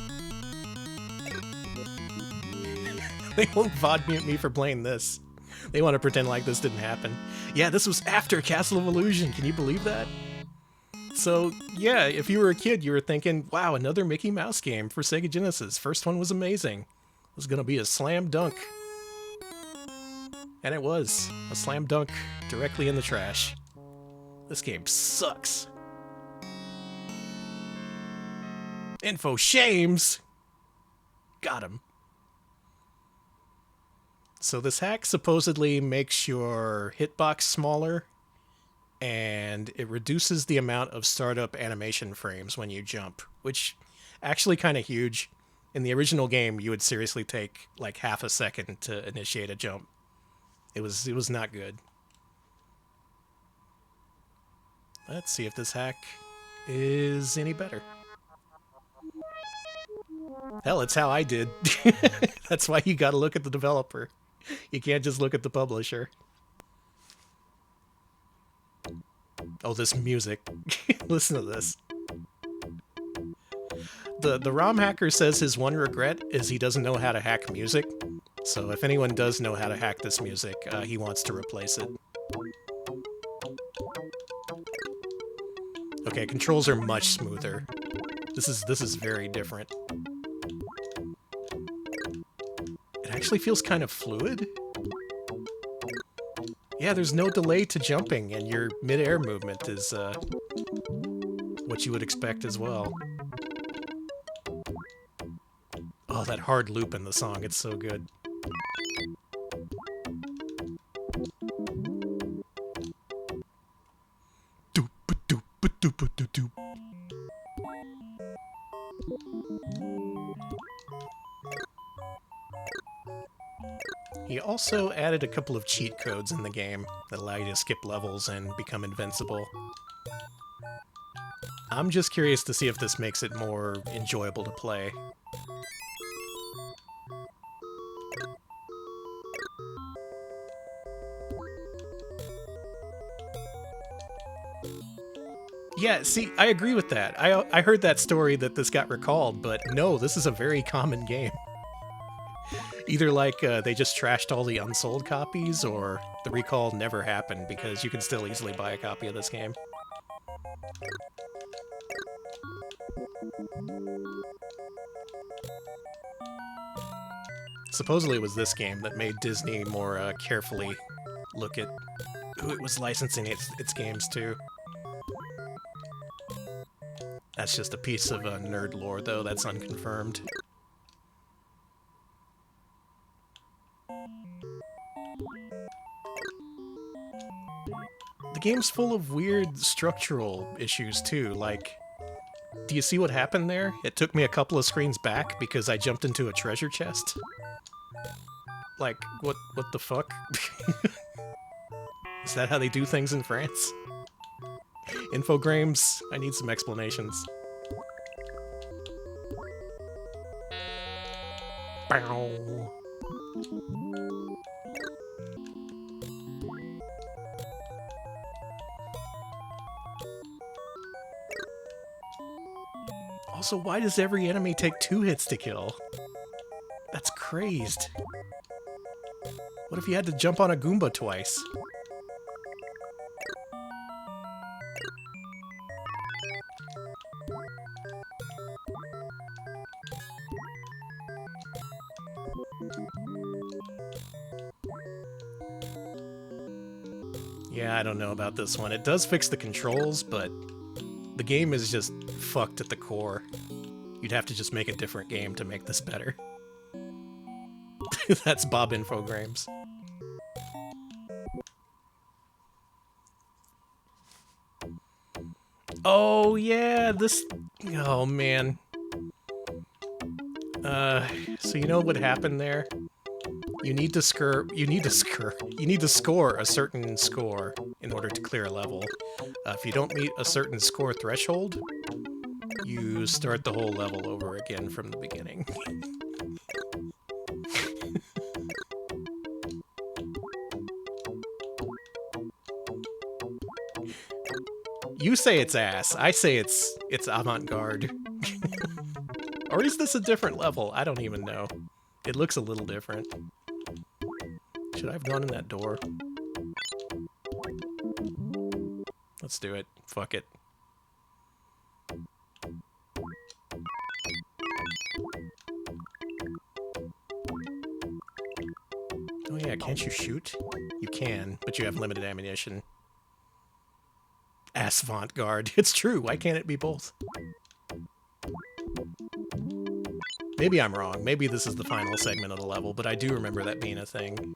They won't VOD mute me for playing this. They want to pretend like this didn't happen. Yeah, this was after Castle of Illusion, can you believe that? So, yeah, if you were a kid, you were thinking, wow, another Mickey Mouse game for Sega Genesis. First one was amazing. It was gonna be a slam dunk. And it was. A slam dunk directly in the trash. This game sucks. Info shames! Got him. So this hack supposedly makes your hitbox smaller, and it reduces the amount of startup animation frames when you jump, which actually kind of huge. In the original game, you would seriously take like half a second to initiate a jump. It was not good. Let's see if this hack is any better. Hell, it's how I did. That's why you gotta look at the developer. You can't just look at the publisher. Oh, this music. Listen to this. The ROM hacker says his one regret is he doesn't know how to hack music. So if anyone does know how to hack this music, he wants to replace it. Okay, controls are much smoother. This is very different. It actually feels kind of fluid. Yeah, there's no delay to jumping, and your mid-air movement is what you would expect as well. Oh, that hard loop in the song, it's so good. He also added a couple of cheat codes in the game that allow you to skip levels and become invincible. I'm just curious to see if this makes it more enjoyable to play. Yeah, see, I agree with that. I heard that story that this got recalled, but no, this is a very common game. Either like they just trashed all the unsold copies, or the recall never happened because you can still easily buy a copy of this game. Supposedly it was this game that made Disney more carefully look at who it was licensing its games to. That's just a piece of nerd lore, though. That's unconfirmed. The game's full of weird structural issues, too. Like, do you see what happened there? It took me a couple of screens back because I jumped into a treasure chest. Like, what the fuck? Is that how they do things in France? Infogrames, I need some explanations. Bow. Also, why does every enemy take 2 hits to kill? That's crazed. What if you had to jump on a Goomba twice? Yeah, I don't know about this one. It does fix the controls, but the game is just fucked at the core. You'd have to just make a different game to make this better. That's Bob Infogrames. Oh, yeah, this... Oh, man. So you know what happened there? You need to score a certain score in order to clear a level. If you don't meet a certain score threshold, you start the whole level over again from the beginning. You say it's ass. I say it's avant-garde. Or is this a different level? I don't even know. It looks a little different. Should I have gone in that door? Let's do it. Fuck it. Oh yeah, can't you shoot? You can, but you have limited ammunition. Ass avant-garde. It's true. Why can't it be both? Maybe I'm wrong. Maybe this is the final segment of the level, but I do remember that being a thing.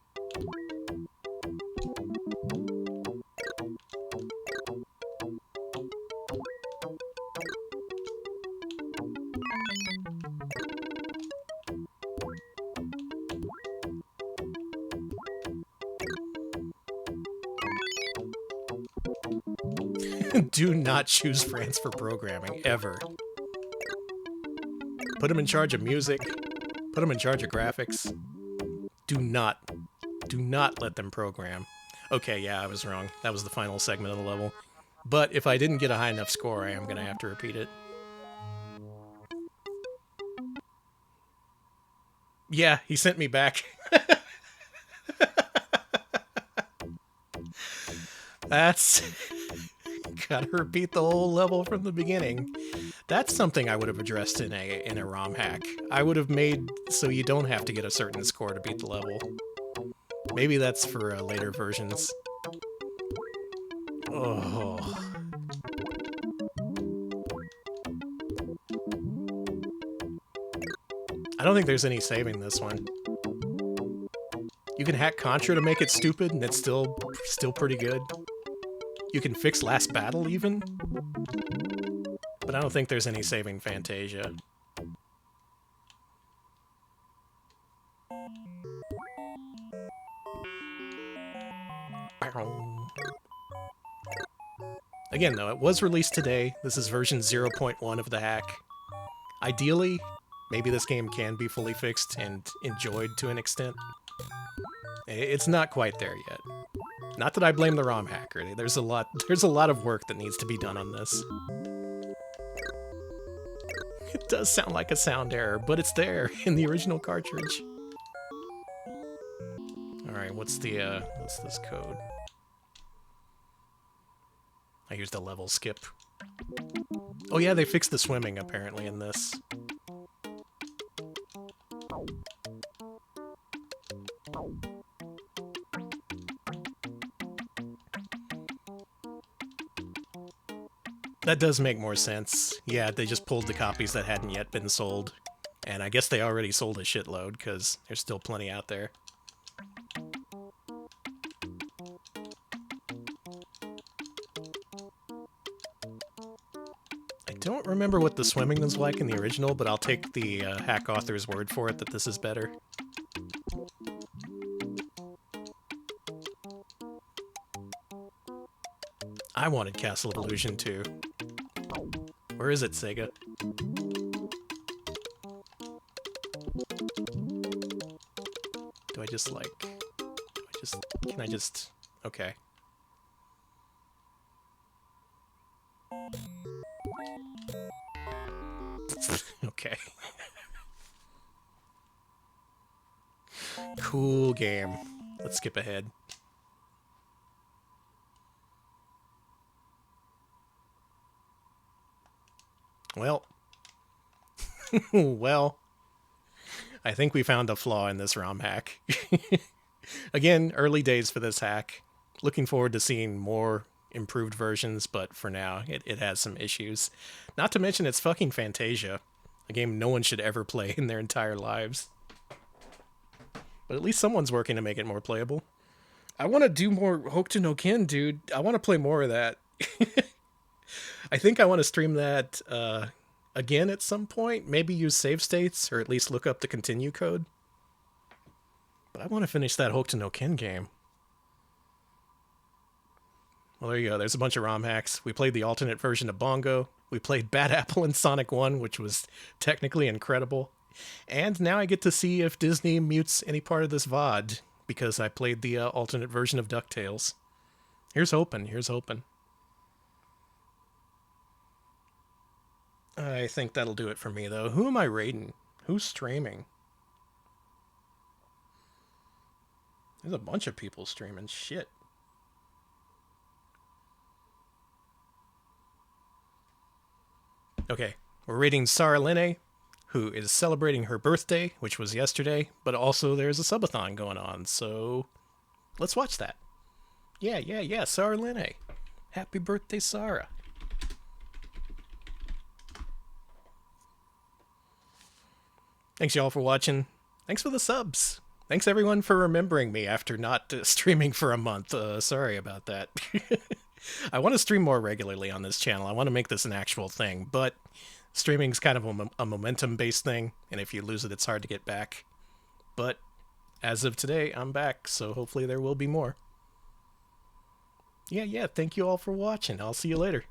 Do not choose France for programming, ever. Put them in charge of music. Put them in charge of graphics. Do not let them program. Okay, yeah, I was wrong. That was the final segment of the level. But if I didn't get a high enough score, I am going to have to repeat it. Yeah, he sent me back. That's... Gotta repeat the whole level from the beginning. That's something I would have addressed in a ROM hack. I would have made so you don't have to get a certain score to beat the level. Maybe that's for later versions. Oh. I don't think there's any saving this one. You can hack Contra to make it stupid, and it's still pretty good. You can fix Last Battle, even. But I don't think there's any saving Fantasia. Again, though, it was released today. This is version 0.1 of the hack. Ideally, maybe this game can be fully fixed and enjoyed to an extent. It's not quite there yet. Not that I blame the ROM hacker. There's a lot of work that needs to be done on this. It does sound like a sound error, but it's there in the original cartridge. Alright, what's this code? I used a level skip. Oh yeah, they fixed the swimming apparently in this. That does make more sense. Yeah, they just pulled the copies that hadn't yet been sold. And I guess they already sold a shitload, because there's still plenty out there. I don't remember what the swimming was like in the original, but I'll take the hack author's word for it that this is better. I wanted Castle of Illusion too. Where is it, Sega? Do I just like... Can I just... Okay. Okay. Cool game. Let's skip ahead. Well. Well. I think we found a flaw in this ROM hack. Again, early days for this hack. Looking forward to seeing more improved versions, but for now, it has some issues. Not to mention, it's fucking Fantasia, a game no one should ever play in their entire lives. But at least someone's working to make it more playable. I want to do more Hokuto no Ken, dude. I want to play more of that. I think I want to stream that again at some point. Maybe use save states, or at least look up the continue code. But I want to finish that Hokuto no Ken game. Well, there you go. There's a bunch of ROM hacks. We played the alternate version of Bongo. We played Bad Apple in Sonic 1, which was technically incredible. And now I get to see if Disney mutes any part of this VOD, because I played the alternate version of DuckTales. Here's hoping. Here's hoping. I think that'll do it for me, though. Who am I raiding? Who's streaming? There's a bunch of people streaming. Shit. Okay, we're raiding Sarah Linne, who is celebrating her birthday, which was yesterday, but also there's a subathon going on, so let's watch that. Yeah, Sarah Linne. Happy birthday, Sarah. Thanks, y'all, for watching. Thanks for the subs. Thanks, everyone, for remembering me after not streaming for a month. Sorry about that. I want to stream more regularly on this channel. I want to make this an actual thing, but streaming's kind of a momentum-based thing, and if you lose it, it's hard to get back. But as of today, I'm back, so hopefully there will be more. Yeah, thank you all for watching. I'll see you later.